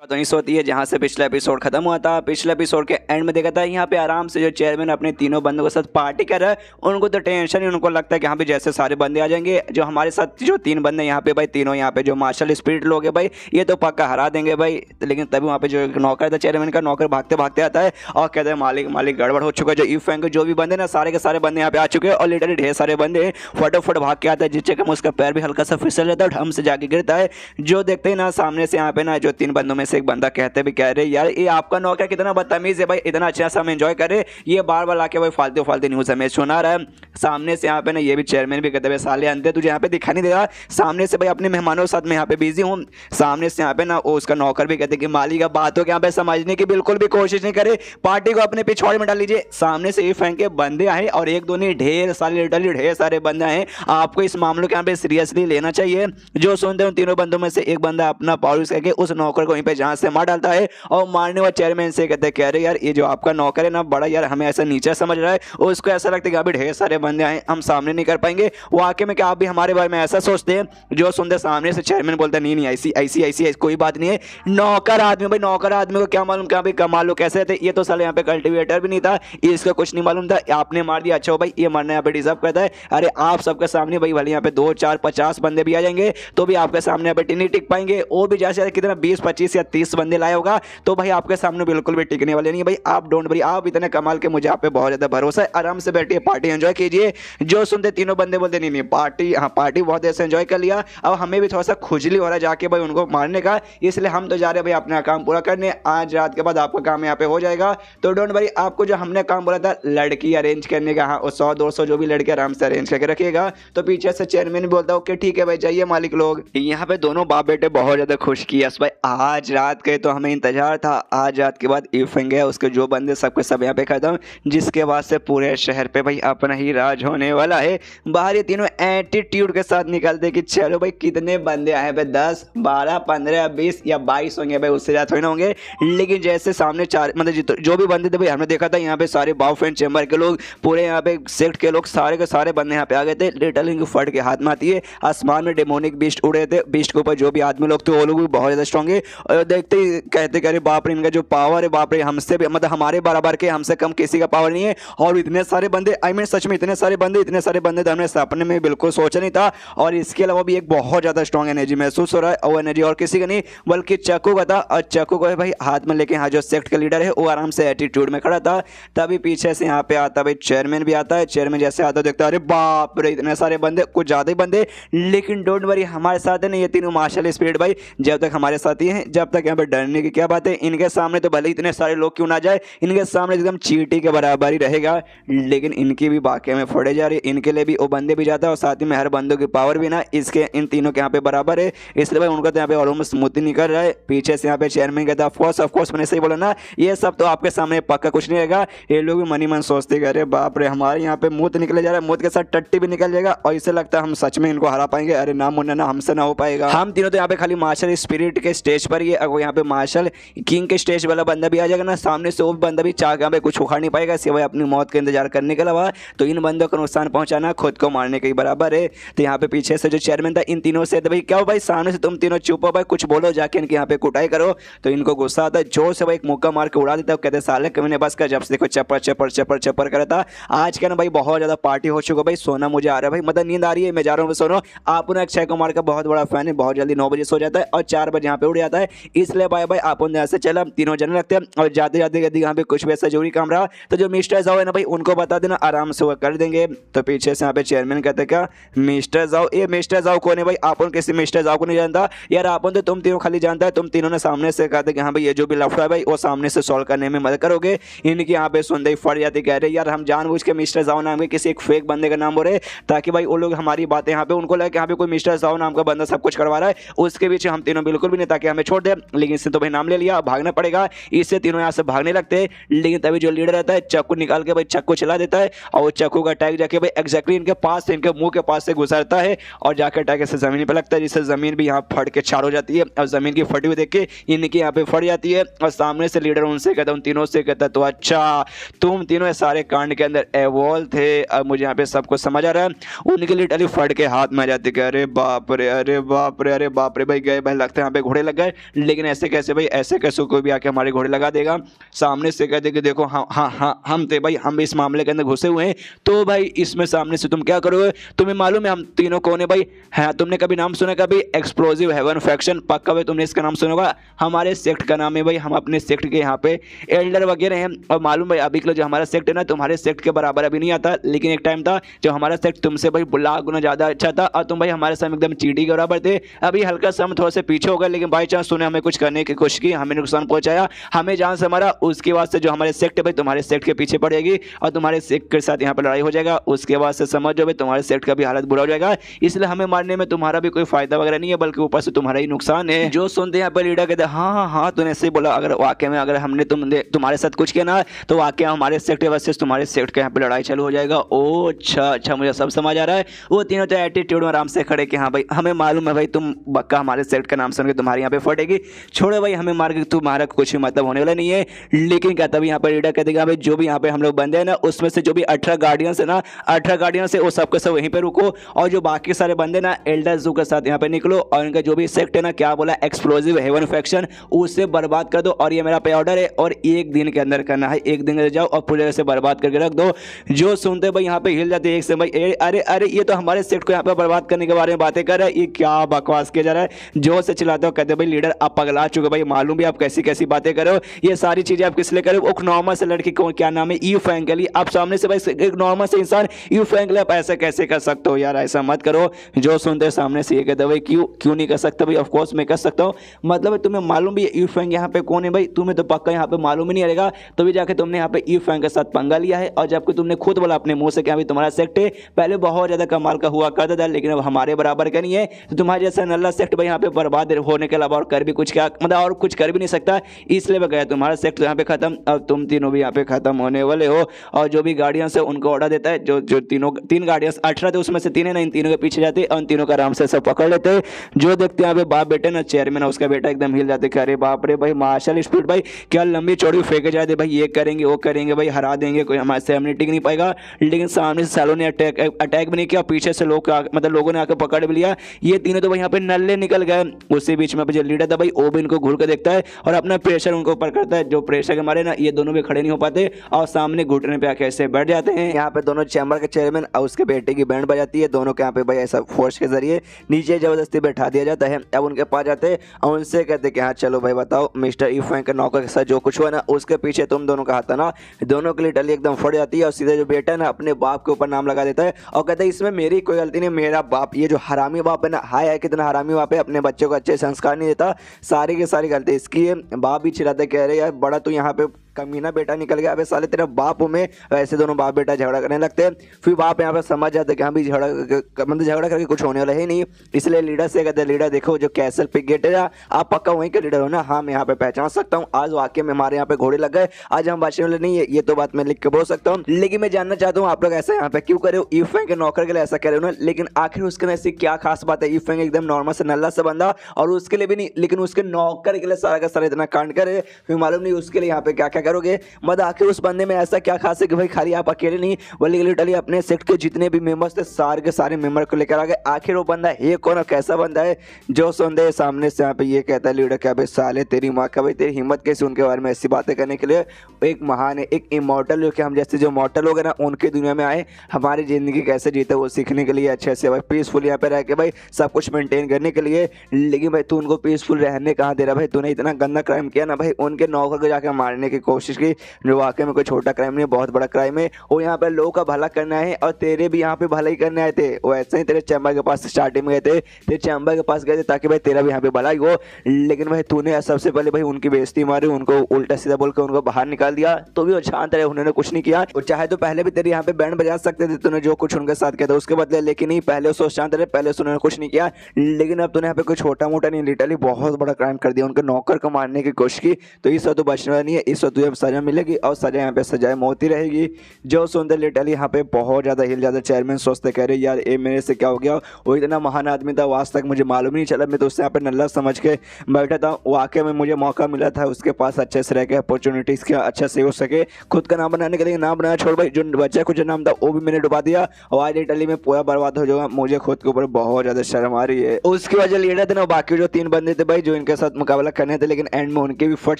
तो इस होती है जहां से पिछला एपिसोड खत्म हुआ था। पिछले एपिसोड के एंड में देखा था यहाँ पे आराम से जो चेयरमैन अपने तीनों बंदों के साथ पार्टी कर रहा है। उनको तो टेंशन ही, उनको लगता है कि यहाँ पे जैसे सारे बंदे आ जाएंगे, जो हमारे साथ जो 3 बंदे यहाँ पे भाई, तीनों यहाँ पे जो मार्शल स्पिरिट लोग हैं भाई, ये तो पक्का हरा देंगे भाई। लेकिन तभी वहाँ पे जो नौकर था चेयरमैन का, नौकर भागते भागते आता है और कहते हैं मालिक मालिक गड़बड़ हो चुका है। जो ईफैंग के जो भी बंदे ना, सारे के सारे बंदे यहाँ पे आ चुके हैं और लिटरली ढेर सारे बंदे फटाफट भाग के आता है, जिससे कि उसका पैर भी हल्का सा फिसल जाता है और हम से जाके गिरता है। जो देखते हैं ना सामने से यहाँ पे ना जो 3 बंदों में से एक बंदा कहते भी कह रहे यार ये आपका नौकर कितना बदतमीज है भाई, इतना अच्छा सा हम एंजॉय कर रहे, ये बार बार आके भाई फालतू फालतू न्यूज़ हमें सुना रहा है। सामने से यहाँ पे ना ये भी चेयरमैन भी कहते हैं साले अंधे तुझे यहाँ पे दिखा नहीं दे रहा, सामने से भाई अपने मेहमानों के साथ मैं यहाँ पे बिजी हूँ। सामने से यहाँ पे ना उसका नौकर भी कहते कि मालिक का बातों के यहाँ पे समझने की बिल्कुल भी कोशिश नहीं करे, पार्टी को अपने पिछवाड़े में डाल लीजिए। सामने से ये फैंक के बंदे आए और एक दो नहीं ढेर सारे लिटरली ढेर सारे बंदे आए। आपको इस मामलों के यहाँ पे सीरियसली लेना चाहिए। जो सुनते हैं उन तीनों बंदों में से एक बंदा अपना पावर यूज करके उस नौकर को वहीं पे जहां से मार डालता है और मारने वाले चेयरमैन से कहते कह रहे यार ये जो आपका नौकर है ना बड़ा यार हमें ऐसा नीचा समझ रहा है। उसको ऐसा लगता है कि अभी ढेर सारे बंदे आए, हम सामने नहीं कर पाएंगे। वाकई में क्या आप भी हमारे बारे में ऐसा सोचते हैं? जो सुनते सामने से चेयरमैन बोलता है नहीं नहीं ऐसी ऐसी ऐसी कोई बात नहीं है, नौकर आदमी भाई, नौकर आदमी को क्या मालूम क्या भाई कमाल लो कैसे थे, ये तो साले यहाँ पे कल्टिवेटर भी नहीं था, इसका कुछ नहीं मालूम था, आपने मार दिया, अच्छा हो भाई ये मरना यहाँ पे डिजर्व करता है। अरे आप सबके सामने भाई भले यहाँ पे 2 4 50 बंदे भी आ जाएंगे तो भी आपके सामने यहाँ पे नहीं टिक पाएंगे। और भी जैसे कितना 20 25 या 30 बंदे लाए होगा तो भाई आपके सामने बिल्कुल भी टिकने वाले नहीं है भाई। आप डोंट वरी, आप इतने कमाल के, मुझे आप पे बहुत ज्यादा भरोसा है, आराम से बैठिए पार्टी एंजॉय कीजिए। जो सुनते तीनों बंदे बोलते नहीं नहीं पार्टी, हाँ पार्टी बहुत ऐसे एंजॉय कर लिया, अब हमें भी थोड़ा सा खुजली हो रहा है जाके भाई उनको मारने का, इसलिए हम तो जा रहे हैं भाई अपना काम पूरा करने। आज रात के बाद आपका काम यहाँ पे हो जाएगा, तो डोंट वरी, आपको जो हमने काम बोला था लड़की अरेंज करने का, हाँ 100 200 जो भी लड़के आराम से अरेंज करके रखिएगा। तो पीछे से चेयरमैन बोलता है ओके ठीक है भाई जाइए मालिक लोग। यहाँ पे दोनों बाप बेटे बहुत ज्यादा खुश किया भाई, आज रात के तो हमें इंतजार था, आज रात के बाद इफिंग है उसके जो बंदे सबके सब यहाँ पे खत्म, जिसके बाद से पूरे शहर पे भाई अपना ही राज होने वाला है। बाहर ये तीनों एटीट्यूड के साथ निकलते कि चलो भाई कितने बंदे आए भाई 10 12 15 20 या 22 होंगे भाई, उससे ज्यादा थोड़ी ना होंगे। लेकिन जैसे सामने चार मतलब जो भी बंदे थे भाई हमने देखा था यहाँ पे सारे बाउफेन चेंबर के लोग, पूरे यहाँ पे सेक्ट के लोग, सारे के सारे बंदे यहाँ पे आ गए थे। लिटल इनकी फट के हाथ में आती है, आसमान में डेमोनिक बीस्ट उड़े थे, बीस्ट के ऊपर जो भी आदमी लोग थे वो लोग भी बहुत ज्यादा स्ट्रॉन्ग है। और देखते ही कहते कि अरे बाप रे इनका जो पावर है बाप रे, हमसे भी मतलब हमारे बराबर के, हमसे कम किसी का पावर नहीं है। और इतने सारे बंदे, आई मीन सच में इतने सारे बंदे तो हमने सपने में बिल्कुल सोचा नहीं था। और इसके अलावा भी एक बहुत ज्यादा स्ट्रॉन्ग एनर्जी महसूस हो रहा है, और एनर्जी और किसी का नहीं बल्कि चक्कू का था। और चक्कू को भाई हाथ में लेके, हाँ जो सेक्ट का लीडर है वो आराम से एटीट्यूड में खड़ा था। तभी पीछे से यहाँ पे आता भाई चेयरमैन भी आता है। चेयरमैन जैसे आता देखता अरे बाप रे इतने सारे बंदे, कुछ ज्यादा ही बंदे। लेकिन डोंट वरी हमारे साथ है ना ये तीनों मार्शल स्पिरिट भाई, जब तक हमारे साथ ही हैं जब तक यहाँ पे डरने की क्या बात है। इनके सामने तो भले इतने सारे लोग क्यों ना जाए, इनके सामने एकदम चींटी के बराबर ही रहेगा। लेकिन इनकी भी बाकी में फोड़े जा रही है, इनके लिए भी वो बंदे भी जाता है और साथ ही में हर बंदों की पावर भी ना इसके इन तीनों के यहाँ पे बराबर है, इसलिए भाई उनका तो यहाँ पे ऑलमोस्ट स्मूथ ही निकल रहा है। पीछे से यहाँ पे चेयरमैन कहता है ऑफ कोर्स मैंने सही बोला ना, ये सब तो आपके सामने पक्का कुछ नहीं रहेगा। ये लोग भी मनी मन सोचते कि अरे बाप रे हमारे यहाँ पे मुंह निकले जा रहा है, मुंह के साथ टट्टी भी निकल जाएगा और इससे लगता है हम सच में इनको हरा पाएंगे। अरे ना मुन्ना ना हमसे ना हो पाएगा। हम तीनों तो यहाँ पे खाली मार्शल स्पिरिट के स्टेज पर ही, अगर यहाँ पे मार्शल किंग के स्टेज वाला बंदा भी आ जाएगा ना सामने से, वो बंदा भी चाह यहाँ पे कुछ उखाड़ नहीं पाएगा सिवाय अपनी मौत का इंतजार करने के अलावा। तो इन बंदों को नुकसान पहुंचाना खुद को मारने के बराबर है। तो यहाँ पे पीछे से जो चेयरमैन था इन तीनों से भाई क्या हो भाई, सामने से तुम तीनों चुप हो भाई, कुछ बोलो जाके इनके यहाँ पे कुटाई करो। तो इनको गुस्सा आता है, जोर से भाई एक मुक्का मार के उड़ा देता है। कहते साले कमीने बस कर, जब से देखो चप्पर चप्पर चप्पर चप्पर करता। आज क्या ना भाई बहुत ज्यादा पार्टी हो चुका भाई, सोना मुझे आ रहा है भाई, मतलब नींद आ रही है, मैं जा रहा हूँ सोनो। आप ना अक्षय कुमार का बहुत बड़ा फैन है, बहुत जल्दी 9 बजे सो जाता है और 4 बजे यहाँ पे उड़ जाता है, इसलिए भाई भाई आप ऐसे चला तीनों जने लगते हैं। और जाते जाते यदि यहाँ पे कुछ भी ऐसा जरूरी काम रहा तो जो मिस्टर जाओ है ना भाई उनको बता देना, आराम से वो कर देंगे। तो पीछे से यहाँ पे चेयरमैन कहते क्या मिस्टर जाओ, ये मिस्टर जाओ कौन है भाई, आप किसी मिस्टर जाओ को नहीं जानता यार, आप तो तुम तीनों खाली जानता है। तुम तीनों ने सामने से कहते कि हाँ भाई ये जो भी लफड़ा है भाई वो सामने से सॉल्व करने में मदद करोगे। इनकी यहाँ पे सुनते ही फट जाती, कह रहे यार हम जानबूझ के मिस्टर जाओ नाम के किसी एक फेक बंदे का नाम बोल रहे ताकि भाई वो लोग हमारी बातें यहाँ पे उनको लगे यहाँ पे कोई मिस्टर जाओ नाम का बंदा सब कुछ करवा रहा है, उसके बीच हम तीनों बिल्कुल भी नहीं ताकि हमें छोड़ दे। लेकिन इससे तो भाई नाम ले लिया, भागना पड़ेगा, इससे तीनों यहाँ से भागने लगते। लेकिन तभी जो लीडर रहता है चाकू निकाल के भाई चाकू चला देता है और वो चाकू का अटैक जाके भाई एग्जैक्टली इनके पास से, इनके मुंह के पास से गुजरता है और जाकर अटैक से जमीन पर लगता है, जिससे जमीन भी यहाँ फट के छाड़ हो जाती है। और जमीन की फटी हुई देख के इनकी यहाँ पे फट जाती है। और सामने से लीडर उनसे कहता है, उन तीनों से कहता है तो अच्छा तुम तीनों सारे कांड के अंदर एवॉल्व थे, अब मुझे यहाँ पे सब कुछ समझ आ रहा है। उनके लिटरली फट के हाथ में आ जाती है, अरे बाप रे अरे बाप रे अरे बाप रे भाई गए भाई, लगता है यहाँ पे घोड़े लग गए। लेकिन ऐसे कैसे भाई, ऐसे कैसे कोई भी आके हमारे घोड़े लगा देगा। सामने से कह दे कि देखो हाँ हाँ हाँ हम थे भाई, हम इस मामले के अंदर घुसे हुए हैं, तो भाई इसमें सामने से तुम क्या करोगे, तुम्हें मालूम है हम तीनों कौन है भाई। हाँ तुमने कभी नाम सुना कभी एक्सप्लोजिव हेवन फैक्शन, पक्का भाई तुमने इसका नाम सुना होगा। हमारे सेक्ट का नाम है भाई, हम अपने सेक्ट के यहाँ पे एल्डर वगैरह हैं। और मालूम भाई अभी के लिए जो हमारा सेक्ट है ना, तुम्हारे सेक्ट के बराबर अभी नहीं आता, लेकिन एक टाइम था जो हमारा सेक्ट तुमसे भाई लाख गुना ज़्यादा अच्छा था, और तुम भाई हमारे साथ एकदम चीटी के बराबर थे। अभी हल्का सा हम थोड़ा से पीछे हो गए, लेकिन बाई चांस तूने हमें कुछ करने की कोशिश की, हमें नुकसान पहुंचाया, हमें जान से हमारा, उसके बाद से जो हमारे सेक्ट है भाई तुम्हारे सेक्ट के पीछे पड़ेगी और तुम्हारे सेक्ट के साथ यहाँ पर लड़ाई हो जाएगा। उसके बाद से समझ जो भाई तुम्हारे सेक्ट का भी हालत बुरा हो जाएगा, इसलिए हमें मारने में तुम्हारा भी कोई फायदा वगैरह नहीं है, बल्कि ऊपर से तुम्हारा ही नुकसान है। जो सुनते यहाँ पर लीडर कहते हाँ हाँ हाँ तूने ऐसे ही बोला, अगर वाकई में अगर हमने तुम्हारे साथ कुछ किया ना, तो वाकई हमारे सेक्ट वर्सेस तुम्हारे सेक्ट के यहाँ पे लड़ाई चालू हो जाएगा। ओ अच्छा अच्छा, मुझे सब समझ आ रहा है। वो तीनों तो एटीट्यूड में आराम से खड़े कि हाँ भाई हमें मालूम है भाई तुम बक्का हमारे सेक्ट का नाम सुन के तुम्हारे यहाँ पे फटेगी, छोड़ो भाई हमें मार के तुम्हारा कुछ भी मतलब होने वाला नहीं है। लेकिन कहता भाई यहाँ पर लीडर कहते भाई जो भी यहाँ पे हम लोग बंदे हैं ना, उसमें से जो भी 18 गार्डियंस है ना, 18 गार्डियंस है वो सबके सब वहीं पे रुको, और जो बाकी सारे बंदे ना एल्डर जू के साथ यहाँ पे निकलो, और इनका जो भी सेक्ट है ना, क्या बोला एक्सप्लोजिव हेवन फैक्शन, उसे बर्बाद कर दो। और ये मेरा पे ऑर्डर है, और एक दिन के अंदर करना है, एक दिन जाओ और पूरी तरह से बर्बाद करके रख दो। जो सुनते भाई यहाँ पे हिल जाते एक से भाई, अरे अरे ये तो हमारे सेक्ट को यहाँ पे बर्बाद करने के बारे में बातें कर रहा है, ये क्या बकवास किया जा रहा है। जो से चिल्लाते हो कहते भाई लीडर आप पगला चुके भाई, मालूम भी आप कैसी कैसी बातें करो, ये सारी चीजें आप किस लिए करो। एक नॉर्मल से लड़की को क्या नाम है यू फ्रैंकली, आप सामने से भाई एक नॉर्मल से इंसान यू फ्रैंकली, आप ऐसा कैसे कर सकते हो यार, ऐसा मत करो। जो सुनते सामने से ये कहते भाई क्यों नहीं कर सकते भाई, ऑफकोर्स मैं कर सकता हूँ, मतलब तुम्हें मालूम भी यू फ्रैंक यहाँ पे कौन है भाई, तुम्हें तो पक्का यहाँ पे मालूम ही नहीं रहेगा, तो भी जाके तुमने यहाँ पे यू फ्रैंक के साथ पंगा लिया है। और जबकि तुमने खुद बोला अपने मुंह से कि भाई तुम्हारा सेक्ट है पहले बहुत ज्यादा कमाल का हुआ करता था, लेकिन अब हमारे बराबर का नहीं है, तो तुम्हारे जैसा नल्ला सेक्ट भाई यहाँ पे बर्बाद होने के अलावा और कर भी कुछ क्या, मतलब और कुछ कर भी नहीं सकता, इसलिए मैं गया तुम्हारा सेक्ट यहाँ पे खत्म, अब तुम तीनों भी यहाँ पे खत्म होने वाले हो। और जो भी गार्डियंस है उनको ऑर्डर देता है, जो तीन गार्डियंस 18 थे उसमें से 3 है ना, इन तीनों के पीछे जाते और इन तीनों का आराम से सब पकड़ लेते हैं। जो देखते हैं यहाँ पे बाप बेटे ना, चेयरमैन उसका बेटा एकदम हिल जाते, अरे बाप रे भाई मार्शल स्पीड भाई क्या लंबी चौड़ी फेंके जाते भाई, ये करेंगे वो करेंगे भाई, हरा देंगे, कोई हमारे सामने टिक नहीं पाएगा। लेकिन सामने से सालों ने अटैक भी नहीं किया, पीछे से मतलब लोगों ने आकर पकड़ भी लिया, ये तीनों तो भाई यहाँ पे नल्ले निकल गए। उसी बीच में जो लीडर था भाई वो भी इनको घूर कर देखता है और अपना प्रेशर उनको ऊपर करता है, जो प्रेशर के मारे ना ये दोनों भी खड़े नहीं हो पाते और सामने घुटने पे आके ऐसे बैठ जाते हैं। यहाँ पे दोनों चैम्बर के चेयरमैन और उसके बेटे की बैंड बजाती है, दोनों के यहाँ पे भाई ऐसा फोर्स के जरिए नीचे जबरदस्ती बैठा दिया जाता है। अब उनके पास जाते हैं और उनसे कहते हैं कि हाँ चलो भाई बताओ मिस्टर ई फ्रैंक के नौकर के साथ जो कुछ हुआ ना, उसके पीछे तुम दोनों का हाथ था ना, दोनों के लिए टली एकदम फट जाती है और सीधे जो बेटा है ना अपने बाप के ऊपर नाम लगा देता है और कहता है इसमें मेरी कोई गलती नहीं, मेरा बाप ये जो हरामी बाप है ना, हाय कितना हरामी बाप है, अपने बच्चों को अच्छे संस्कार नहीं देता, सारी की सारी गलती इसकी है। बाप भी चिल्लाते कह रहे यार बड़ा तू यहाँ पे कमीना बेटा निकल गया, अबे साले तेरा बाप में, ऐसे दोनों बाप बेटा झगड़ा करने लगते हैं। फिर बाप यहाँ पे समझ जाते कि हाँ भी झगड़ा करके कुछ होने वाला है नहीं, इसलिए लीडर से कहते हैं लीडर देखो जो कैसल पिक गेट है आप पक्का वहीं के लीडर हो ना, हाँ मैं यहाँ पे पहचान सकता हूँ, आज वाकई में हमारे यहाँ पे घोड़े लग गए, आज हम बचने वाले नहीं है, ये तो बात मैं लिख के बोल सकता हूँ। लेकिन मैं जानना चाहता हूँ आप लोग ऐसा यहाँ पे क्यों करे हो, ई फ्रैंक के नौकर के लिए ऐसा करे हो ना, लेकिन आखिर उसके लिए ऐसी क्या खास बात है, ई फ्रैंक एकदम नॉर्मल से नल्ला से बंदा और उसके लिए भी नहीं, लेकिन उसके नौकर के लिए सारा का सारा इतना कांड करे, फिर मालूम नहीं उसके लिए यहाँ पे क्या क्या करोगे। आखिर उस बंदे में ऐसा क्या खास है कि भाई खाली आप अकेले नहीं बल्कि लिटरली अपने सेक्ट के जितने भी मेंबर्स थे सारे के सारे मेंबर को लेकर आ गए। आखिर वो बंदा है कौन और कैसा बंदा है। जो संदेह सामने से यहाँ पे ये कहता है लीडर क्या भाई साले तेरी माँ का भाई तेरी हिम्मत कैसे उनके बारे में ऐसी बातें करने के लिए, एक महान है एक इमॉर्टल जो कि हम जैसे जो मॉर्टल हो गए ना उनकी दुनिया में आए हमारी जिंदगी कैसे जीते वो सीखने के लिए, अच्छे से भाई पीसफुल यहाँ पे रह के भाई सब कुछ मेंटेन करने के लिए। लेकिन भाई तू उनको पीसफुल रहने कहाँ दे रहा भाई, तूने इतना गंदा क्राइम किया ना भाई, उनके नौकर को जाकर मारने की कोशिश की, जो वाकई में कोई छोटा क्राइम नहीं बहुत बड़ा क्राइम है। वो यहाँ पे लोगों का भला करना है और तेरे भी यहाँ पे भला ही करने आए थे। वो ऐसे ही तेरे चैम्बर के पास स्टार्टिंग में गए थे, तेरे चैम्बर के पास गए थे ताकि भाई तेरा भी यहाँ पे भला ही हो। लेकिन भाई तूने सबसे पहले भाई उनकी बेइज्जती मारी, उनको उल्टा सीधा बोल के उनको बाहर निकाल दिया, तो भी वो शांत रहे, उन्होंने कुछ नहीं किया। और चाहे तो पहले भी तेरे यहाँ पे बैंड बजा सकते थे तूने जो कुछ उनके साथ किया था उसके बदले, लेकिन नहीं पहले उसको शांत रहे, पहले उन्होंने कुछ नहीं किया। लेकिन अब तूने यहाँ पे कोई छोटा मोटा नहीं लिटरली बहुत बड़ा क्राइम कर दिया, उनके नौकर को मारने की कोशिश की, तो इस वक्त तो बचने वाला नहीं है, इस वक्त तुझे सजा मिलेगी और सजा यहाँ पे सजाए मौत ही रहेगी। जो सुनते लिटरली यहाँ पे बहुत ज़्यादा हिल जाता। चेयरमैन सोचते कह रहे यार ये मेरे से क्या हो गया, वो इतना महान आदमी था, आज तक मुझे मालूम नहीं चला, मैं तो उससे यहाँ पे नल्ला समझ के बैठा था। वाकई में मुझे मौका मिला था उसके पास अच्छे से रह के अपॉर्चुनिटीज़ के अच्छे से हो सके खुद का नाम बनाने के लिए। नाम बनाया छोड़ भाई, जो बच्चा कुछ नाम था वो भी मैंने डुबा दिया और आज लिटरली में पूरा बर्बाद हो जाऊंगा। मुझे खुद के ऊपर बहुत ज़्यादा शर्म आ रही है। उसकी वजह लीडर थे ना बाकी जो 3 बंदे थे भाई जो इनके साथ मुकाबला करने थे, लेकिन एंड में उनकी भी फट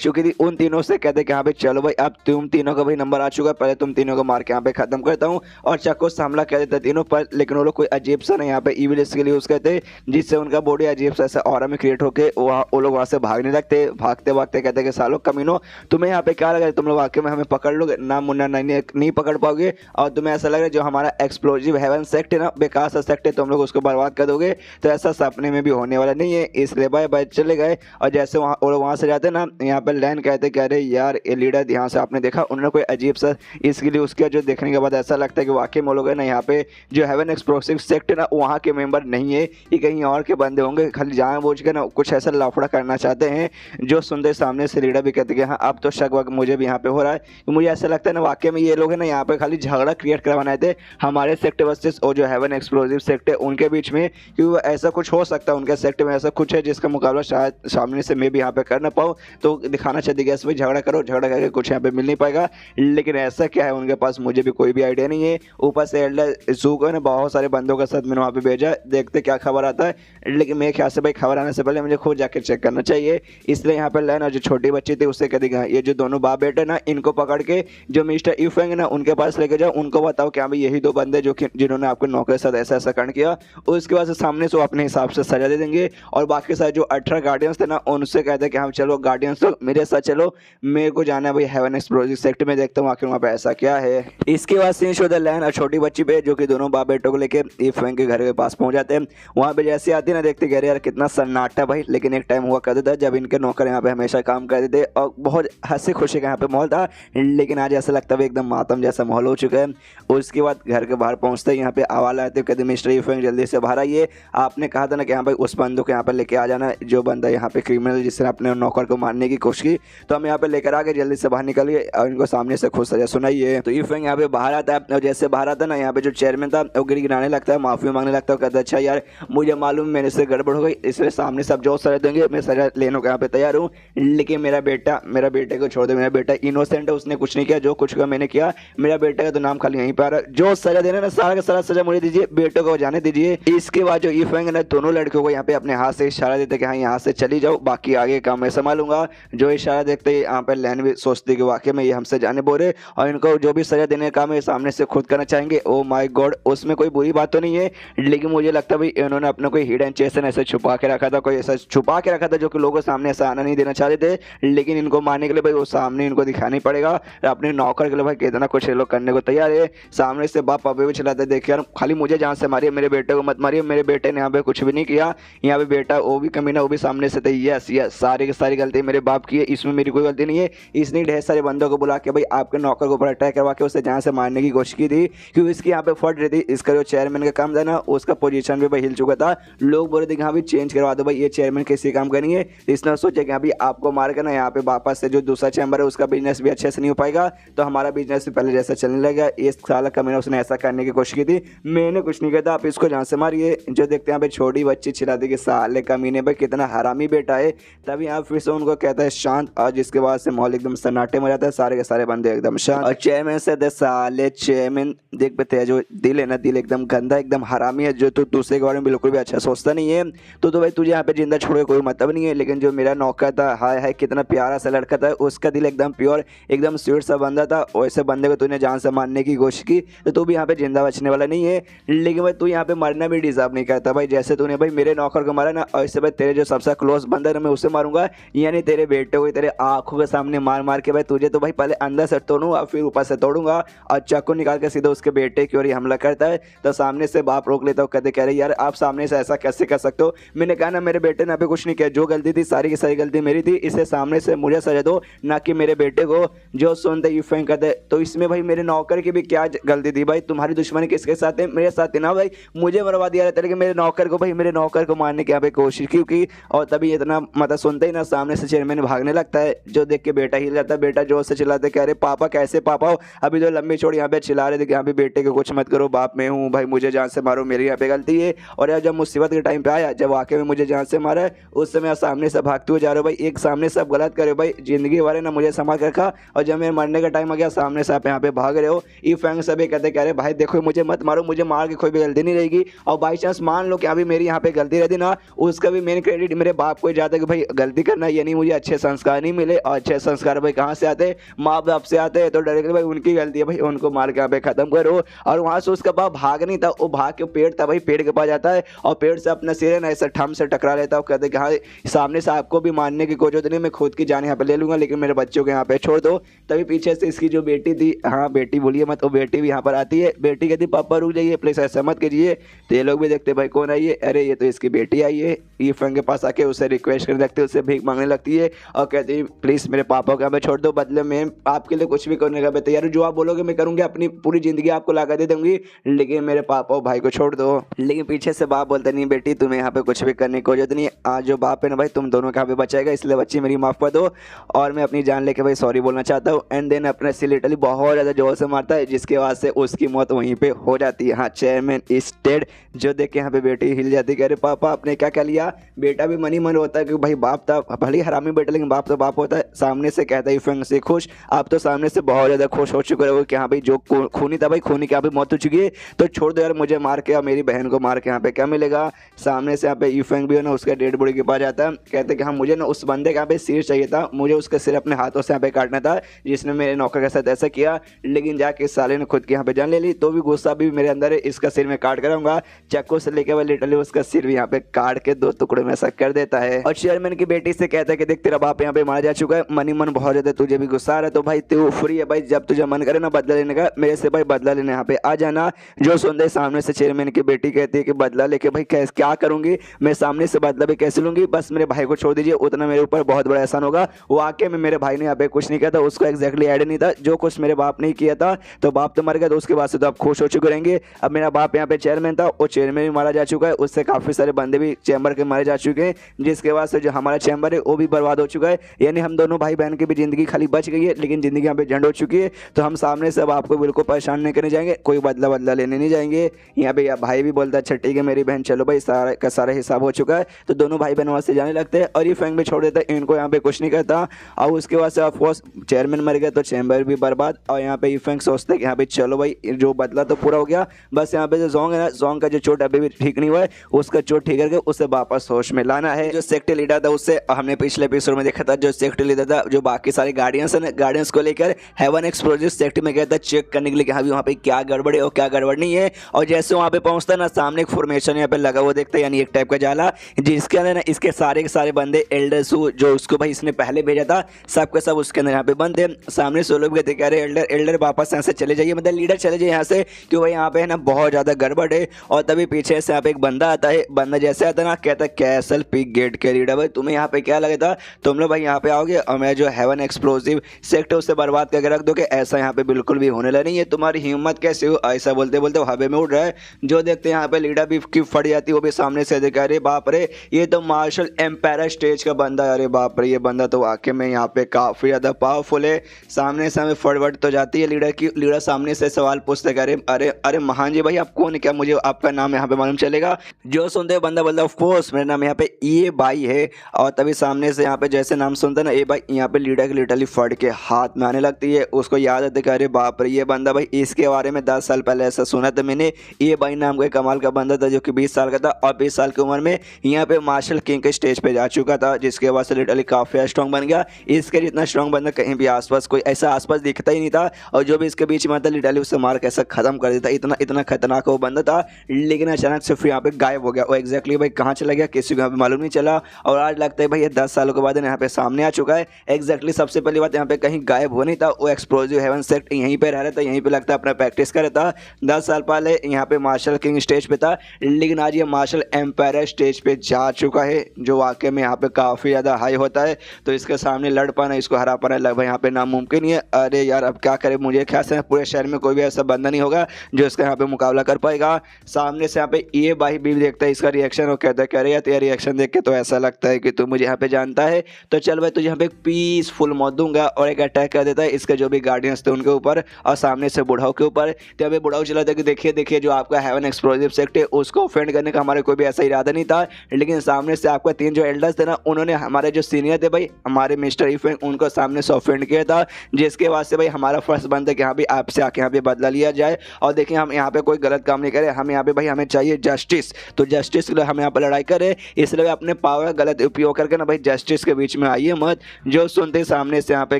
चुकी थी। उन तीनों से कहते कि हाँ भाई चलो भाई अब तुम तीनों का भाई नंबर आ चुका है, पहले तुम तीनों को मार के यहाँ पे खत्म करता हूँ और चाकू से हमला कर देता तीनों पर। लेकिन वो लोग कोई अजीब सा ना यहाँ पे इविल के लिए यूज करते जिससे उनका बॉडी अजीब सा ऐसा ऑरा में क्रिएट होकर वो लोग वहाँ से भागने लगते। भागते भागते कहते कि सालों कमीनों तुम्हें यहाँ पे क्या लगा तुम लोग वाकई में हमें पकड़ लोगे ना, मुन्ना नहीं पकड़ पाओगे और तुम्हें ऐसा लग रहा है जो हमारा एक्सप्लोजिव हेवन सेक्ट है ना, बेकार सा सेक्ट है, तुम लोग उसको बर्बाद कर दोगे। तो ऐसा सपने में भी होने वाला नहीं है, इसलिए बाय बाय चले गए। और जैसे वहाँ से जाते ना यहाँ पर लैन कहते कह रहे यार ये लीडर यहाँ से आपने देखा उन्होंने कोई अजीब सा, इसके लिए उसका जो देखने के बाद ऐसा लगता है कि वाकई में लोग है ना यहाँ पे जो हेवन एक्सप्लोसिव सेक्ट है ना वहाँ के मेंबर नहीं है, ये कहीं और के बंदे होंगे, खाली जानबूझ के ना कुछ ऐसा लफड़ा करना चाहते हैं। जो सुनते सामने से लीडर भी कहते कि हाँ अब तो शक वक मुझे भी यहाँ पे हो रहा है। मुझे ऐसा लगता है ना वाकई में ये लोग है ना यहाँ पे खाली झगड़ा क्रिएट करवाने थे हमारे सेक्ट वर्सेस और जो हेवन एक्सप्लोसिव सेक्ट है उनके बीच में, क्योंकि ऐसा कुछ हो सकता है उनके सेक्ट में ऐसा कुछ है जिसका मुकाबला शायद सामने से मैं भी यहाँ पे कर ना पाऊँ। तो दिखाना चाहती है भाई झगड़ा करो, झगड़ा करके कुछ यहाँ पे मिल नहीं पाएगा। लेकिन ऐसा क्या है उनके पास मुझे भी कोई भी आइडिया नहीं है। ऊपर से एल्डर जू को ना बहुत सारे बंदों के साथ मैंने वहाँ पे भेजा, देखते क्या खबर आता है। लेकिन मेरे ख्याल से भाई खबर आने से पहले मुझे खुद जाकर चेक करना चाहिए। इसलिए यहाँ पे लैन और जो छोटी बच्ची थी उससे कह देगा ये जो दोनों बाप बेटे ना इनको पकड़ के जो मिस्टर यूफेंग ना उनके पास लेके जाओ, उनको बताओ कि भाई यही 2 बंदे जो कि जिन्होंने आपके नौकर के साथ ऐसा ऐसा कांड किया। उसके बाद से सामने से वो अपने हिसाब से सजा दे देंगे। और बाकी सारे जो 18 गार्डियंस थे ना उनसे कहते हैं कि हाँ चलो गार्डियंस तो मेरे साथ चलो, मेरे को जाना है भाई हेवन एक्सप्लोसिव सेक्टर में, देखता हूँ आखिर वहाँ पे ऐसा क्या है। इसके बाद सीन शो द लैन और छोटी बच्ची पे जो कि दोनों बाप बेटों को लेके यूफेंग के घर के पास पहुंच जाते हैं। वहाँ पे जैसे आती है ना देखते कह रहे यार कितना सन्नाटा भाई। लेकिन एक टाइम हुआ करता था जब इनके नौकर यहाँ पे हमेशा काम करते थे और बहुत हंसी खुशी का यहाँ पे माहौल था। लेकिन आज ऐसा लगता है एकदम मातम जैसा माहौल हो चुका है। उसके बाद घर के बाहर पहुंचते यहाँ पे आवाज आते कहते मिस्टर यूफेंग जल्दी से बाहर आइए, आपने कहा था ना कि यहाँ पे उस बंदों को यहाँ पे लेके आ जाना जो बंदा यहाँ पे क्रिमिनल जिसने अपने नौकर को मारने की कोशिश की, तो हम यहाँ पे लेकर आ गए, जल्दी से बाहर निकलिए और इनको सामने से खुद सजा सुनाइए। तो यूफेंग यहाँ पे बाहर आता है और जैसे बाहर आता है ना यहाँ पे जो चेयरमैन था वो गिड़गिड़ाने लगता है, माफी मांगने लगता है, कहता है अच्छा यार मुझे मालूम मेरे से गड़बड़ हो गई, इसलिए सामने सब जो सजा देंगे मैं सजा लेने को यहाँ पे तैयार हूँ। लेकिन मेरे बेटे को छोड़ दे, मेरा बेटा इनोसेंट है, उसने कुछ नहीं किया, जो कुछ का मैंने किया मेरा बेटे का तो नाम खाली यहीं पे आ रहा है। जो सजा देना ना सारा का सारा सजा मुझे दीजिए, बेटों को जाने दीजिए। इसके बाद जो यूफेंग ने दोनों लड़कियों को यहाँ पे अपने हाथ से इशारा देते कि हाँ यहाँ से चली जाओ, बाकी आगे काम मैं संभालूंगा। जो इशारा देखते ही यहाँ पे लैन भी सोचती कि वाकई में ये हमसे जाने बोले और इनको जो भी सजा देने का काम है सामने से खुद करना चाहेंगे। ओ माय गॉड, उसमें कोई बुरी बात तो नहीं है, लेकिन मुझे लगता है भाई इन्होंने अपना कोई हिडन चेसन ऐसे छुपा के रखा था, कोई ऐसा छुपा के रखा था जो कि लोगों के सामने ऐसा आना नहीं देना चाहते थे। लेकिन इनको मारने के लिए भाई वो सामने इनको दिखाना ही पड़ेगा। अपने नौकर के लिए भाई कितना कुछ ये लोग करने को तैयार है। सामने से बाप अभी भी चलाते देखिए यार खाली मुझे जान से मारिए, मेरे बेटे को मत मारिए, मेरे बेटे ने यहाँ पे कुछ भी नहीं किया, यहाँ पे बेटा वो भी कमीना वो भी सामने से थे। यस यस सारी की सारी गलती मेरे बाप की है, इसमें मेरी कोई गलती नहीं है। इसने ढेर सारे बंदों को बुला के भाई आपके नौकर को ऊपर अटैक करवा के उसे जहाँ से मारने की कोशिश की थी, क्योंकि इसकी यहाँ पे फट रही थी। इसका जो चेयरमैन का काम था ना उसका पोजीशन भी भाई हिल चुका था। लोग बोल रहे थे कि हाँ भाई चेंज करवा दो भाई, ये चेयरमैन कैसे काम करेंगे। इसने सोचा कि अभी आपको मार के ना यहाँ पे वापस से जो दूसरा चैम्बर है उसका बिजनेस भी अच्छे से नहीं हो पाएगा, तो हमारा बिजनेस भी पहले जैसा चलने लगा। इस साल का महीना उसने ऐसा करने की कोशिश की थी, मैंने कुछ नहीं कहता, आप इसको जहाँ से मारिए। जो देखते हैं भाई छोटी बच्ची चिल्लाती कि साले कमीने भाई कितना हरामी बेटा है। तभी यहाँ फिर से उनको कहता है शांत, और जिसके बाद से माहौल एकदम सन्नाटे में जाता है, सारे के सारे बंदे एकदम शांत। और चेयरमैन से साले चेयरमैन देख पाते हैं जो दिल है ना, दिल एकदम गंदा एकदम हरामी है, जो तू दूसरे के बारे में बिल्कुल भी अच्छा सोचता नहीं है। तो भाई तुझे यहाँ पे जिंदा छोड़े कोई मतलब नहीं है। लेकिन जो मेरा नौकर था हाय हाय कितना प्यारा सा लड़का था, उसका दिल एकदम प्योर एकदम स्वीट सा बंदा था, वैसे बंदे को तूने जान से मारने की कोशिश की तो तू भी यहाँ पे जिंदा बचने वाला नहीं है। लेकिन भाई तू यहाँ पे मरना भी डिजर्व नहीं करता भाई, जैसे तूने भाई मेरे नौकर को मारा ना ऐसे भाई तेरे जो सबसे क्लोज बंदा है मैं उसे मारूंगा, यानी तेरे बेटे को तेरे आंखों के सामने मार मार के भाई तुझे तो भाई पहले अंदर से तोड़ूंगा फिर ऊपर से तोड़ूंगा। और चाकू निकाल के सीधा उसके बेटे की ओर हमला करता है। तो सामने से बाप रोक लेता हूँ, कहते कह रहे यार आप सामने से ऐसा कैसे कर सकते हो। मैंने कहा ना मेरे बेटे ने अभी कुछ नहीं किया, जो गलती थी सारी की सारी गलती मेरी थी, इसे सामने से मुझे सजा दो ना कि मेरे बेटे को। जो सुनते यूफेंग कहते तो इसमें भाई मेरे नौकर की भी क्या गलती थी भाई, तुम्हारी दुश्मनी किसके साथ है, मेरे साथ है ना भाई। मुझे मरवा दिया रहता है कि मेरे नौकर को भाई मेरे नौकर को मारने की यहाँ पे कोशिश की। और तभी इतना मतलब सुनते ही ना सामने से चेयरमैन भागने लगता है, जो देख के बेटा ही हिल जाता है। बेटा जोर से चिल्लाते कह रहे पापा कैसे पापा हो, अभी तो लंबी चौड़ी यहाँ पे चिल्ला रहे थे कि यहाँ पे बेटे को कुछ मत करो, बाप मैं हूँ भाई, मुझे जान से मारो, मेरी यहाँ पे गलती है। और यार जब मुसीबत के टाइम पे आया, जब वाकई में मुझे जान से मारा है, उस समय सामने से भागते हुए जा रहे हो भाई, एक सामने से आप गलत करे भाई, जिंदगी वाले ना मुझे संभाल कर रखा, और जब मेरे मरने का टाइम आ गया सामने से आप यहाँ पे भाग रहे हो। ई फैंग सभी कहते कह रहे भाई देखो मुझे मत मारो, मुझे मार के कोई भी गलती नहीं रहेगी, और बाई चांस मान लो कि अभी मेरी यहाँ पे गलती रहती ना, उसका भी मेन क्रेडिट मेरे बाप को ही जाता है कि भाई गलती करना, यानी मुझे अच्छे संस्कार नहीं मिले, और अच्छे संस्कार भाई कहाँ से आते, माँ बाप से आते हैं, तो डायरेक्टली भाई उनकी गलती है भाई, उनको मार के यहाँ पे खत्म करो। और वहाँ से उसका बाप भाग नहीं था, वो भाग के पेड़ था भाई, पेड़ के पास जाता है और पेड़ से अपना सिर है ना ऐसा ठम से टकरा लेता है, कहते कि हाँ सामने से आपको भी मारने की कोशिश नहीं, मैं खुद की जान यहाँ पे ले लूंगा, लेकिन मेरे बच्चों को यहाँ पे छोड़ दो। तभी पीछे से इसकी जो बेटी थी, हाँ बेटी बोलिए मत, वो बेटी भी यहाँ पर आती है। बेटी कहती पापा रुक जाइए प्लीज, ऐसा मत कीजिए। तो ये लोग भी देखते भाई कौन आई है, अरे ये तो इसकी बेटी आई है। ई फैंग के पास आके उसे रिक्वेस्ट करने लगती है, उससे भीख मांगने लगती है और कहती है प्लीज मेरे पापा को यहाँ पे छोड़ दो, बदले में आपके लिए कुछ भी करने का मैं तैयार हूँ, जो आप बोलोगे मैं करूँगी, अपनी पूरी जिंदगी आपको लगा दे दूंगी, लेकिन मेरे पापा और भाई को छोड़ दो। लेकिन पीछे से बाप बोलते नहीं बेटी तुम्हें यहाँ पे कुछ भी करने की जरूरत नहीं, आज जो बाप है ना भाई तुम दोनों का यहाँ पे बचाएगा, इसलिए बच्ची मेरी माफ कर दो, और मैं अपनी जान लेके भाई सॉरी बोलना चाहता हूँ। एंड देन अपने से लिटरली बहुत ज़्यादा जोर से मारता है, जिसके बाद से उसकी मौत वहीं पे हो जाती है। हाँ चेयरमैन इज डेड, जो देख के यहाँ पे बेटी हिल जाती है, कह रहे पापा आपने क्या क्या लिया। बेटा भी मनी मन होता है कि भाई बाप था भले ही हरामी बेटा, लेकिन बाप तो बाप होता है। सामने से कहता है फैंग से खुश, आप तो सामने से बहुत ज़्यादा खुश हो चुके हो कि हाँ भाई जो खूनी था भाई, खूनी की यहाँ पे मौत हो चुकी है, तो छोड़ दो यार मुझे मार के और मेरी बहन को मार के यहाँ पे क्या मिलेगा। सामने से यहाँ पे ई फैंग भी है ना उसका डेड बॉडी के पास जाता है, कहते कि हाँ मुझे ना उस बंदे का यहाँ पे सिर चाहिए था, मुझे उसका सिर अपने हाथों से यहाँ पे काटना था, जिसने मेरे नौकर के साथ ऐसा किया, लेकिन जाके इस साले ने खुद की यहाँ पे जान ले ली, तो भी गुस्सा भी मेरे अंदर है, इसका सिर में काट कराऊंगा, चाकू से लेके वो लिटरली उसका सिर भी यहाँ पे काट के 2 टुकड़े में ऐसा कर देता है। और चेयरमैन की बेटी से कहता है कि देख तेरा बाप यहाँ पे मारा जा चुका है, मनी मन बहुत ज्यादा तुझे भी गुस्सा आ रहा है, तो भाई तू फ्री है भाई, जब तुझे मन करे ना बदला लेने का, मेरे से भाई बदला लेने यहाँ पे आ जाना। जो सुनते सामने से चेयरमैन की बेटी कहती है कि बदला लेके भाई क्या करूंगी मैं, सामने से बदला भी कैसे लूंगी, बस मेरे भाई को छोड़ दीजिए, उतना मेरे ऊपर बहुत बड़ा एहसान होगा। वाकई में मेरे भाई ने यहाँ पे कुछ नहीं किया था, उसको एक्जैक्टली ऐड नहीं था, जो कुछ मेरे बाप ने किया था, तो बाप तो मर गया, तो उसके बाद से तो आप खुश हो चुके रहेंगे। अब मेरा बाप यहाँ पे चेयरमैन था, वो चेयरमैन भी मारा जा चुका है, उससे काफी सारे बंदे भी चैम्बर के मारे जा चुके हैं, जिसके बाद से जो हमारा चैम्बर है वो भी बर्बाद हो चुका है, यानी हम दोनों भाई बहन की भी जिंदगी खाली बच गई है, लेकिन जिंदगी यहाँ पे झंड हो चुकी है। तो हम सामने से अब आपको बिल्कुल परेशान नहीं करने जाएंगे, कोई बदला लेने नहीं जाएंगे। यहाँ पे भाई भी बोलता है अच्छा ठीक है मेरी बहन चलो भाई, सारा का सारा हिसाब हो चुका है, तो दोनों भाई बहन वहाँ से जाने लगते हैं, और ये फैंग भी छोड़ देता है, इनको यहाँ पे कुछ नहीं करता। और उसके बाद से ऑफकोर्स चेयरमैन मर गया तो चैम्बर भी बर्बाद, और यहाँ पे फैंग सोचते हैं कि यहाँ पे चलो भाई जो बदला तो पूरा हो गया, बस यहाँ पे जो जोंग है ना, जोंग का जो चोट अभी भी ठीक नहीं हुआ है, उसका चोट ठीक करके उसे वापस होश में लाना है। जो सेक्टर लीडर था उससे हमने पिछले एपिसोड में देखा था, जो सेक्टर लीडर था जो बाकी सारे गार्डियंस है, गार्डियंस को लेकर हेवन एक्सप्लोजिव सेक्टर में गया था चेक करने के लिए कि हाँ वहाँ पे क्या गड़बड़ है और क्या गड़बड़ नहीं है। और जैसे वहाँ पे पहुंचता ना, सामने एक फॉर्मेशन यहाँ पे लगा हुआ देखता है, यानी एक टाइप का जाला, जिसके अंदर ना इसके सारे के सारे बंदे एल्डर्स जो उसको भाई इसने पहले भेजा था, सबके सब उसके अंदर यहाँ पे बंद है। सामने से लोग कहते कह रहे एल्डर वापस यहाँ से चले जाइए, मतलब लीडर चले जाइए यहाँ से, क्यों भाई यहाँ पे है ना बहुत ज़्यादा गड़बड़ है। और तभी पीछे से यहाँ पे एक बंदा आता है, बंदा जैसे आता है ना कहता है कैसल पिग गेट के लीडर भाई तुम्हें यहाँ पे क्या लगा था, तुम लोग भाई यहाँ पे आओगे और मैं जो हेवन एक्सप्लोजिव सेक्टर उससे बर्बाद करके रख दो, कि ऐसा यहाँ पे बिल्कुल भी होने लगा नहीं है, तुम्हारी हिम्मत कैसे हो, ऐसा बोलते बोलते हवा में उड़ रहा है। जो देखते हैं यहाँ पे लीडर भी की फट जाती है, वो भी सामने से देखा अरे बाप रे ये तो मार्शल एम्पायर स्टेज का बंदा है, अरे बाप रे ये बंदा तो वाकई में यहाँ पे काफी ज्यादा पावरफुल है। सामने से हमें फटवट तो जाती है लीडर की, लीडर सामने से सवाल पूछते अरे अरे अरे महान जी भाई आप कौन है, क्या मुझे आपका नाम यहाँ पे मालूम चलेगा। जो सुनते बंदा बोलता ऑफ कोर्स मेरा नाम यहाँ पे ये भाई है। और तभी सामने से यहाँ पे जैसे नाम सुनते ना ए भाई, यहाँ पे लीडर की लिटरली फट के हाथ में आने लगती है, उसको याद आते कि अरे बाप रे ये बंदा भाई, इसके बारे में 10 साल पहले ऐसा सुना था मैंने, ये भाई नाम का कमाल का बंदा था जो कि 20 साल का था, और 20 साल की उम्र में यहाँ पे मार्शल किंग के स्टेज पे जा चुका था, जिसके बाद से लिटरली काफी स्ट्रॉन्ग बन गया। इसके जितना स्ट्रॉन्ग बंदा कहीं भी आसपास कोई ऐसा आसपास दिखता ही नहीं था, और जो भी इसके बीच में आता लिटरली उससे मार के ऐसा खत्म कर देता, इतना इतना खतरनाक वो बंदा था। लेकिन अचानक से फिर यहाँ पे गायब हो गया, वो एग्जैक्टली भाई कहाँ चला गया किसी को यहाँ पे मालूम नहीं चला, और आज लगता है भाई ये 10 सालों के बाद यहाँ पे सामने आ चुका है। एग्जैक्टली सबसे पहली बात यहाँ पे कहीं गायब हो नहीं था, वो एक्सप्लोजिव हेवन सेक्ट यहीं पे रह रहा था, यहीं पे लगता है अपना प्रैक्टिस कर रहा था। 10 साल पहले यहाँ पे मार्शल किंग स्टेज पे था, लेकिन आज ये मार्शल एम्पायर स्टेज पे जा चुका है, जो वाकई में यहाँ पे काफ़ी ज़्यादा हाई होता है। तो इसके सामने लड़ पाना, इसको हरा पाना लगभग यहाँ पे नामुमकिन ही है। अरे यार अब क्या करें, मुझे ख्याल से पूरे शहर में कोई भी ऐसा बंदा नहीं होगा जो इसका यहाँ पे मुकाबला कर पाएगा। सामने से यहाँ पे ये भाई भी देखता है इसका रिएक्शन, और कहता है कह रहे भैया तेरा रिएक्शन देख के तो ऐसा लगता है कि तू मुझे यहाँ पे जानता है, तो चल भाई तुझे यहाँ पे पीसफुल मौत दूंगा। और एक अटैक कर देता है इसके जो भी गार्डियंस थे उनके ऊपर और सामने से बुढ़ाऊ के ऊपर। तो अभी बुढ़ाऊ चला था कि देखिए देखिए जो आपका हेवन एक्सप्लोसिव सेक्ट है उसको ऑफेंड करने का हमारा कोई भी ऐसा इरादा नहीं था, लेकिन सामने से आपका 3 जो एल्डर्स थे ना उन्होंने हमारे जो सीनियर थे भाई हमारे मिस्टर इफेंग उनको सामने से ऑफेंड किया था, जिसके बाद से भाई हमारा फर्स्ट बंद है कि यहाँ भी आपसे आके यहाँ पे बदला लिया जाए। और देखिए हम यहाँ पे कोई गलत काम नहीं करें, हम यहाँ पे भाई हमें चाहिए जस्टिस, तो जस्टिस के लिए हम यहाँ पर लड़ाई करें, इसलिए अपने पावर का गलत उपयोग करके ना भाई जस्टिस के बीच में आइए मत। जो सुनते सामने से यहाँ पे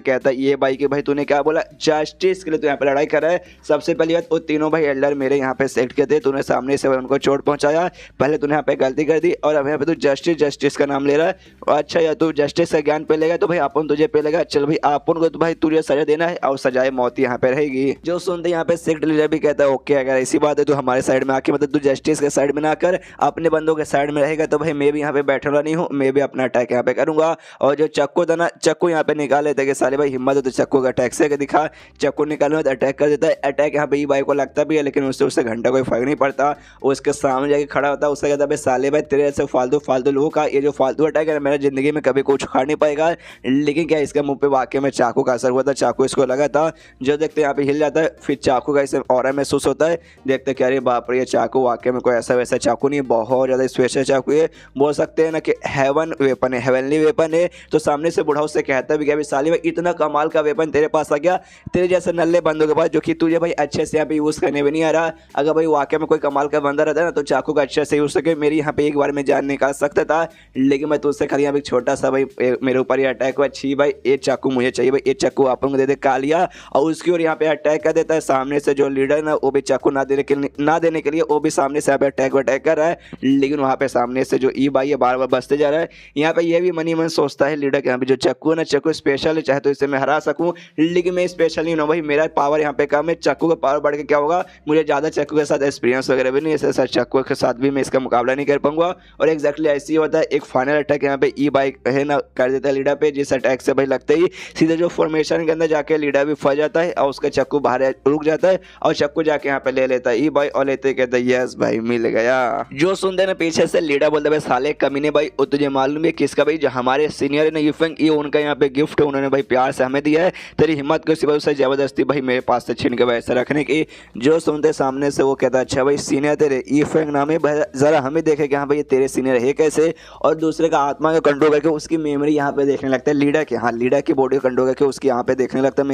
कहता है ये भाई कि भाई तूने क्या बोला, जस्टिस के लिए तू यहाँ पे लड़ाई कर रहा है। सबसे पहली बात वो तीनों भाई एल्डर मेरे यहाँ पे सेलेक्ट किए थे, तूने सामने से उनको चोट पहुंचाया, पहले तूने यहाँ पे गलती कर दी और अब यहाँ पे तू जस्टिस का नाम ले रहा है। अच्छा या तू जस्टिस का ज्ञान पे लेगा तो भाई अपन तुझे पे लेगा, चल भाई अपन को तो भाई तुझे सजा देना है और सजाए मौत यहाँ पे रहेगी। जो सुनते यहाँ पे सेक्ट लीडर भी कहता है ओके अगर ऐसी बात है तो हमारे साइड में आके मतलब तू जस्टिस के साइड में ना कर अपने बंदों के साइड में रहेगा, तो भाई मैं भी यहाँ पे बैठने वाला नहीं हूँ, मैं भी अपना अटैक यहाँ पे करूंगा। और जो चक्कू था ना चक्कू यहाँ पे निकाल लेते कि साले भाई हिम्मत है तो चक्कू का अटैक से दिखा, चक्कू निकालने तो अटैक कर देता है। अटैक यहाँ पे ई भाई को लगता भी है लेकिन उससे घंटा कोई फर्क नहीं पड़ता, उसके सामने जाके खड़ा होता है, उससे कहता है साले भाई तेरे ऐसे फालतू लोगों का ये जो फालतू अटैक है मेरा जिंदगी में कभी कुछ उखाड़ नहीं पाएगा। लेकिन क्या इसके मुंह पे वाकई में चाकू का असर हुआ था, चाकू इसको लगा था, जो देखते यहाँ पे हिल जाता है, फिर चाकू का इसे ऑरा महसूस होता है, देखते क्या अरे बाप रे ये चाकू वाकई में कोई ऐसा वैसा चाकू नहीं है, बहुत ज़्यादा स्पेशल चाकू है, बोल सकते हैं ना कि हेवन वेपन है, हेवनली वेपन है। तो सामने से बुढ़ाऊ से कहता भी क्या साली भाई इतना कमाल का वेपन तेरे पास आ गया, तेरे जैसे नल्ले बंदों के पास जो कि तुझे भाई अच्छे से यहाँ पे यूज़ करने भी नहीं आ रहा। अगर भाई वाकई में कोई कमाल का बंदा रहता है ना तो चाकू का अच्छे से यूज़ करके मेरी यहाँ पे एक बार में जान निकाल सकता था, लेकिन मैं तुझसे खाली यहाँ पे छोटा सा भाई मेरे ऊपर ये अटैक हुआ, छी भाई ये चाकू मुझे चाहिए, भाई ये चाकू आप लोगों को दे दे कालिया। और उसकी ओर यहाँ पे अटैक कर देता है, सामने से जो लीडर ना वो भी चाकू ना देने के लिए वो भी सामने से यहाँ पे अटैक कर रहा है, लेकिन वहाँ पे सामने से जो ई भाई है बार बार बचते जा रहा है। यहाँ पे ये भी मनी मन सोचता है लीडर के यहाँ पे जो चक्कू है ना चक्कू स्पेशल है, चाहे तो इसे मैं हरा सकूँ लेकिन मैं स्पेशल नहीं हूँ भाई, मेरा पावर यहाँ पे कम है, चक्कू का पावर बढ़ के क्या होगा, मुझे ज़्यादा चक्कू के साथ एक्सपीरियंस वगैरह भी नहीं है, चक्कू के साथ भी मैं इसका मुकाबला नहीं कर पाऊंगा। और एग्जैक्टली ऐसे ही होता है, एक फाइनल अटैक यहाँ पे ई बाइक है ना कर देता है लीडर पे, जिस अटैक से भाई लगते ही सीधे जो फॉर्मेशन के अंदर जाके लीडर भी फंस जाता है और उसका चक्कू बाहर रुक जाता है और चक्कू जाके यहाँ पे ले लेता है ई भाई और लेते कहते यस भाई मिल गया। जो सुनते ना पीछे से लीडर बोलता है साले कमीने भाई वो तुझे मालूम है किसका भाई, जो हमारे सीनियर है ना यूफेंग ये उनका यहाँ पे गिफ्ट है, उन्होंने भाई प्यार से हमें दिया है, तेरी हिम्मत को सिवाय उससे जबरदस्ती भाई मेरे पास से छीन के वैसे रखने की। जो सुनते सामने से वो कहता है अच्छा भाई सीनियर तेरे यूफेंग नाम है, जरा हमें देखे कि हाँ भाई ये तेरे सीनियर है कैसे, और दूसरे का आत्मा को कंट्रोल करके उसकी मेमोरी यहाँ पे देखने लगता है लीडर के, हाँ लीडर की बॉडी को कंट्रोल करके उसकी यहाँ पे देखने लगता है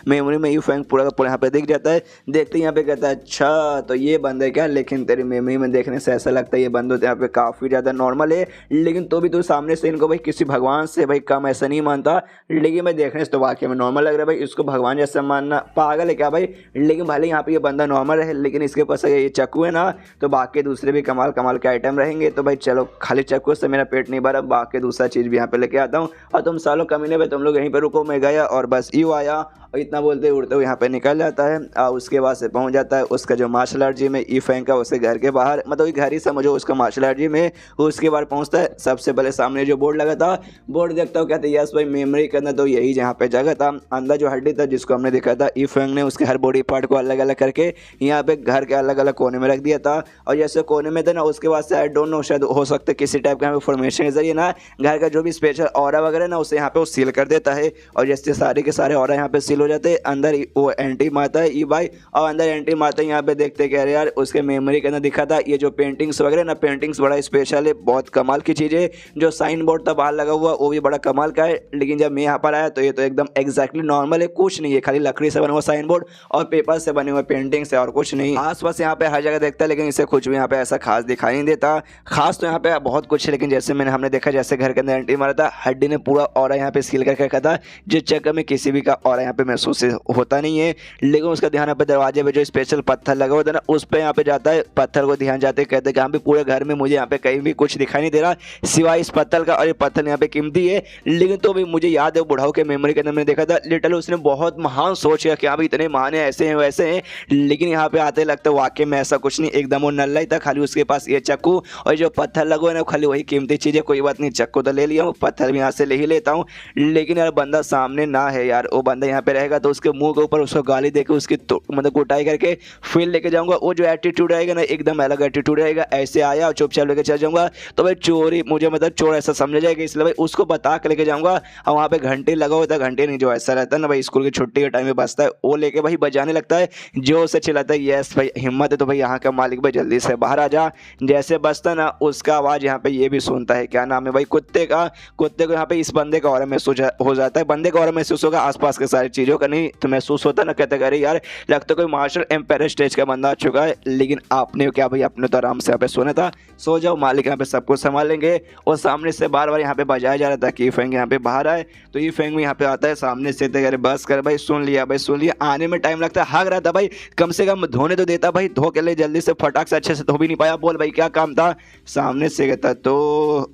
मेमोरी में यूफेंग पूरा का पूरा यहाँ पे दिख जाता है। देखते यहाँ पे कहता है अच्छा तो ये बंद है क्या, लेकिन तेरी मेमोरी में देखने से ऐसा लगता है ये बंद होते यहाँ पे काफ़ी ज़्यादा नॉर्मल है, लेकिन तो भी तू सामने से इनको भाई किसी भगवान से भाई कम ऐसा नहीं मानता, लेकिन मैं देखने से तो वाकई में नॉर्मल लग रहा है भाई, इसको भगवान जैसा मानना पागल है क्या भाई, लेकिन भले यहाँ पे ये बंदा नॉर्मल है लेकिन इसके पास ये चक्कू है ना तो बाकी दूसरे भी कमाल कमाल के आइटम रहेंगे। तो भाई चलो खाली चक्कू से मेरा पेट नहीं भरा, बाकी दूसरा चीज़ भी यहाँ पे लेके आता हूँ और तुम सालों कमीने पे तुम लोग यहीं पे रुको, मैं गया और बस यूँ आया और इतना बोलते उड़ते हुए यहाँ पे निकल जाता है और उसके बाद से पहुँच जाता है उसका जो मार्शल आर्ट जिम है ई फैंग का, उसके घर के बाहर मतलब घर ही समझो उसका मार्शल आर्ट जिम है। उसके बाद पहुँचता है, सबसे पहले सामने जो बोर्ड लगा था बोर्ड देखता हूँ, कहते हैं यस भाई मेमोरी के अंदर तो यही जहाँ पे जगह था, अंदर जो हड्डी था जिसको हमने देखा था ई फैंग ने उसके हर बॉडी पार्ट को अलग अलग करके यहाँ पे घर के अलग अलग कोने में रख दिया था। और जैसे कोने में था ना उसके बाद से आई डोंट नो शायद हो सकता है किसी टाइप का यहाँ पे फॉर्मेशन के जरिए ना घर का जो भी स्पेशल ऑरा वगैरह ना उसे यहाँ पे वो सील कर देता है और जैसे सारे के सारे ऑरा यहाँ पे सील हो जाते हैं, अंदर वो एंट्री मारता है ई भाई और अंदर एंट्री मारता है। यहाँ पे देखते हैं कि अरे यार उसके मेमोरी के अंदर दिखा था ये जो पेंटिंग्स वगैरह ना, पेंटिंग्स बड़ा स्पेशल है, बहुत कमाल की चीज़ है। जो साइन बोर्ड था बाहर लगा हुआ वो भी बड़ा कमाल का है, लेकिन जब मैं यहाँ पर आया तो ये तो एकदम एग्जैक्टली नॉर्मल है, कुछ नहीं है, खाली लकड़ी से बना हुआ साइन बोर्ड और पेपर से बने हुए पेंटिंग्स है और कुछ नहीं। आसपास यहाँ पे हर जगह देखता है लेकिन इसे कुछ भी यहाँ पे ऐसा खास दिखाई नहीं देता। खास तो यहाँ पे बहुत कुछ है, लेकिन जैसे हमने देखा जैसे घर के अंदर एंट्री मारा था हड्डी ने पूरा ऑरा यहाँ पे सील करके रखा था, जिस चक्कर में किसी भी का ऑरा यहाँ पे महसूस होता नहीं है। लेकिन उसका ध्यान यहाँ पे दरवाजे पे जो स्पेशल पत्थर लगा हुआ था ना उस पर यहाँ पे जाता है, पत्थर को ध्यान जाते कहते कि यहाँ पे पूरे घर में मुझे यहाँ पे कहीं भी कुछ दिखाई नहीं दे रहा सिवाय इस पत्थर का, और ये पत्थर यहाँ पे कीमती है। लेकिन तो भी मुझे याद है बुढ़ाऊ के मेमोरी के अंदर मैंने देखा था लिटल उसने बहुत महान सोच किया कि यहाँ पे इतने महान है ऐसे हैं वैसे हैं, लेकिन यहाँ पे आते लगता है वाकई में ऐसा कुछ नहीं, एकदम वो नल्ला ही था, खाली उसके पास ये चक्कू और जो पत्थर लगा है ना खाली वही कीमती चीज़ है। कोई बात नहीं, चक्कू तो ले लिया हूँ, पत्थर भी यहाँ से ले ही लेता हूँ, लेकिन यार बंदा सामने ना है यार, वो बंदा यहाँ पे रहेगा तो उसके मुंह के ऊपर उसको गाली देके उसकी मतलब कुटाई करके फिर लेके जाऊंगा। वो जो एटीट्यूड रहेगा ना एकदम अलग एटीट्यूड रहेगा, ऐसे आया और चुपचाप लेके चल जाऊंगा तो भाई चोरी मुझे मतलब चोर ऐसा समझा जाएगा, इसलिए भाई उसको बता के लेके जाऊंगा। और वहाँ पे घंटे लगा होता है, घंटे नहीं जो ऐसा रहता है ना भाई स्कूल की छुट्टी के टाइम में बजता है, वो लेके भाई बजाने लगता है, जो से चिल्लाता है यस भाई हिम्मत है तो भाई यहाँ का मालिक भाई जल्दी से बाहर आ जा। जैसे बजता ना उसका आवाज़ यहाँ पे ये भी सुनता है, क्या नाम है भाई कुत्ते का, कुत्ते को यहाँ पे इस बंदे का और महसूस हो जाता है, बंदे का और महसूस होगा, आसपास के सारी चीज़ों का नहीं तो महसूस होता ना, कहते अरे यार लगता कोई मार्शल एम्पायर स्टेज का बंदा आ चुका है। लेकिन आपने क्या भाई आपने तो आराम से यहाँ पे सोना था, सो जाओ मालिक यहाँ पे सब कुछ संभालेंगे। और सामने से बार बार यहाँ पे बजाया जा रहा था कि फेंग यहाँ पे बाहर आए, तो ये फेंग भी यहाँ पे आता है सामने से, अरे बस कर भाई सुन लिया भाई सुन लिया, आने में टाइम लगता है, हाग रहा था भाई कम से कम धोने तो देता भाई, धो के ले जल्दी से फटाक से, अच्छे से धो भी नहीं पाया, बोल भाई क्या काम था। सामने से कहता तो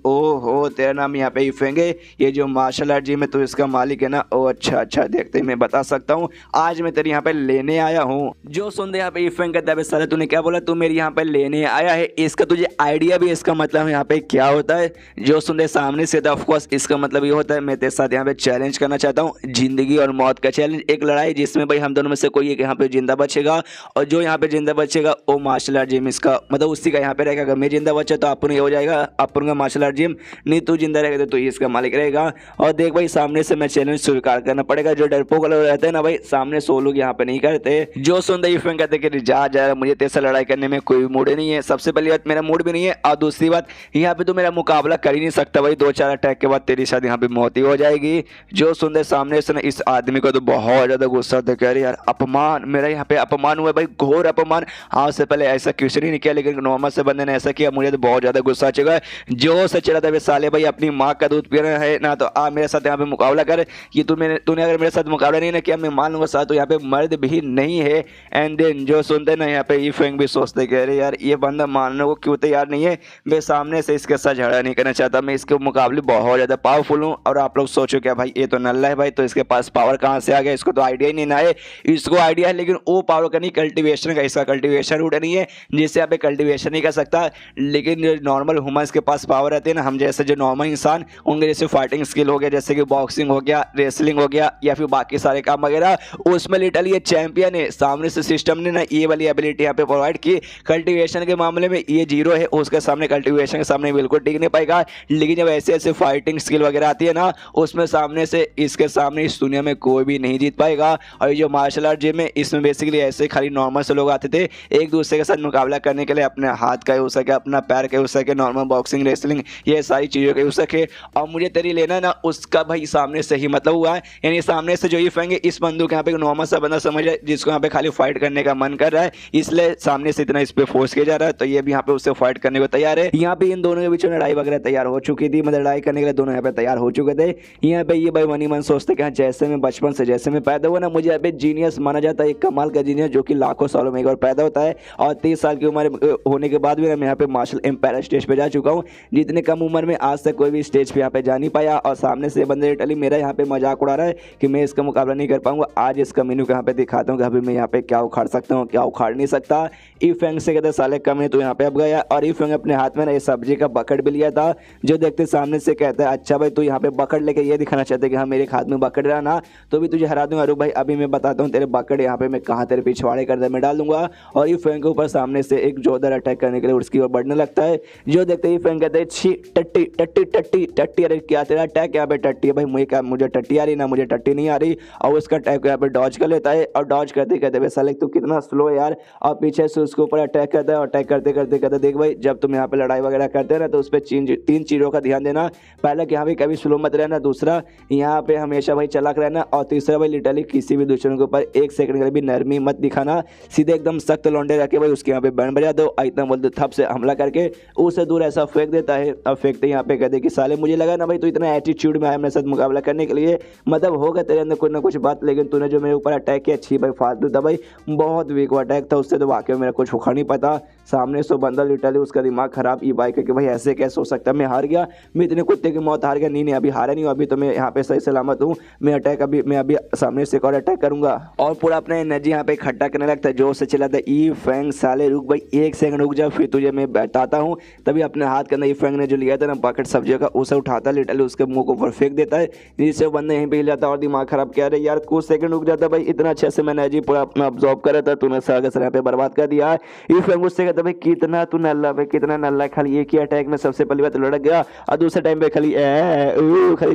ओ हो तेरा नाम यहाँ पे ही फेंगे, ये जो मार्शल आर्ट जिम है तो इसका मालिक है ना, ओ अच्छा अच्छा देखते ही मैं बता सकता हूँ, आज मैं तेरे यहाँ पे लेने आया हूँ। जो सुनते यहाँ पे फेंग कहता है साले तूने क्या बोला, तू मेरे यहाँ पे लेने आया है, इसका तुझे आइडिया भी इसका मतलब यहाँ पे क्या होता है। जो सुनते सामने से ऑफकोर्स इसका मतलब ये होता है मैं तेरे साथ यहाँ पे चैलेंज करना चाहता हूँ, जिंदगी और मौत का चैलेंज, एक लड़ाई जिसमें भाई हम दोनों में से कोई एक यहाँ पे जिंदा बचेगा, और जो यहाँ पे जिंदा बचेगा वो मार्शल आर्ट जिम इसका मतलब उसी का यहाँ पे रहेगा। अगर मैं जिंदा बचा तो अपन ये हो जाएगा अपन का मार्शल आर्ट जिम, नहीं तू जिंदा रहेगा तो इसका मालिक रहेगा। और देख भाई सामने से मैं चैलेंज स्वीकार करना पड़ेगा, जो डरपोक लोग रहते हैं ना भाई सामने सो लोग यहाँ पे नहीं करते। जो सुनते ही फेंक कहते कि जा मुझे तेरे से लड़ाई करने में कोई मूड नहीं है, सबसे पहली बात मेरा मूड भी नहीं है, और दूसरी बात यहाँ पे तो मेरा मुकाबला कर ही नहीं सकता भाई, 2-4 अटैक के बाद तेरी शायद यहाँ पे मौत ही हो जाएगी। जो सुनते सामने से ना इस आदमी को तो बहुत ज्यादा गुस्सा था, कह रहे यार अपमान, मेरा यहाँ पे अपमान हुआ भाई, घोर अपमान, आज से पहले ऐसा क्वेश्चन ही नहीं किया लेकिन नॉर्मल से बंदे ने ऐसा किया, मुझे तो बहुत ज्यादा गुस्सा आ चुका है। जो से चला था साले भाई अपनी माँ का दूध पीना है ना, तो आ मेरे साथ यहाँ पे मुकाबला कर, कि तूने अगर मेरे साथ मुकाबला नहीं ना किया मैं मान लूंगा साथ तो यहाँ पे मर्द भी नहीं है। एंड देन जो सुनते ना यहाँ पे ई फेंग भी सोचते कह रहे यार ये बंदा मानने को क्यों तैयार नहीं है, मैं सामने से इसके साथ झगड़ा नहीं करना चाहता, मैं इसके मुकाबले बहुत ज़्यादा पावरफुल हूँ। और आप लोग सोचो क्या भाई ये तो नल्ला है भाई, तो इसके पास पावर कहाँ से आ गया, इसको तो आइडिया ही नहीं ना है, इसको आइडिया है लेकिन वो पावर का नहीं कल्टिवेशन का, इसका कल्टिवेशन रूट नहीं है जिससे यहाँ पे कल्टिवेशन नहीं कर सकता। लेकिन जो नॉर्मल ह्यूमंस के पास पावर रहती है ना, हम जैसे जो नॉर्मल इंसान उनके जैसे फाइटिंग स्किल हो गया, जैसे कि बॉक्सिंग हो गया, रेसलिंग हो गया, या फिर बाकी सारे काम वगैरह, उसमें लिटरली ये चैंपियन है। सामने से सिस्टम ने ना ये वाली एबिलिटी यहाँ पे प्रोवाइड की, कल्टिवेशन के मामले में ये जीरो है, उसके सामने कल्टिवेशन के सामने बिल्कुल टिक नहीं पाएगा। लेकिन जब ऐसे ऐसे फाइटिंग स्किल वगैरह आती है ना, उसमें सामने से इसके सामने इस दुनिया में कोई भी नहीं जीत पाएगा। और ये जो मार्शल आर्ट जिम है इसमें बेसिकली ऐसे खाली नॉर्मल से लोग आते थे एक दूसरे के साथ मुकाबला करने के लिए, अपने हाथ का यूज सके, अपना पैर का यूज सके, नॉर्मल बॉक्सिंग रेसलिंग ये सारी चीज़ों का यूज सके। और मुझे तेरी लेना ना उसका भाई सामने से ही मतलब हुआ है, यानी सामने से जो ये फेंगे इस बंदूक यहाँ पे नॉर्मल सा बंदा समझ है जिसको यहाँ पे खाली फाइट करने का मन कर रहा है, इसलिए सामने से इतना इस पे फोर्स किया जा रहा है, तो ये भी यहाँ पे उससे फाइट करने को तैयार है। यहाँ पे इन दोनों के बीच में लड़ाई वगैरह तैयार हो चुकी थी, मतलब लड़ाई करने के लिए दोनों यहाँ पे तैयार हो चुके थे। यहाँ पे ये भाई मनी मन सोचते कि हाँ जैसे मैं बचपन से जैसे मैं पैदा हुआ ना, मुझे यहाँ पे जीनियस माना जाता है, एक कमाल का जीनियस जो कि लाखों सालों में एक बार पैदा होता है। और 30 साल की उम्र होने के बाद भी मैं यहाँ पे मार्शल एम्पायर स्टेज पे जा चुका हूँ, जितने कम उम्र में आज तक कोई भी स्टेज पे यहाँ पे जा नहीं पाया। और सामने से बंदे लिटरली मेरा यहाँ पे मजाक उड़ा रहा है कि मैं इसका मुकाबला नहीं कर पाऊंगा। आज इसका मेनू यहाँ पे दिखाता हूँ कि अभी मैं यहाँ पे क्या उखाड़ सकता हूँ क्या उखाड़ नहीं सकता। ई फेंग से कहते साले कम है तो यहाँ पे अब गया, और ई फेंग अपने हाथ में ना ये सब्जी का बकेट भी लिया था। जो देखते सामने से कहता है अच्छा भाई तू यहाँ पे बकेट लेके ये दिखाना चाहते कि हाँ मेरे हाथ में बकेट रहा ना, तो भी तुझे हरा दूंगा। अरे भाई अभी मैं बताता हूँ तेरे बकेट यहाँ पे मैं कहाँ तेरे पिछवाड़े कर दे मैं डाल दूंगा। और ई फेंग के ऊपर सामने से एक जोरदार अटैक करने के लिए उसकी ओर बढ़ने लगता है। जो देखते ही फेंग कहते हैं छी टट्टी टट्टी टट्टी टट्टी, अरे क्या तेरा अटैक यहाँ पे टट्टी है भाई, मुझे टट्टी आ रही ना मुझे टट्टी नहीं आ रही। और उसका अटैक यहाँ पे डॉज कर लेता है, और डॉज करते कहते भाई साले तू कितना स्लो है यार, और पीछे से उसके ऊपर अटैक करता है। और अटैक करते करते कहते देख भाई जब तुम यहाँ पे लड़ाई वगैरह करते हैं ना तो उस पर 3 चीज़ों का ध्यान देना, पहला कि यहाँ पे कभी स्लो मत रहना, दूसरा यहाँ पे हमेशा भाई चालाक रहना, और तीसरा भाई लिटरली किसी भी दुश्मन के ऊपर 1 सेकंड के लिए भी नरमी मत दिखाना, सीधे एकदम सख्त लौंडे रखे भाई उसके यहाँ पे बैंड बजा दो, इतना बोल दो थप से हमला करके उससे दूर ऐसा फेंक देता है। अब फेंकते यहाँ पे कहते कि साले मुझे लगा ना भाई तू इतना एटीट्यूड में आया मेरे साथ मुकाबला करने के लिए, मतलब होगा तेरे अंदर कुछ ना कुछ बात, लेकिन तूने जो मेरे ऊपर अटैक किया अच्छी भाई फालतू था भाई, बहुत वीक अटैक था, उससे तो वाकई मेरा कुछ उखाड़ नहीं पता। सामने से बंदा लिटरली उसका दिमाग खराब ये बाइक कि भाई ऐसे कैसे हो सकता है, मैं हार गया, मैं इतने कुत्ते की मौत हार गया, नहीं अभी हारा नहीं हूँ, अभी तो मैं यहाँ पे सही सलामत हूँ, मैं अभी सामने से एक और अटैक करूंगा। और पूरा अपना एनर्जी यहाँ पे इकट्ठा करने लगता है, जोर से चिल्लाता है ई फेंग साले रुक भाई 1 सेकंड रुक जा फिर तुझे मैं बताता हूँ। तभी अपने हाथ के अंदर ई फेंग ने जो लिया था ना बकेट सब्जियों का उसे उठाता है लिटरली उसके मुंह के ऊपर फेंक देता है, जिससे बंदा यहीं पे हिल जाता है और दिमाग खराब कह रहे यार कुछ सेकंड रुक जाता भाई, इतना अच्छे से मैं एनर्जी पूरा अपना अब्जॉर्ब कर रहा था, तूने सारा यहाँ पे बर्बाद कर दिया। ई फेंग उससे कहता भाई कितना तू नल्ला भाई, कितना नल्ला, खाली एक ही अटैक में सबसे पहली बार लड़क गया और दूसरे टाइम पे खाली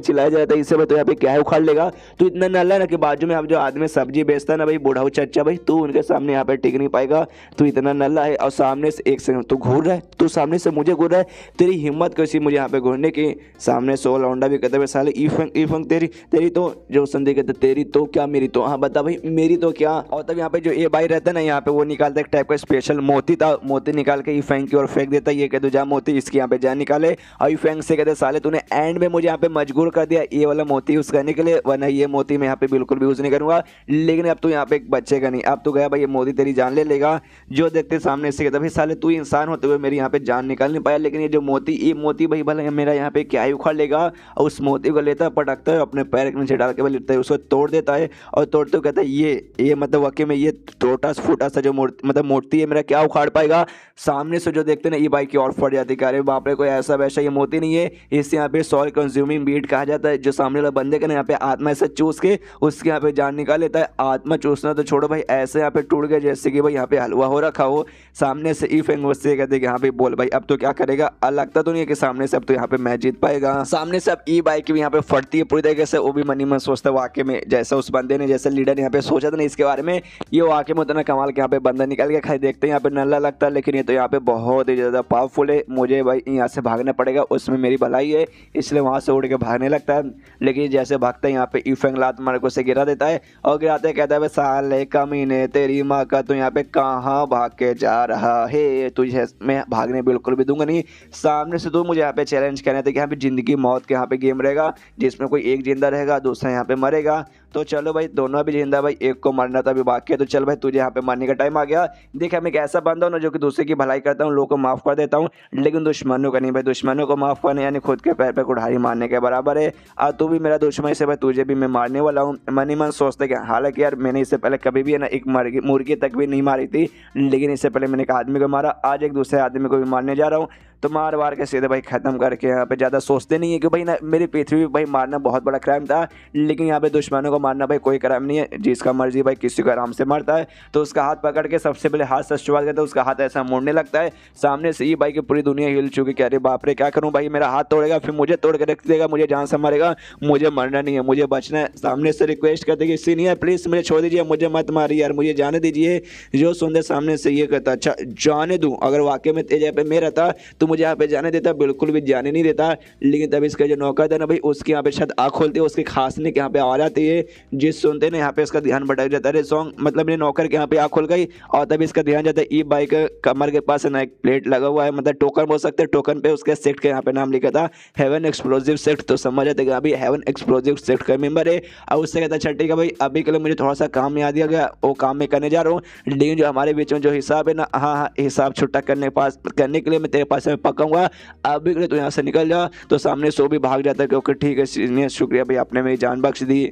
चिल्लाया जाता है, इससे भाई तो यहाँ पे क्या है उखाड़ लेगा। तू इतना नल्ला ना कि बाजू में अब जो आदमी सब्जी बेचता है ना भाई, बूढ़ा चच्चा भाई, तू उनके सामने यहाँ पे टिक नहीं पाएगा। तू इतना नल्ला है और सामने से एक सेकंड तू घूर रहा है, तू सामने से मुझे घूर रहा है, तेरी हिम्मत कैसी मुझे यहाँ पे घूरने की। सामने 16 लौंडा भी कहते साले ईफंग तेरी तो जो संदेह कहते तेरी तो क्या मेरी तो, हाँ बता भाई मेरी तो क्या। और तब यहाँ पे जो ए भाई रहता है ना, यहाँ पे वो निकालता है एक टाइप का स्पेशल मोती था, मोती निकाल के ईफेंग की ओर फेंक देता है। ये कहते जा मोती इसकी यहाँ पे जान निकाले, और ईफेंग से कहते साले तूने एंड में मुझे यहाँ पे मजबूर कर दिया ये वाला मोती यूज करने के लिए, वरना ये मोती मैं यहाँ पे बिल्कुल भी यूज नहीं करूंगा। लेकिन अब तू यहाँ पे एक बच्चे का नहीं, अब तू गया भाई ये मोती तेरी जान ले लेगा। जो देखते सामने से कहता भाई साले तू इंसान होते हुए मेरी यहाँ पे जान निकाल नहीं पाया, लेकिन ये जो मोती भाई भला मेरा यहाँ पे क्या ही उखाड़ लेगा। और उस मोती को लेता है, पटकता है, अपने पैर के नीचे डाल के लेता है, उसको तोड़ देता है। और तोड़ते हुए कहता है ये मतलब वाकई में ये टूटा फूटा सा जो मूर्ति है मेरा क्या उखाड़ पाएगा। सामने से जो देखते ना ये बाइक की और फट जाती है, अरे बाप रे कोई ऐसा वैसा ये मोती नहीं है, इससे यहाँ पे सॉल कंज्यूमिंग बीट कहा जाता है। जो सामने वाला बंदे का ना यहाँ पे आत्मा ऐसा चूस के उसके यहाँ पे जान निकाल लेता है। आत्मा चूसना तो छोड़ो भाई, ऐसे यहाँ पे टूट गया जैसे कि भाई यहाँ पे हलवा हो रखा हो। सामने से ई फेंग उससे कहते कि यहाँ पे बोल भाई अब तो क्या करेगा। लगता तो नहीं है कि सामने से अब तो यहाँ पे मैच जीत पाएगा। सामने से अब ई बाइक भी यहाँ पे फटती है पूरी तरीके से। वो भी मनी मन सोचता है वाकई में जैसा उस बंदे ने, जैसे लीडर यहाँ पे सोचा था ना इसके बारे में, ये वाकई में उतना कमाल के यहाँ पे बंदा निकल गया। खाली देखते हैं यहाँ पे नल्ला लगता है, लेकिन ये तो यहाँ पे बहुत ही ज़्यादा पावरफुल है। मुझे भाई यहाँ से भागना पड़ेगा, उसमें मेरी भलाई है, इसलिए वहाँ से उड़ के भागने लगता है। लेकिन जैसे भागता है यहाँ पे ई फेंग लात मार को से गिरा देता है, और गिराते कहता है साले कमीने तेरी माँ का, तो यहाँ पे कहाँ भाग के जा रहा है, तुझे मैं भागने बिल्कुल भी दूंगा नहीं। सामने से तो मुझे यहाँ पे चैलेंज करना था कि यहाँ पे जिंदगी मौत के यहाँ पे गेम रहेगा, जिसमें कोई एक जिंदा रहेगा दूसरा यहाँ पे मरेगा। तो चलो भाई दोनों भी जिंदा, भाई एक को मरना था अभी बाकी है, तो चल भाई तुझे यहाँ पे मरने का टाइम आ गया। देख मैं एक ऐसा बंदा हूँ ना जो कि दूसरे की भलाई करता हूँ, लोगों को माफ़ कर देता हूँ, लेकिन दुश्मनों का नहीं भाई। दुश्मनों को माफ़ करना यानी खुद के पैर पे कुल्हाड़ी मारने के बराबर है। और तू भी मेरा दुश्मन से भाई, तुझे भी मैं मारने वाला हूँ। मनी मन सोचते कि हालांकि यार मैंने इससे पहले कभी भी है ना एक मुर्गी तक भी नहीं मारी थी, लेकिन इससे पहले मैंने एक आदमी को मारा, आज एक दूसरे आदमी को भी मारने जा रहा हूँ। तो मार वार के सीधे भाई ख़त्म करके यहाँ पे ज़्यादा सोचते नहीं है कि भाई ना मेरी पृथ्वी भाई मारना बहुत बड़ा क्राइम था, लेकिन यहाँ पे दुश्मनों को मारना भाई कोई क्राइम नहीं है। जिसका मर्जी भाई किसी को आराम से मारता है, तो उसका हाथ पकड़ के सबसे पहले हाथ से शुरुआत करता है, उसका हाथ ऐसा मोड़ने लगता है। सामने से ये भाई की पूरी दुनिया हिल चुकी कि अरे बाप रे क्या करूँ भाई, मेरा हाथ तोड़ेगा फिर मुझे तोड़ के रख देगा, मुझे जान से मारेगा, मुझे मरना नहीं है, मुझे बचना है। सामने से रिक्वेस्ट करते कि सीनियर प्लीज़ मुझे छोड़ दीजिए, मुझे मत मारिए यार, मुझे जाने दीजिए। जो सुनते सामने से ये कहता अच्छा जाने दूँ, अगर वाकई में तेज पे मेरा था तो मुझे यहाँ पे जाने देता, बिल्कुल भी जाने नहीं देता। लेकिन तब इसका जो नौकर था ना भाई, उसके यहाँ पे शायद आँख खोलती है, उसके खांसने के यहाँ पे आवाज आती है, जिस सुनते ना यहाँ पे इसका ध्यान भटक जाता है। सॉन्ग मतलब मेरे नौकर के यहाँ पे आँख खोल गई, और तब इसका ध्यान जाता है ई बाइक कमर के पास ना एक प्लेट लगा हुआ है, मतलब टोकन बोल सकते हैं। टोकन पे उसके सेक्ट के यहाँ पे नाम लिखा था हेवन एक्सप्लोजिव सेक्ट, तो समझ जाते कि अभी हेवन एक्सप्लोजिव सेक्ट का मेंबर है। और उससे कहता है ठीक है भाई अभी के लिए मुझे थोड़ा सा काम याद आ गया, वो काम मैं करने जा रहा हूँ, लेकिन जो हमारे बीच में जो हिसाब है ना, हाँ हिसाब छुट्टा करने के लिए मैं तेरे पास में पकाऊंगा, अभी के लिए तो यहाँ से निकल जा। तो सामने सो भी भाग जाता है क्योंकि ठीक है सीनियर शुक्रिया भाई आपने मेरी जान बख्श दी।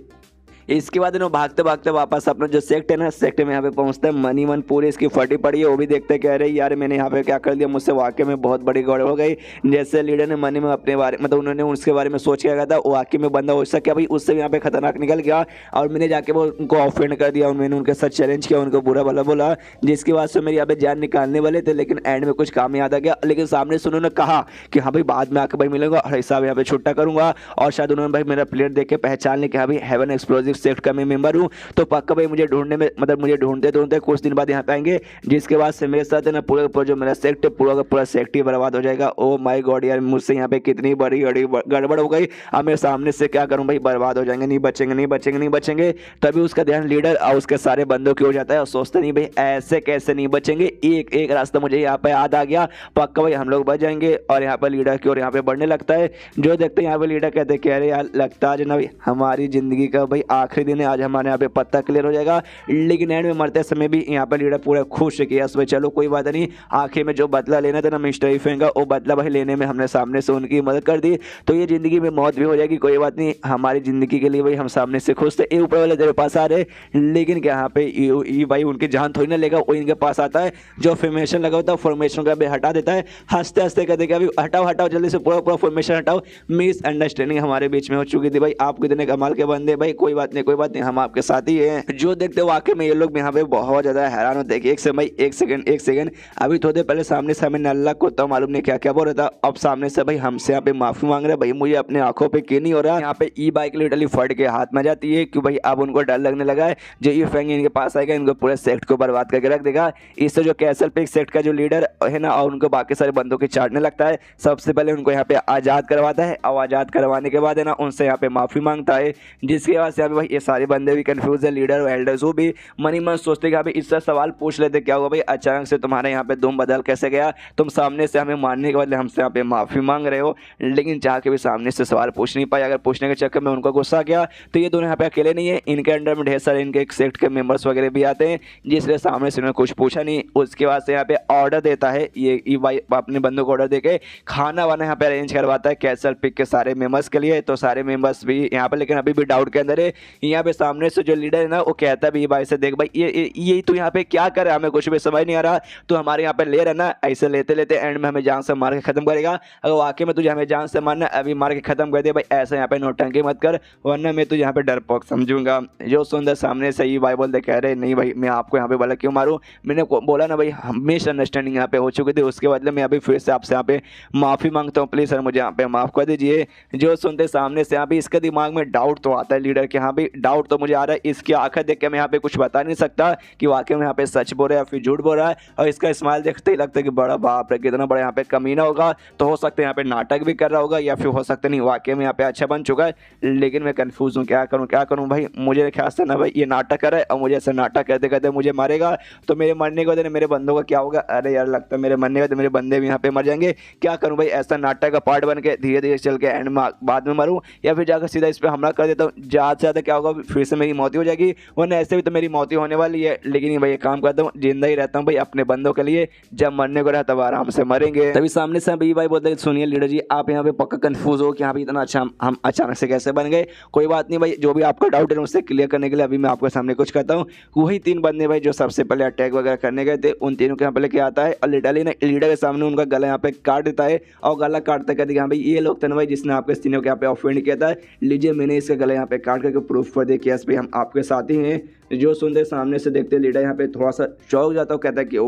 इसके बाद इन्होंने भागते भागते वापस अपना जो सेक्ट है ना, सेक्ट में यहाँ पे पहुँचता है। मनी मन पूरी इसकी फटी पड़ी है, वो भी देखते कह रहे यार मैंने यहाँ पे क्या कर दिया, मुझसे वाकई में बहुत बड़ी गड़बड़ हो गई। जैसे लीडर ने मनी में अपने बारे मतलब उन्होंने उसके बारे में सोच किया था, वाकई में बंदा हो सका भाई, उससे भी यहाँ पे खतरनाक निकल गया। और मैंने जाके वो उनको ऑफेंड कर दिया, मैंने उनके साथ चैलेंज किया, उनको बुरा भला बोला, जिसकी वजह से मेरी यहाँ पे जान निकालने वाले थे, लेकिन एंड में कुछ काम याद आ गया। लेकिन सामने से उन्होंने कहा कि हाँ भाई बाद में आकर भाई मिलेगा और हिसाब यहाँ पे छुट्टा करूंगा। और शायद उन्होंने भाई मेरा प्लेट देख के पहचान लिया कि हाँ भाई हेवन एक्सप्लोजिव सेक्ट का मैं मेंबर, तो पक्का भाई मुझे ढूंढने में मतलब मुझे ढूंढते कुछ दिन बाद यहाँ पे आएंगे, जिसके बाद से मेरे साथ है ना पूरा जो मेरा सेक्ट पूरा का पूरा सेक्ट ही बर्बाद हो जाएगा। ओ माय गॉड यार मुझसे यहाँ पे कितनी बड़ी गड़बड़ हो गई, अब मेरे सामने से क्या करूँ भाई, बर्बाद हो जाएंगे, नहीं बचेंगे। तभी उसका ध्यान लीडर और उसके सारे बंदों की हो जाता है और सोचते नहीं भाई ऐसे कैसे नहीं बचेंगे, एक रास्ता मुझे यहाँ पे याद आ गया, पक्का भाई हम लोग बच जाएंगे। और यहाँ पर लीडर की ओर यहाँ पे बढ़ने लगता है। जो देखते हैं यहाँ पे लीडर कहते कह रहे यार लगता है ना भाई हमारी जिंदगी का भाई आखिरी दिन है, आज हमारे यहाँ पे पत्ता क्लियर हो जाएगा। लेकिन एंड में मरते समय भी यहाँ पर लीडर पूरा खुश है कि यस भाई चलो कोई बात नहीं, आखिर में जो बदला लेना था ना मिस्टर इफेंग का, वो बदला भाई लेने में हमने सामने से उनकी मदद कर दी, तो ये जिंदगी में मौत भी हो जाएगी, कोई बात नहीं, हमारी जिंदगी के लिए भाई हम सामने से खुश थे। ये ऊपर वाले तेरे पास आ रहे, लेकिन क्या यहाँ पे ये भाई उनकी जान थोड़ी ना लेगा, वो इनके पास आता है, जो फॉर्मेशन लगा होता है फॉर्मेशन का भी हटा देता है, हंसते हंसते कहते कि अभी हटाओ जल्दी से पूरा फॉर्मेशन हटाओ, मिसअंडरस्टैंडिंग हमारे बीच में हो चुकी थी भाई, आप कितने कमाल के बंदे भाई, कोई बात नहीं कोई बात नहीं, हम आपके साथ ही हैं। जो देखते वाकई में ये लोग यहाँ पे बहुत ज्यादा हैरान होते हैं कि एक सेकंड अभी थोड़ी देर पहले सामने से हमें नल्ला कुत्ता मालूम नहीं क्या क्या बोल रहा था, अब सामने से भाई हमसे यहाँ पे माफी मांग रहे हैं। भाई मुझे अपने आंखों पे क्यों नहीं हो रहा। यहाँ पे ई बाइक लिटरली फट के हाथ में जाती है कि भाई अब उनको डर लगने लगा है जो ये फेंग इनके पास आएगा इनको पूरे सेक्ट को बर्बाद करके रख देगा। इससे जो कैसल पिक सेक्ट का जो लीडर है ना और उनको बाकी सारे बंदों के चाटने लगता है। सबसे पहले उनको यहाँ पे आज़ाद करवाता है और आज़ाद करवाने के बाद है ना उनसे यहाँ पे माफ़ी मांगता है, जिसके बाद से यहाँ पे भाई ये सारे बंदे भी कंफ्यूज है, लीडर और एल्डर्स वो भी मन ही मन सोचते कि यहाँ पे इससे सवाल पूछ लेते क्या हुआ भाई अचानक से तुम्हारे यहाँ पे दुम बदल कैसे गया, तुम सामने से हमें मारने के बदले हमसे यहाँ पे माफ़ी मांग रहे हो। लेकिन चाह के भी सामने से सवाल पूछ नहीं पाए। अगर पूछने के चक्कर में उनको गुस्सा गया तो ये दोनों यहाँ पे अकेले नहीं है, इनके अंडर में ढेर सारे इनके एक सेक्ट के मेंबर्स वगैरह भी आते हैं, जिसलिए सामने से उन्होंने कुछ पूछा नहीं। उसके बाद से यहाँ पे ऑर्डर देता है ये भाई अपने बंदों को ऑर्डर देके खाना वाना यहाँ पे अरेंज करवाता है कैसल पिक के सारे मेंबर्स के लिए। तो सारे मेंबर्स भी यहाँ पे लेकिन अभी भी डाउट के अंदर है। यहाँ पे सामने से जो लीडर है ना वो कहता भी भाई से देख भाई ये तू यहाँ पे क्या कर रहा है, हमें कुछ भी समझ नहीं आ रहा, तो हमारे यहाँ पे ले रहा ना ऐसे लेते लेते एंड में हमें जान से मार के खत्म करेगा। अगर वाकई में तुझे हमें जान से मारना अभी मार के खत्म कर दे भाई, ऐसा यहाँ पे नौटंकी मत कर वरना मैं तुझे यहाँ पे डरपोक समझूंगा। जो सुंदर सामने से ही भाई बोलते कह रहे नहीं भाई मैं आपको यहाँ पे बोला क्यों मारूं, मैंने बोला ना भाई हमेशा अंडरस्टैंडिंग यहाँ पे हो चुकी थी, उसके बदले मैं अभी फिर से आपसे यहाँ पे माफ़ी मांगता हूँ, प्लीज़ सर मुझे यहाँ पे माफ़ कर दीजिए। जो सुनते सामने से यहाँ पे इसके दिमाग में डाउट तो आता है लीडर के, हाँ भाई डाउट तो मुझे आ रहा है, इसकी आंखें देख के मैं यहाँ पे कुछ बता नहीं सकता कि वाकई में यहाँ पे सच बोल रहा है या फिर झूठ बोल रहा है। और इसका स्माइल देखते ही लगता है कि बड़ा बाप रे कितना बड़ा यहाँ पे कमीना होगा, तो हो सकता है यहाँ पे नाटक भी कर रहा होगा या फिर हो सकता नहीं वाकई में यहाँ पे अच्छा बन चुका है। लेकिन मैं कंफ्यूज हूँ क्या करूँ भाई, मुझे ख्याल से ना भाई ये नाटक कर रहा है और मुझे ऐसा नाटक करते करते मुझे मारेगा, तो मेरे मरने के बाद मेरे बंदों का क्या होगा। अरे यार लगता है मेरे मरने के बाद मेरे बंदे भी यहाँ पे मर जाएंगे, क्या करूँ भाई, ऐसा नाटक का पार्ट बन के धीरे धीरे चल के एंड में बाद में मरूँ या फिर जाकर सीधा इस पर हमला कर देता हूँ। ज़्यादा से ज़्यादा क्या होगा फिर से मेरी मौत हो जाएगी, वरना ऐसे भी तो मेरी मौत होने वाली है। लेकिन भाई ये काम करता हूँ जिंदा ही रहता हूँ भाई अपने बंदों के लिए, जब मरने को रहा तब आराम से मरेंगे। तभी सामने से भाई बोलते हैं सुनिए लीडर जी आप यहाँ पे पक्का कंफ्यूज हो कि यहाँ पे इतना अच्छा हम अचानक से कैसे बन गए। कोई बात नहीं भाई, जो भी आपका डाउट है उससे क्लियर करने के लिए अभी मैं आपके सामने कुछ करता हूँ। वही 3 बंदे भाई जो सबसे पहले अटैक वगैरह करने गए थे उन तीनों के यहाँ पे लेके आता है और लिटरली ना लीडर के सामने उनका गला यहाँ पे काट देता है और गला काटते कहते कि हाँ भाई ये लोग थे ना भाई जिसने आपके तीनों के यहाँ पे ऑफेंड किया था, लीजिए मैंने इसका गला यहाँ पे काट करके प्रूफ कर दिया कि यस भाई हम आपके साथ ही हैं। जो सुनते सामने से देखते लीडर यहाँ पे थोड़ा सा चौंक जाता है, कहता है कि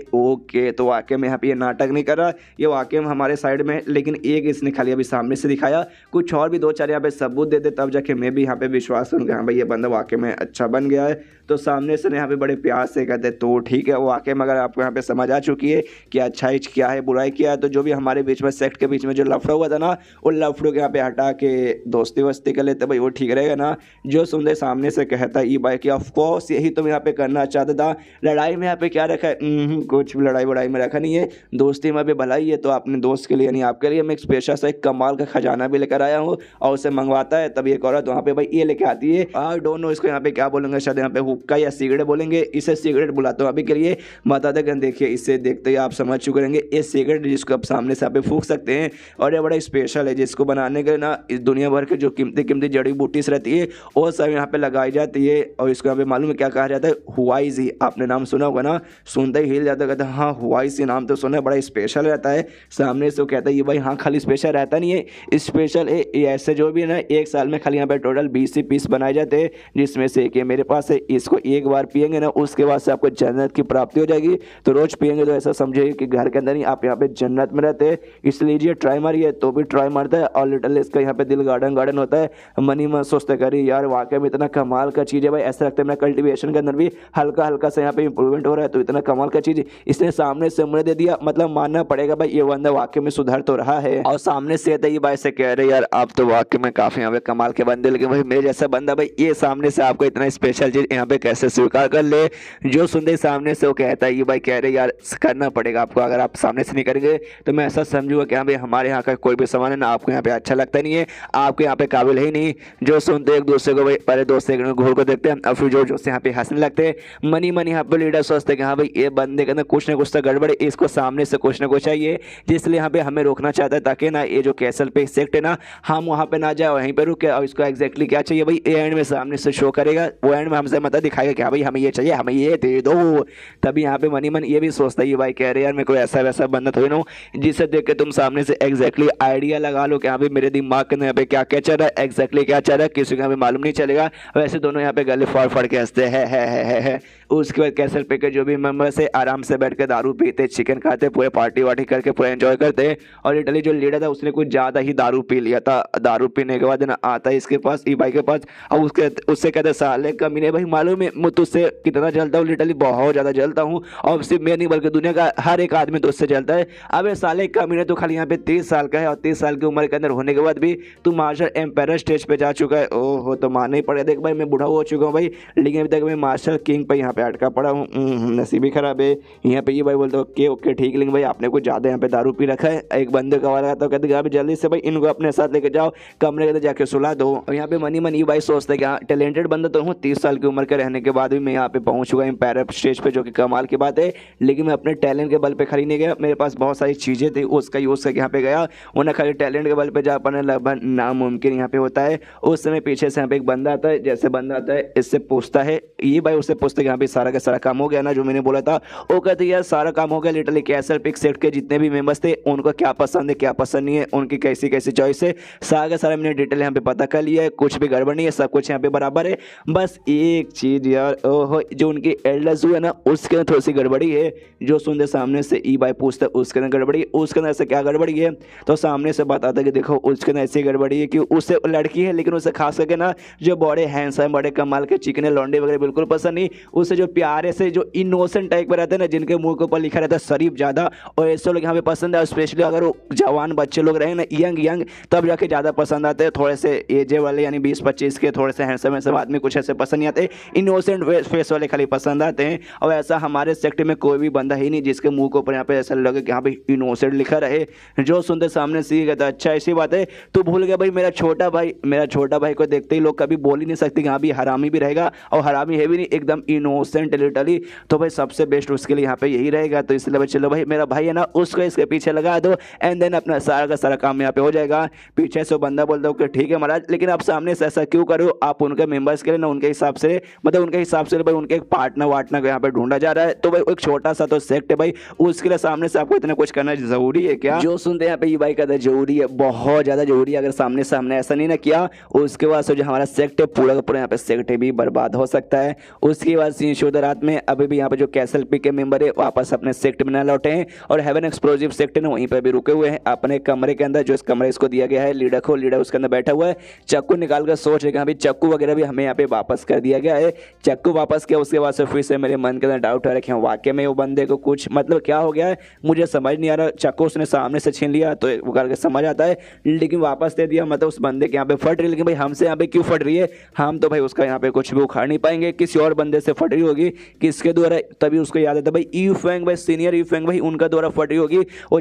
ओके तो वाकई में यहाँ पे ये नाटक नहीं कर रहा, ये वाकई में हमारे साइड में। लेकिन एक इसने खाली अभी सामने से दिखाया, कुछ और भी 2-4 यहाँ पे सबूत दे दे तब जाके मैं भी यहाँ पे विश्वास करूँगा हाँ भाई ये बंदा वाकई में अच्छा बन गया है। तो सामने से यहाँ पे बड़े प्यार से कहते तो ठीक है वाकई में अगर आपको यहाँ पे समझ आ चुकी है कि अच्छाई क्या है बुराई क्या है, तो जो भी हमारे बीच में सेक्ट के बीच में जो लफड़ा हुआ था ना वो लफड़ों के यहाँ पे हटा के दोस्ती वस्ती कर लेते भाई वो ठीक रहेगा ना। जो सुनते सामने से कहता है ये भाई कि ऑफकोर्स यही तुम यहाँ पे करना चाहता था, लड़ाई में यहाँ पे क्या रखा है, कुछ भी लड़ाई वड़ाई में रखा नहीं है, दोस्ती में भी भलाई है। तो अपने दोस्त के लिए यानी आपके लिए मैं एक स्पेशल सा एक कमाल का खजाना भी लेकर आया हूँ और उसे मंगवाता है। तब एक औरत वहाँ पे भाई ये लेके आती है, आई डोंट नो इसको यहाँ पे क्या बोलेंगे, शायद यहाँ पे हुक्का या सिगरेट बोलेंगे, इसे सिगरेट बुलाता हूँ अभी के लिए। बता दें देखिए इसे देखते ही आप समझ चुके रहेंगे, ये सिगरेट जिसको आप सामने से आप फूंक सकते हैं और ये बड़ा स्पेशल है, जिसको बनाने के ना इस दुनिया भर के जो कीमती जड़ी बूटीज रहती है वो सब यहाँ पे लगाई जाती है। और इसको यहाँ पे मालूम है क्या कहा जाता है, हुआइजी, आपने नाम सुना होगा ना, सुनते ही हिल जाता है, कहता है हाँ हुआइजी नाम तो सुना है, बड़ा स्पेशल रहता है। सामने से वो कहता है ये भाई हाँ खाली स्पेशल रहता नहीं है, स्पेशल है ऐसे जो भी है ना 1 साल में खाली यहाँ पे टोटल 20 से 20 बनाए जाते हैं, जिसमें से एक मेरे पास है। इसको एक बार पियेंगे ना उसके बाद से आपको जन्नत की प्राप्ति हो जाएगी। तो रोज पियेंगे तो ऐसा समझिए कि घर के अंदर ही आप यहाँ पे जन्नत में रहते हैं। इसलिए ट्राई मारिए, तो भी ट्राई मारता है और लिटरली इसका यहाँ पे दिल गार्डन होता है। मनी मन सोचते करिए यार वाकई में इतना कमाल का चीज़ है भाई, ऐसा लगता है मेरा कल्टीवेशन के अंदर भी हल्का से यहाँ पे इंप्रूवमेंट हो रहा है। तो इतना कमाल का चीज़ इसने सामने से उम्र दे दिया, मतलब मानना पड़ेगा भाई ये बंदा वाकई में सुधर तो रहा है। और सामने से ये भाई से कह रहे यार आप तो वाकई में काफी यहाँ पे कमाल के बंदे, लेकिन भाई मेरे जैसा बंदा भाई ये सामने से आपको इतना स्पेशल चीज यहाँ पे कैसे स्वीकार कर ले। जो सुनते सामने से वो कहता है ये भाई कह रहे यार करना पड़ेगा आपको, अगर आप सामने से नहीं करेंगे तो मैं ऐसा समझूंगा कि हाँ भाई हमारे यहाँ का कोई भी सामान है ना आपको यहाँ पे अच्छा लगता नहीं है, आपके यहाँ पे काबिल है नहीं। जो सुनते एक दूसरे को भाई पहले दोस्त एक घूर को देखते हैं और फिर जो से यहाँ पे हंसने लगते हैं। मनी यहाँ पे लीडर सोचते हैं कि हाँ भाई ये बंदे के अंदर कुछ ना कुछ तो गड़बड़ है, इसको सामने से कुछ ना कुछ चाहिए, जिसलिए यहाँ पे हमें रोकना चाहता है ताकि ना ये जो कैसल पे सेक्ट है ना हम वहाँ पे ना जाए, वहीं पे रुके। और इसको एग्जैक्टली क्या चाहिए भाई एंड में सामने से शो करेगा, वो एंड में हमसे मतलब दिखाएगा कि हाँ भाई हमें ये चाहिए, हमें ये दे दो। तभी यहाँ पे मन ये भी सोचता है भाई कह रहे यार मैं कोई ऐसा वैसा बंदा थोड़ी ना हूँ जिसे देख के तुम सामने से एग्जैक्टली आइडिया लगा लो कि हाँ भाई मेरे दिमाग के अंदर पे क्या क्या चल रहा है, एग्जैक्टली क्या चल रहा है, किसी को यहाँ पे मालूम नहीं चलेगा। वैसे दोनों यहाँ पे गले फाड़ फाड़ के हंसते है। उसके बाद कैसल पे के जो भी मेंबर्स है आराम से बैठ के दारू पीते, चिकन खाते, पूरे पार्टी वार्टी करके पूरा एंजॉय करते। और लिटरली जो लीडर था उसने कुछ ज़्यादा ही दारू पी लिया था। दारू पीने के बाद ना आता है इसके पास, ई भाई के पास, और उससे कहते साले कमीने भाई मालूम है मैं तुझसे कितना जलता हूँ, लिटरली बहुत ज़्यादा जलता हूँ, और सिर्फ मैं नहीं बल्कि दुनिया का हर एक आदमी तुझसे जलता है। अब साले कमीने तो खाली यहाँ पे 30 साल का है, और 30 साल की उम्र के अंदर होने के बाद भी तू मार्शल एम्पायर स्टेज पे जा चुका है। ओहो, तो मानना ही पड़ेगा। देख भाई मैं बूढ़ा हो चुका हूँ भाई, लेकिन अभी तक मैं मार्शल किंग पे यहाँ पे अटका पड़ा हूँ। नसीब ही खराब है। यहाँ पे ये भाई बोलते ओके ओके ठीक, लेकिन भाई आपने कुछ ज़्यादा यहाँ पे दारू पी रखा है। एक बंदे का वाला तो कहते अभी जल्दी से भाई इनको अपने साथ लेके जाओ, कमरे के अंदर जाके सुला दो। और यहाँ पे मनी मनी भाई सोचते हैं कि हाँ टैलेंटेड बंदा तो हूँ, 30 साल की उम्र के रहने के बाद भी मैं यहाँ पे पहुँच चुका एम्पायर स्टेज पे, जो कि कमाल की बात है। लेकिन मैं अपने टैलेंट के बल पे खड़ी नहीं गया, मेरे पास बहुत सारी चीज़ें थी उसका यूज़ करके यहाँ पे गया। उन्हें खाली टैलेंट के बल पे जा पाना लगभग नामुमकिन यहाँ पे होता है। उस समय पीछे से यहाँ पे एक बंदा आता है, जैसे बंदा आता है इससे पूछता है, ये भाई उससे पूछते कि यहाँ पे सारा का सारा काम हो गया ना जो मैंने बोला था। वो कहते यार सारा काम हो गया, लिटरली कैसल पिक सेट के जितने भी मेंबर्स थे उनको क्या पसंद है क्या पसंद नहीं है, उनकी कैसी कैसी चॉइस है, सारा का सारा मैंने डिटेल यहाँ पे पता कर लिया है, कुछ भी गड़बड़ नहीं है, सब कुछ यहाँ पे बराबर है। बस एक चीज़ यार ओहो, जो उनकी एल्डर्स हुए ना उसके अंदर थोड़ी सी गड़बड़ी है। जो सुनते सामने से ई भाई पूछता है उसके अंदर गड़बड़ी, उसके अंदर ऐसे क्या गड़बड़ी है, तो सामने से बताता है कि देखो उसके अंदर ऐसी गड़बड़ी है कि उससे लड़की है, लेकिन उसे खास करके ना जो बड़े हैंडसम बड़े कमाल के चिकने लौंडे वगैरह बिल्कुल पसंद नहीं। उसे जो प्यारे से जो इनोसेंट टाइप में रहते हैं ना, जिनके मुंह के ऊपर लिखा रहता है शरीफ ज़्यादा, और ऐसे लोग यहाँ पे पसंद है। स्पेशली अगर वो जवान बच्चे लोग रहे ना, यंग तब जाके ज़्यादा पसंद आते हैं। थोड़े से एजे वाले यानी 20-25 के थोड़े से हैंडसम ऐसे आदमी कुछ ऐसे पसंद नहीं आते, इनोसेंट फेस वाले खाली पसंद आते हैं। और ऐसा हमारे सेक्टर में कोई भी बंदा ही नहीं जिसके मुंह के ऊपर यहाँ पे ऐसा लगे कि यहाँ पे इनोसेंट लिखा रहे। जो सुनते सामने से कहता है अच्छा ऐसी बात है, तू भूल गया भाई मेरा छोटा भाई को देखते ही लोग कभी बोल ही नहीं सकते कि हाँ भी हरामी भी रहेगा, और हरामी है भी नहीं, एकदम इनोसेंट लिटरली। तो भाई सबसे बेस्ट उसके लिए यहाँ पे यही रहेगा। तो इसलिए भाई चलो भाई मेरा भाई है ना उसको इसके पीछे लगा दो, एंड देन अपना सारा का सारा काम यहाँ पे हो जाएगा। पीछे से बंदा बोलता हूँ कि ठीक है महाराज, लेकिन आप सामने से ऐसा क्यों करो, आप उनके मेंबर्स के लिए ना उनके हिसाब से मतलब उनके हिसाब से भाई उनके एक पार्टनर वार्टनर को यहाँ पे ढूंढा जा रहा है। तो भाई एक छोटा सा तो सेक्ट है भाई, उसके लिए सामने से आपको इतना कुछ करना जरूरी है क्या? जो सुनते हैं यहाँ पे ये भाई कहता है जरूरी है, बहुत ज्यादा जरूरी है। अगर सामने से हमने ऐसा नहीं ना किया उसके बाद जो हमारा सेक्ट है पूरा का पूरा यहाँ पे सेक्ट भी बर्बाद हो सकता है। उसके बाद सीन शो रात में अभी भी यहाँ पे जो कैसल पी के मेंबर है वापस अपने सेक्ट में ना लौटे हैं, और हेवन एक्सप्लोजिव सेक्ट है वहीं पे भी रुके हुए हैं अपने कमरे के अंदर। जो इस कमरे इसको दिया गया है लीडर को, लीडर उसके अंदर बैठा हुआ है, चक्कू निकाल कर सोच रहे हैं चक्कू वगैरह भी हमें यहाँ पे वापस कर दिया गया है। चक्कू वापस किया, उसके बाद से फिर से मेरे मन के अंदर डाउट आ रहा है वाकई में वो बंदे को कुछ मतलब क्या हो गया है, मुझे समझ नहीं आ रहा। चक्कू उसने सामने से छीन लिया तो वो करके समझ आता है, लेकिन वापस दे दिया, मतलब उस बंदे के यहाँ पे फट रही, लेकिन भाई हमसे यहाँ पे क्यों फट रही है, हम तो भाई उसका यहाँ पे कुछ भी उखाड़ नहीं पाएंगे, किसी और बंदे से फट रही होगी, किसके द्वारा, तभी उसको याद आता भाई ई फैंग भाई सीनियर ई फैंग भाई उनका द्वारा फट रही होगी। वो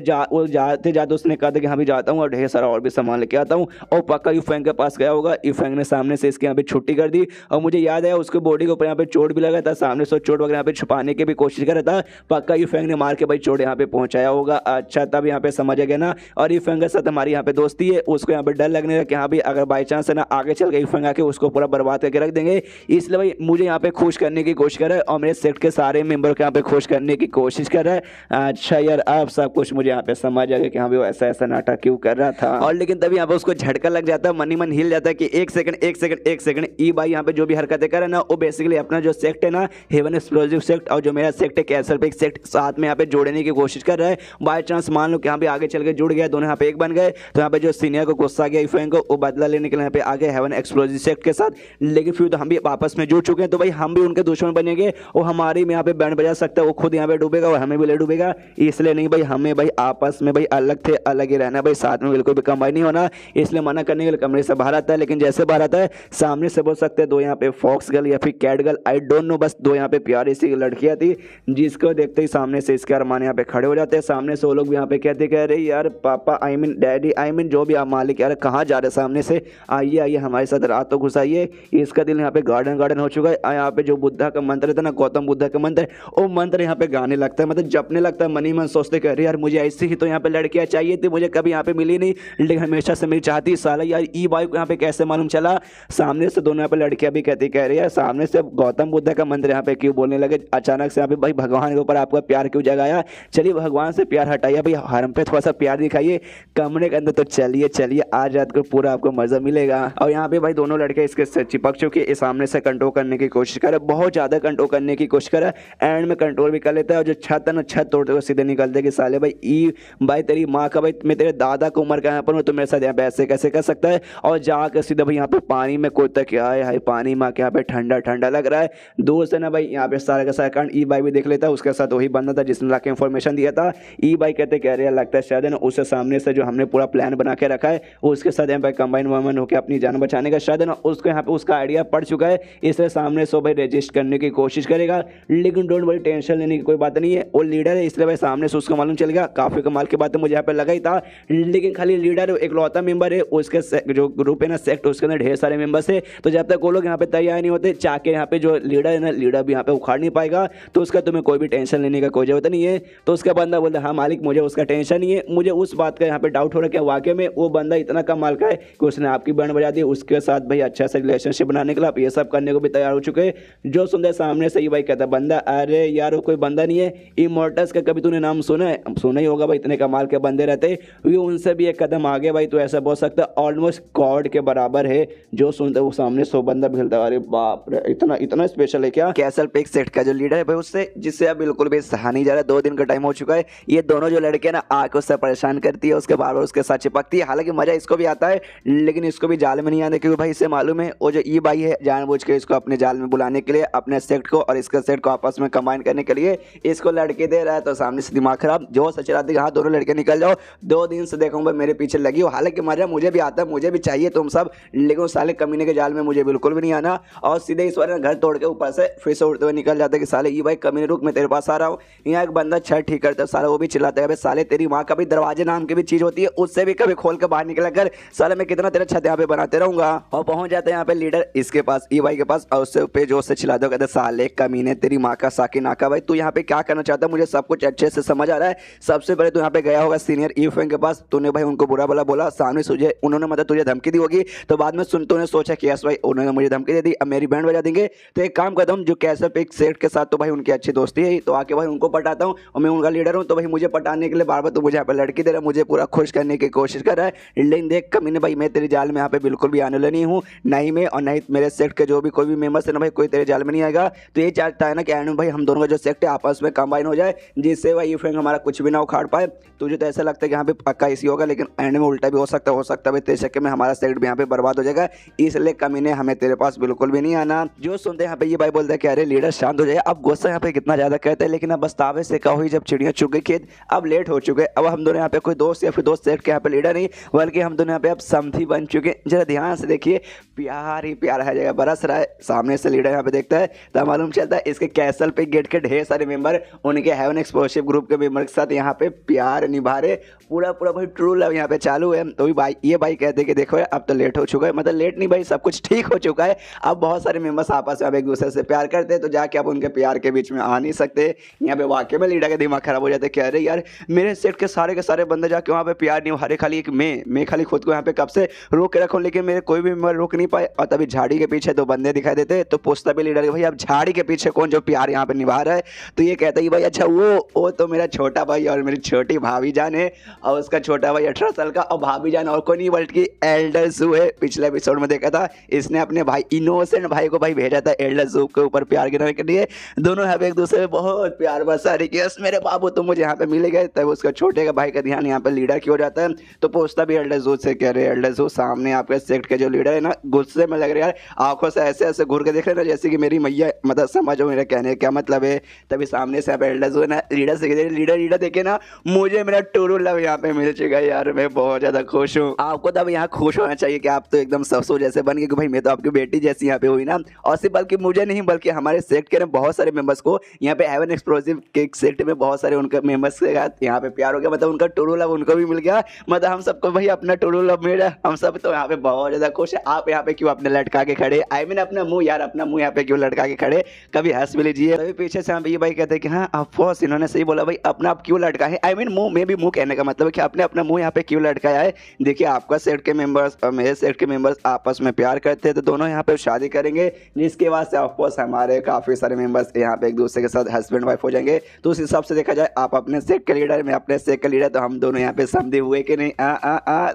जाते जाते उसने कहा था कि हाँ भी जाता हूँ और ढेर सारा और भी सामान लेके आता हूँ, और पक्का ई फैंग के पास गया होगा। ई फैंग ने सामने से इसके यहाँ पे छुट्टी कर दी, और मुझे याद आया उसके बॉडी के ऊपर यहाँ पे चोट भी लगा था, सामने से चोट वगैरह यहाँ पे छुपाने की भी कोशिश कर रहा था, पक्का ई फैंग ने मार के भाई चोट यहाँ पे पहुंचाया होगा। अच्छा तब यहाँ पे समझ गया ना, और ई फैंग के साथ हमारी यहाँ पे दोस्ती है, उसको यहाँ पे डर लगने लगा कि हाँ भी अगर बाई चांस है ना आगे चल के ई फैंग आके उसको पूरा बर्बाद करके रख देंगे। इसलिए भाई मुझे यहाँ पे खुश करने की कोशिश कर रहा है, और मेरे सेक्ट के सारे मेंबर को यहाँ पे खुश करने की कोशिश कर रहा है। अच्छा यार अब सब कुछ मुझे यहाँ पे समझ आ गया कि हाँ भी वो ऐसा ऐसा नाटक क्यों कर रहा था। और लेकिन तभी यहाँ पे उसको झटका लग जाता है, मन हिल जाता है कि एक सेकंड ई भाई यहाँ पे जो भी हरकतें कर रहे ना वो बेसिकली अपना जो सेक्ट है ना हेवन एक्सप्लोजिव सेक्ट और जो मेरा सेक्ट है कैसल पे सेक्ट साथ में यहाँ पे जोड़ने की कोशिश कर रहा है। बाय चांस मान लो कि यहाँ पे आगे चल के जुड़ गया, दोनों यहाँ पे एक बन गए, तो यहाँ पे जो सीनियर को गुस्सा गया इफेंग को, वो बदला लेने के लिए यहाँ पे आगे हेवन एक्सप्लोजिव सेक्ट के साथ। लेकिन फिर तो हम भी आपस में जुड़ चुके हैं, तो भाई हम भी उनके दुश्मन बनेंगे, और हमारी में यहाँ पे बैंड बजा सकता है, वो खुद यहाँ पे डूबेगा और हमें भी ले डूबेगा। इसलिए नहीं भाई, हमें भाई आपस में भाई अलग थे अलग ही रहना भाई, साथ में बिल्कुल भी कंबाइन नहीं होना। इसलिए मना करने के लिए कमरे से बाहर आता है, लेकिन जैसे बाहर आता है सामने से बोल सकते हैं दो यहाँ पे फॉक्स गर्ल या फिर cat girl, I don't know, बस दो यहाँ पे प्यारी सी लड़कियां थी, जिसको देखते ही सामने से इसके अरमान यहाँ पे खड़े हो जाते हैं। सामने से वो लोग भी यहाँ पे कहते कह रहे यार पापा I mean daddy I mean जो भी आप मालिक यार कहाँ जा रहे सामने से, आइए आइए हमारे साथ रात तो घुसाइए। इसका दिल यहाँ पे गार्डन हो चुका है। यहाँ पे जो बुद्धा का मंत्र था ना, गौतम बुद्धा का मंत्र, वो मंत्र यहाँ पे गाने लगता है, मतलब जपने लगता है। मन ही मन सोचते कह रहे यार मुझे ऐसी ही तो यहाँ पे लड़कियाँ चाहिए थी, मुझे कभी यहाँ पे मिली नहीं, लेकिन हमेशा से मेरी चाहती साला यार ई बाई को यहाँ पे कैसे मालूम चला। सामने से दोनों यहाँ पे लड़कियां भी कहती कह रही है सामने से गौतम बुद्ध का मंत्र यहाँ पे क्यों बोलने लगे अचानक से, यहाँ पे भाई भगवान के ऊपर आपका प्यार क्यों जगाया, चलिए भगवान से प्यार हटाइए भाई, हम पे थोड़ा सा प्यार दिखाइए कमरे के अंदर। तो चलिए आज रात को पूरा आपको मजा मिलेगा। जाएगा। और यहाँ पे भाई दोनों लड़के इसके से चिपक चुके, इस सामने से कंट्रोल करने की कोशिश करे, बहुत ज्यादा कंट्रोल करने की कोशिश करे, एंड में कंट्रोल भी कर लेता है। और जो छत है ना, छत तोड़ते हुए सीधे निकलते कि साले भाई ई भाई तेरी माँ का भाई, मैं तेरे दादा को उम्र का यहाँ पर हूँ, तो मेरे साथ यहाँ पे ऐसे कैसे कर सकता है। और जाकर सीधे भाई यहाँ पे पानी में कूदता, क्या है भाई पानी में के यहाँ पे ठंडा ठंडा लग रहा है। दूर से ना भाई यहाँ पे सारा का सारा कांड ई भाई भी देख लेता है, उसके साथ वही बंदा था जिसने लाके इन्फॉर्मेशन दिया था। ई भाई कहते कह रहे हैं लगता है शायद है ना उससे सामने से जो हमने पूरा प्लान बना के रखा है वो उसके साथ यहाँ पे कंबाइन वमन होकर अपनी जान बचाने का शायद है ना उसको यहाँ पे उसका आइडिया पड़ चुका है, इसलिए सामने से भाई रजिस्ट करने की कोशिश करेगा। लेकिन डोंट वरी, टेंशन लेने की कोई बात नहीं है, वो लीडर है इसलिए भाई सामने से उसको मालूम चल गया। काफी कमाल की बात है, मुझे यहाँ पे लगा ही था। लेकिन खाली लीडर एक लौता मेंबर है, उसके जो ग्रुप है ना सेक्ट, उसके अंदर ढेर सारे मेंबर्स है, तो जब तक वो लोग यहाँ पे तैयार नहीं होते चाके यहाँ पे जो लीडर है ना, लीडर भी यहाँ पे उखाड़ नहीं पाएगा, तो उसका तुम्हें कोई भी टेंशन लेने का कोई जरूरत नहीं है। तो उसका बंदा बोलता है हाँ मालिक मुझे उसका टेंशन नहीं है, मुझे उस बात का यहाँ पे डाउट हो रहा है कि वाकई में वो बंदा इतना कमाल का है कि उसने आपकी बैंड बजा दी, उसके साथ भाई अच्छा सा रिलेशनशिप बनाने के लिए आप ये सब करने को भी तैयार हो चुके हैं। जो सुनते सामने से ही भाई कहता बंदा, अरे यार वो कोई बंदा नहीं है, इमोर्टल्स का कभी तूने नाम सुना है? सुना ही होगा भाई, इतने कमाल के बंदे रहते, ये उनसे भी एक कदम आगे भाई, तो ऐसा बोल सकता है ऑलमोस्ट गॉड के बराबर है। जो सुनते वो सामने 100 बंदा मिलता है, अरे बाप रे इतना इतना स्पेशल है क्या? कैसल पिक सेट का जो लीडर है भाई उससे, जिससे अब बिल्कुल भी सहा नहीं जा रहा, 2 दिन का टाइम हो चुका है। ये दोनों जो लड़के ना आके उससे परेशान करती है, उसके बार बार उसके साथ चिपकती है। हालांकि मजा इसको भी आता है, लेकिन इसको भी जाल में नहीं आने, क्योंकि भाई इसे मालूम है वो जो ई भाई है जानबूझ के इसको अपने जाल में बुलाने के लिए, अपने सेट को और इसका सेट को आपस में कंबाइन करने के लिए इसको लड़के दे रहा है। तो सामने से दिमाग खराब, जो सच रहा था हाँ दोनों लड़के निकल जाओ, 2 दिन से देखूंगा मेरे पीछे लगी हो। हालांकि मजा मुझे भी आता है, मुझे भी चाहिए तुम सब, लेकिन उस साले कमीने के जाल में मुझे बिल्कुल भी नहीं आना। और सीधे इस बार घर तोड़ के ऊपर से फिर से उड़ते हुए निकल जाते कि साले ई भाई कमीने रुक, मैं तेरे पास आ रहा हूँ। यहाँ एक बंदा छत ठीक करता है, साला वो भी चिल्लाता है साले तेरी माँ का भी दरवाजे नाम की भी चीज होती है, उससे भी कभी खोल के बाहर निकला कर, साले मैं कितना तेरा छत यहाँ पे बनाते रहूंगा। और पहुंच जाते हैं यहाँ पे लीडर इसके पास, ई भाई के पास, और उससे पे जोर से चिल्ला दो, कहते साले कमीने तेरी माँ का साकी नाका। भाई तू यहाँ पे क्या करना चाहता है मुझे सब कुछ अच्छे से समझ आ रहा है। सबसे पहले तू यहाँ पे गया होगा सीनियर ई फैंग के पास, तूने भाई उनको बुरा भला बोला, सामने तुझे उन्होंने मतलब तुझे धमकी दी होगी, तो बाद में सुन तूने सोचा कि यस भाई उन्होंने मुझे धमकी दे दी, अब मेरी बैंड बजा देंगे। तो एक काम करता हूँ, जो कैसे पिक सेट के साथ तो भाई उनकी अच्छी दोस्ती है, तो आके भाई उनको पटाता हूँ, और मैं उनका लीडर हूँ, तो भाई मुझे पटाने के लिए बार बार तो मुझे यहाँ पे लड़की दे रहा है, मुझे पूरा खुश करने की कोशिश कर रहा है। लेकिन देख कमीने भाई मैं तेरे जाल में यहाँ पे बिल्कुल भी आने वाला नहीं हूँ, नहीं मैं और नहीं मेरे सेक्ट के जो भी कोई भी मेंबर्स है ना भाई, कोई तेरे जाल में नहीं आएगा। तो ये चाहता है ना कि एंड में भाई हम दोनों का जो सेक्ट है आपस में कंबाइन हो जाए, जिससे भाई ये फ्रेंड हमारा कुछ भी ना उखाड़ पाए। तुझे तो ऐसा लगता है कि यहाँ पे पक्का इसी होगा, लेकिन एंड में उल्टा भी हो सकता है भाई तेरे चक्कर में हमारा सेक्ट भी यहाँ पे बर्बाद हो जाएगा, इसलिए कमीने हमें तेरे पास बिल्कुल भी नहीं आना। जो सुनते हैं यहाँ पे ये भाई बोलता है कि अरे लीडर शांत हो जाए, अब गुस्सा यहाँ पे कितना ज्यादा कहते हैं, लेकिन अब बस्तावे से कहो ही जब चिड़िया चुग गई खेत, अब लेट हो चुके। अब हम दोनों यहाँ पे कोई दोस्त या फिर दोस्त सेट के यहाँ पे लीडर नहीं, बल्कि हम दोनों यहाँ पे अब समधी बन चुके। जरा ध्यान से देखिए, प्यार ही प्यार है जगह बरस रहा है। सामने से लीडर यहाँ पे देखता है तो मालूम चलता है इसके कैसल पे गेट के ढेर सारे मेंबर उनके हेवन एक्सप्लोसिव ग्रुप के मेंबर के साथ यहाँ पे प्यार निभा रहे, पूरा पूरा भाई ट्रू लव यहाँ पे चालू है। तो भी भाई ये भाई कहते कि देखो अब तो लेट हो चुका है, मतलब लेट नहीं भाई सब कुछ ठीक हो चुका है। अब बहुत सारे मेंबर्स आपस में अब एक दूसरे से प्यार करते हैं, तो जाके अब उनके प्यार के बीच में आ नहीं सकते। यहाँ पे वाकई में लीडर का दिमाग खराब हो जाता है कि अरे यार मेरे सेट के सारे बंदे जाके वहाँ पे प्यार नहीं हारे, खाली एक मैं खाली खुद को यहाँ पे कब से रोक के रखूँ, लेकिन मेरे कोई भी मेंबर रोक नहीं पाए। और तभी झाड़ी के पीछे 2 बंदे दिखाई देते, तो पूछता भी लीडर भाई अब झाड़ी के पीछे कौन जो प्यार यहाँ पे निभा रहा है। तो ये कहता है भाई अच्छा वो तो मेरा छोटा भाई और मेरी छोटी भाभी जान है, और उसका छोटा भाई 18 साल का, और भाभी जान और कोई नहीं बल्कि एल्डर जू है। पिछले एपिसोड में देखा था इसने अपने भाई इनोसेंट भाई को भाई भेजा था एल्डर जू के ऊपर प्यार गिराने के लिए। दोनों यहाँ पे एक दूसरे में बहुत प्यार बरसा रही कि यस मेरे बाबू तुम मुझे यहाँ पे मिले गए। तब उसका छोटे का भाई का ध्यान यहाँ पे लीडर की हो जाता है, तो पूछता भी एल्डर जू से कह रहे एल्डर जू सामने आपके सेक्ट के जो लीडर है ना, गुस्से में लग रहे यार, आंखों से ऐसे ऐसे घूर के देख रहे ना जैसे कि मेरी मैया, मतलब समझो मेरा कहने का क्या मतलब है। तभी सामने से एल्डर जू है ना लीडर से लीडर देखे ना मुझे मेरा टूरू लव यहाँ पे मिल चुका है यार, मैं बहुत ज्यादा खुश हूँ। आपको तब यहाँ खुश होना चाहिए कि आप तो एकदम ससुर जैसे बन गए कि भाई मैं तो आपकी बेटी जैसी यहाँ पे हुई ना। और सिर्फ बल्कि मुझे नहीं बल्कि हमारे सेक्ट के बहुत सारे मेंबर्स को यहाँ पे हेवन एक्सप्लोसिव के सेक्ट में बहुत सारे उनके मेंबर्स के साथ यहाँ पे प्यार हो गया, मतलब उनका टूरू लव उनको भी मिल गया, मतलब हम सबको भाई अपना टूरू लव मिला। हम सब तो यहाँ पे बहुत ज्यादा खुश है। आप यहाँ पे क्यों अपने लटका के खड़े, आई मीन अपना मुंह यार, अपना मुंह यहाँ पे क्यों लटका के खड़े, कभी हंस भी लीजिए। तभी पीछे से ये भाई कहते हैं कि हाँ ऑफकोर्स इन्होंने सही बोला भाई, अपना आप क्यों लटका है, आई मीन मुंह में भी मुंह कहने का मतलब है कि आपने अपना मुंह यहाँ पे क्यों लटकाया है। देखिए आपका सेट के मेंबर्स और मेरे सेट के मेंबर्स आपस में प्यार करते हैं, तो दोनों यहाँ पे शादी करेंगे, जिसके बाद से ऑफकोर्स हमारे काफी सारे मेंबर्स यहाँ पे एक दूसरे के साथ हस्बैंड वाइफ हो जाएंगे। तो उस हिसाब से देखा जाए आप अपने सेट के लीडर, मैं अपने सेट के लीडर, तो हम दोनों यहाँ पे समझे हुए कि नहीं।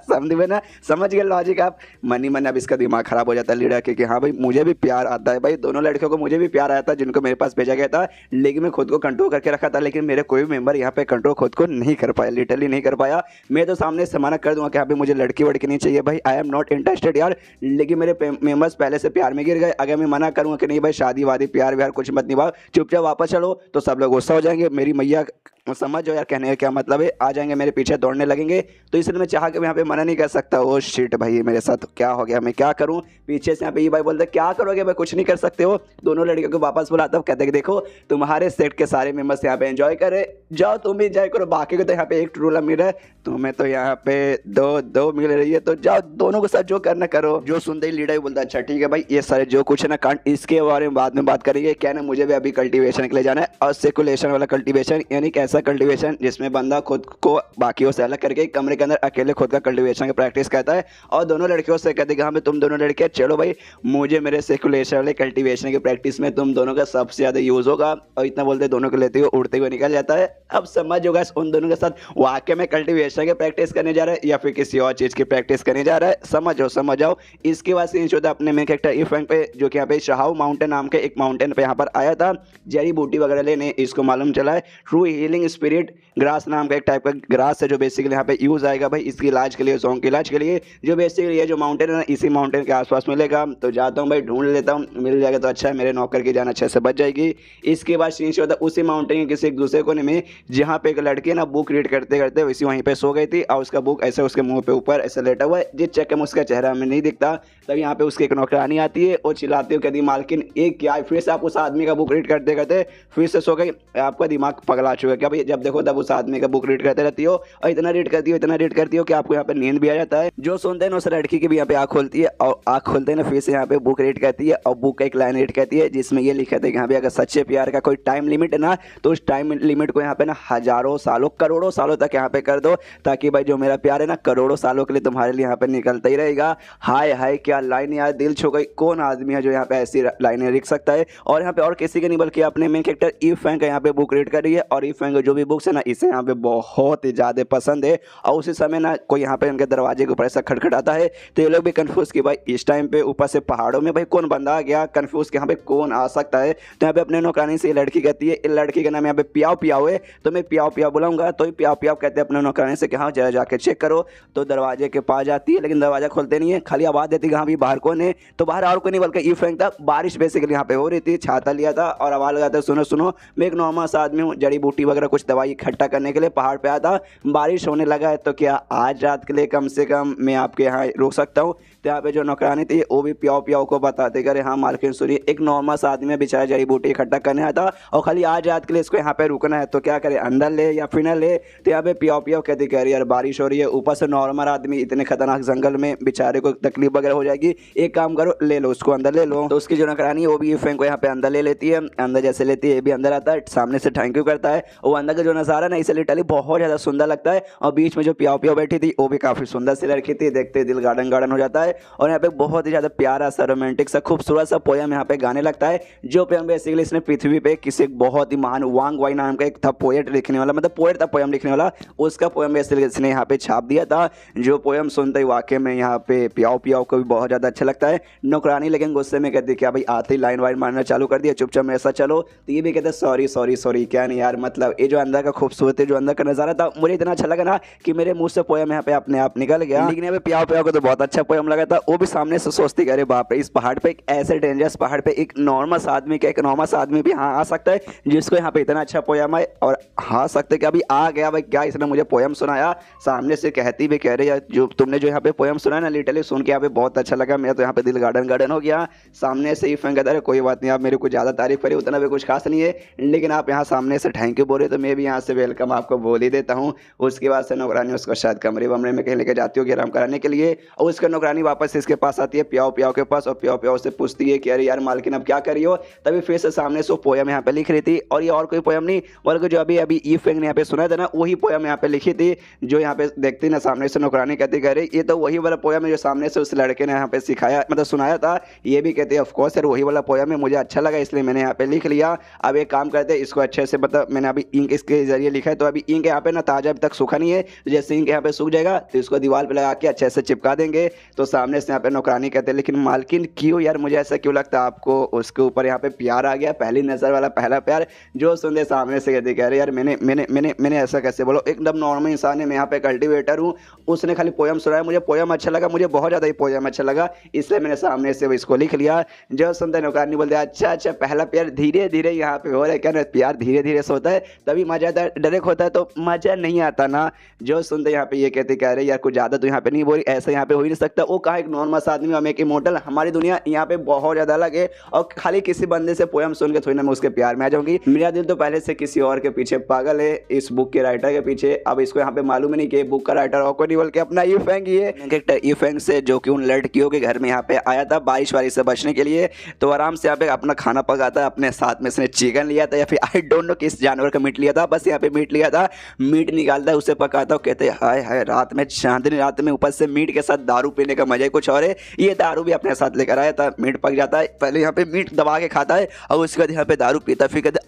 समझे हुए ना, समझ गए लॉजिक आप। अब मन ही मन अब इसका दिमाग खराब हो जाता है लीडर के कि हाँ भाई मुझे भी प्यार आता है, भाई दोनों लड़कियों को मुझे भी प्यार आया था जिनको मेरे पास भेजा गया था, लेकिन मैं खुद को कंट्रोल करके रखा था, लेकिन मेरे कोई भी मेंबर यहाँ पे कंट्रोल खुद को नहीं कर पाया, लिटरली नहीं कर पाया। मैं तो सामने से मना कर दूंगा कि यहाँ पे मुझे लड़की वड़की नहीं चाहिए भाई, आई एम नॉट इंटरेस्टेड यार, लेकिन मेरे मेंबर्स पहले से प्यार में गिर गए। अगर मैं मना करूंगा कि नहीं भाई शादी वादी प्यार व्यार कुछ मत निभाओ, चुपचाप वापस चलो, तो सब लोग गुस्सा हो जाएंगे, मेरी मैया समझ जाओ यार कहने का क्या मतलब है, आ जाएंगे मेरे पीछे दौड़ने लगेंगे। तो इसलिए मैं चाह के यहाँ पे मना नहीं कर सकता। ओ शिट भाई मेरे साथ क्या हो गया, मैं क्या करूँ। पीछे से यहाँ पे ये भाई बोलते क्या करोगे भाई, कुछ नहीं कर सकते हो। दोनों लड़कियों को वापस बुलाता हूँ, कहते कि देखो तुम्हारे सेट के सारे मेंबर्स यहाँ पे एंजॉय करे, जाओ तुम भी एंजॉय करो, बाकी को तो यहाँ पे एक रूल मिल रहा है, तुम्हें तो यहाँ पे दो मिल रही है, तो जाओ दोनों के साथ जो करना करो। जो सुनते ही लीडर बोलता अच्छा ठीक है भाई ये सारे जो कुछ है ना कांड इसके बारे में बाद में बात करेंगे। क्या ना मुझे भी अभी कल्टीवेशन के लिए जाना है, और सेकुलेशन वाला कल्टीवेशन, यानी कैसा कल्टीवेशन जिसमें बंदा खुद को बाकियों से अलग करके कमरे के अंदर अकेले खुद का कल्टीवेशन की प्रैक्टिस करता है, और दोनों लड़कियों से कहते हैं कि तुम दोनों लड़कियां चलो भाई मुझे मेरे सेकुलेशन वाले कल्टीवेशन की प्रैक्टिस में तुम दोनों का सबसे ज्यादा यूज होगा। और इतना बोलते दोनों को लेते हुए उड़ते हुए निकल जाता है। अब समझ होगा उन दोनों के साथ वाकई में कल्टीवेशन की प्रैक्टिस करने जा रहा है या फिर किसी और चीज की प्रैक्टिस करने जा रहा है, समझ जाओ। इसके बाद सीन होता है अपने मेन कैरेक्टर इफेंग पे, जो कि यहाँ पे शहाव माउंटेन नाम के एक माउंटेन पे यहाँ पर आया था जड़ी बूटी वगैरह लेने। इसको मालूम चला है ट्रू हीलिंग स्पिरिट ग्रास नाम का एक टाइप का ग्रास है जो बेसिकली यहाँ पे यूज आएगा भाई इसके इलाज के लिए, सॉन्ग के इलाज के लिए, जो बेसिकली ये जो माउंटेन है ना इसी माउंटेन के आसपास मिलेगा। तो जाता हूँ भाई ढूंढ लेता हूँ, मिल जाएगा तो अच्छा है, मेरे नौकर की जान अच्छे से बच जाएगी। इसके बाद सीन होता है उसी माउंटेन के किसी एक दूसरे कोने में जहाँ पे एक लड़की ना बुक रीड करते करते वैसी वहीं पे सो गई थी, और उसका बुक ऐसे उसके मुंह पे ऊपर ऐसे लेटा हुआ है, जिस चक्कर में उसका चेहरा हमें नहीं दिखता। तब यहाँ पे उसकी एक नौकरानी आती है और चिल्लाती है, कहती मालकिन एक क्या है, फिर से आप उस आदमी का बुक रीड करते करते फिर से सो गई, आपका दिमाग पगला चुका है क्या भाई, जब देखो तब उस आदमी का बुक रीड करते रहती हो और इतना रीड करती हो कि आपको यहाँ पे नींद भी आ जाता है। जो सुनते हैं उस लड़की की भी यहाँ पे आँख खोलती है, और आँख खोलते हैं ना फिर से यहाँ पे बुक रीड करती है, और बुक का एक लाइन रीड करती है जिसमें ये लिखा था कि यहाँ पे अगर सच्चे प्यार का कोई टाइम लिमिट है ना तो उस टाइम लिमिट को यहाँ पे ना हजारों सालों करोड़ों सालों तक यहाँ पे कर दो, ताकि भाई जो मेरा प्यार है ना करोड़ों सालों के लिए तुम्हारे लिए यहाँ पे निकलता ही रहेगा। हाय हाय क्या लाइन यार, दिल छू गई। कौन आदमी है जो यहाँ पे ऐसी लाइनें लिख सकता है। और यहाँ पे और किसी के नहीं बल्कि अपने मेन कैरेक्टर ईफेंग यहाँ पे बुक रीड कर रही है, और ईफेंग जो भी बुक्स है ना इसे यहाँ पे बहुत ही ज्यादा पसंद है। और उसी समय ना कोई यहाँ पे उनके दरवाजे के ऊपर ऐसा खटखटाता है, तो ये लोग भी कंफ्यूज कि भाई इस टाइम पे ऊपर से पहाड़ों में भाई कौन बंदा आ गया, कंफ्यूज कि यहाँ पे कौन आ सकता है। तो यहाँ पे अपने नौकरानी से लड़की कहती है, इस लड़की का नाम यहाँ पे पियाव पियाव है, तो मैं पियाव पियाव बुलाऊंगा, तो ही पियाव पियाव कहते हैं अपने नौकरानी से कि हाँ जरा जाके चेक करो। तो दरवाजे के पास जाती है लेकिन दरवाजा खोलते नहीं है, खाली आवाज देती है हाँ भी बाहर कौन है। तो बाहर और कोई नहीं बल्कि ईफेंग था। बारिश बेसिकली यहाँ पे हो रही थी, छाता लिया था और आवाज लगाते सुनो सुनो मैं एक नॉर्मल सा आदमी हूँ, जड़ी बूटी वगैरह कुछ दवाई इकट्ठा करने के लिए पहाड़ पे आया था, बारिश होने लगा है तो क्या आज रात के लिए कम से कम मैं आपके यहाँ रुक सकता हूँ। तो यहाँ पे जो नौकरानी थी वो भी प्याव प्याव को बताते करे हाँ मालकिन सुनिए एक नॉर्मल सा आदमी बेचारा जड़ी बूटी इकट्ठा करने आया था और खाली आज रात के लिए इसको यहाँ पे रुकना है, तो क्या करे अंदर ले या फिर न ले। तो यहाँ पे प्याव प्याव कहती कह रही यार बारिश हो रही है, ऊपर से नॉर्मल आदमी इतने खतरनाक जंगल में बेचारे को तकलीफ वगैरह हो जाएगी, एक काम करो ले लो उसको अंदर ले लो। तो उसकी जो नौकरानी है वो भी ईफेंग को यहाँ पे अंदर ले लेती है, अंदर जैसे लेती है ये भी अंदर आता है, सामने से थैंक यू करता है। वो अंदर का जो नजारा ना इसे लिटरली बहुत ज्यादा सुंदर लगता है, और बीच में जो प्याव प्याव बैठी थी वो भी काफी सुंदर सी लड़की थी, देखते दिल गार्डन गार्डन हो जाता है। और यहाँ पे बहुत ही ज्यादा प्यारा सा रोमांटिक सा खूबसूरत सा पोयम यहाँ पे गाने लगता है, जो पोयम बेसिकली इसने पृथ्वी पे किसी बहुत ही महान वांग वाई नाम का एक था पोएट लिखने वाला, मतलब पोएट था पोयम लिखने वाला, उसका पोयम बेसिकली इसने यहाँ पे छाप दिया था। जो पोयम सुनते ही वाकई में यहाँ पे प्याव प्याव को भी बहुत ज्यादा अच्छा लगता है। नौकरानी लेकिन गुस्से में कहती क्या भाई आते ही लाइन वाइन मारना चालू कर दिया, चुपचाप मेरे साथ चलो। तो ये भी कहते सॉरी सॉरी सॉरी क्या नहीं यार, मतलब ये जो अंदर का खूबसूरत है जो अंदर का नजारा था मुझे इतना अच्छा लगा ना कि मेरे मुंह से पोयम यहाँ पे अपने आप निकल गया। लेकिन यहाँ पे प्याव प्याव को तो बहुत अच्छा पोयम लगा था, वो भी सामने से सोचती अरे बाप रे इस पहाड़ पे एक ऐसे डेंजरस पहाड़ पे एक नॉर्मल आदमी भी हाँ आ सकता है जिसको यहाँ पे इतना अच्छा पोयम है, और हाँ सकते कि अभी आ गया भाई क्या इसने मुझे पोयम सुनाया। सामने से कहती भी कह रही है जो तुमने जो यहाँ पे पोयम सुना ना लिटरली सुन के यहाँ पे बहुत अच्छा लगा, मेरा तो यहाँ पे दिल गार्डन गार्डन हो गया। सामने से ही फैन कहता है कोई बात नहीं आप मेरे को ज़्यादा तारीफ करिए उतना भी कुछ खास नहीं है, लेकिन आप यहाँ सामने से थैंक यू बोले तो मैं भी यहाँ से वेलकम आपको बोल ही देता हूँ। उसके बाद से नौकरानी उसको शायद कमरे वमरे में कहीं लेके जाती होगी आराम कराने के लिए, और उसका नौकरानी वापस इसके पास आती है प्याव प्याव के पास, और प्याव प्याव से पूछती है कि अरे यार मालकिन अब क्या करी हो। तभी फिर से सामने से पोयम यहाँ पे लिख रही थी, और ये और कोई पोयम नहीं बल्कि जो अभी अभी ईफेंग ने यहाँ पे सुना था ना वही पोयम यहाँ पे लिखी थी, जो यहाँ पे देखती ना सामने से नौकरानी कहती कह रही ये तो वही वाला पोयम है जो सामने से उस लड़के ने यहाँ पे सिखाया मतलब सुनाया था। ये भी कहते हैं ऑफकोर्स सर वही वाला पोयम है, मुझे अच्छा लगा इसलिए मैंने यहाँ पे लिख लिया। अब एक काम करते हैं इसको अच्छे से मतलब मैंने अभी इंक इसके जरिए लिखा है। तो अभी इंक यहाँ पे ना ताज़ा अभी तक सूखा नहीं है, जैसे इंक यहाँ पे सूख जाएगा तो इसको दीवार पे लगा के अच्छे से चिपका देंगे। तो सामने से यहाँ पे नौकरानी कहते हैं, लेकिन मालकिन क्यों यार, मुझे ऐसा क्यों लगता है आपको उसके ऊपर यहाँ पे प्यार आ गया, पहली नज़र वाला पहला प्यार। जो सुनते सामने से कहते कह रहे यार मैंने मैंने मैंने मैंने ऐसा कैसे बोलो, एकदम नॉर्मल इंसान है, मैं यहाँ पे कल्टिवेटर हूँ। उसने खाली पोयम सुनाया, मुझे पोयम अच्छा लगा, मुझे बहुत ज़्यादा ही पोयम अच्छा लगा, इसलिए मैंने सामने से इसको लिख लिया। जो सुनते नौकरानी बोलते अच्छा अच्छा पहला प्यार धीरे धीरे यहाँ पे हो रहा है, क्या ना प्यार धीरे धीरे से होता है तभी मजा आता है, डायरेक्ट होता है तो मजा नहीं आता ना। जो सुनते यहाँ पे ये कहते कह रहे यार कुछ ज़्यादा तो यहाँ पे नहीं बोली, ऐसा यहाँ पे हो ही नहीं सकता। वो कहा एक नॉर्मल आदमी, हम एक इमोर्टल, हमारी दुनिया यहाँ पे बहुत ज़्यादा अलग है और खाली किसी बंदे से पोयम सुन के थोड़ी ना मैं उसके प्यार में आ जाऊंगी। मेरा दिल तो पहले से किसी और के पीछे पागल है, इस बुक के राइटर के पीछे। अब इसको यहाँ पे मालूम ही नहीं कि बुक का राइटर और कोई नहीं बल्कि अपना यूफेंग ही है। यूफेंग से जो कि उन लड़कियों के घर में यहाँ पे आया था बारिश वारिश से बचने के लिए, तो आराम से यहाँ पे अपना खाना पकाता है, अपने साथ में इसने चिकन लिया था या फिर आई डोंट नो किस जानवर का मीट लिया था, बस यहाँ पे मीट लिया था। मीट निकालता है उसे पकाता है, कहते हैं हाय हाय रात में चांदनी रात में ऊपर से मीट के साथ दारू पीने का मजा ही कुछ और है। ये दारू भी अपने साथ लेकर आया था, मीट पक जाता है, पहले यहाँ पे मीट दबा के खाता है और उसके बाद यहाँ पे दारू पीता, फिर कहते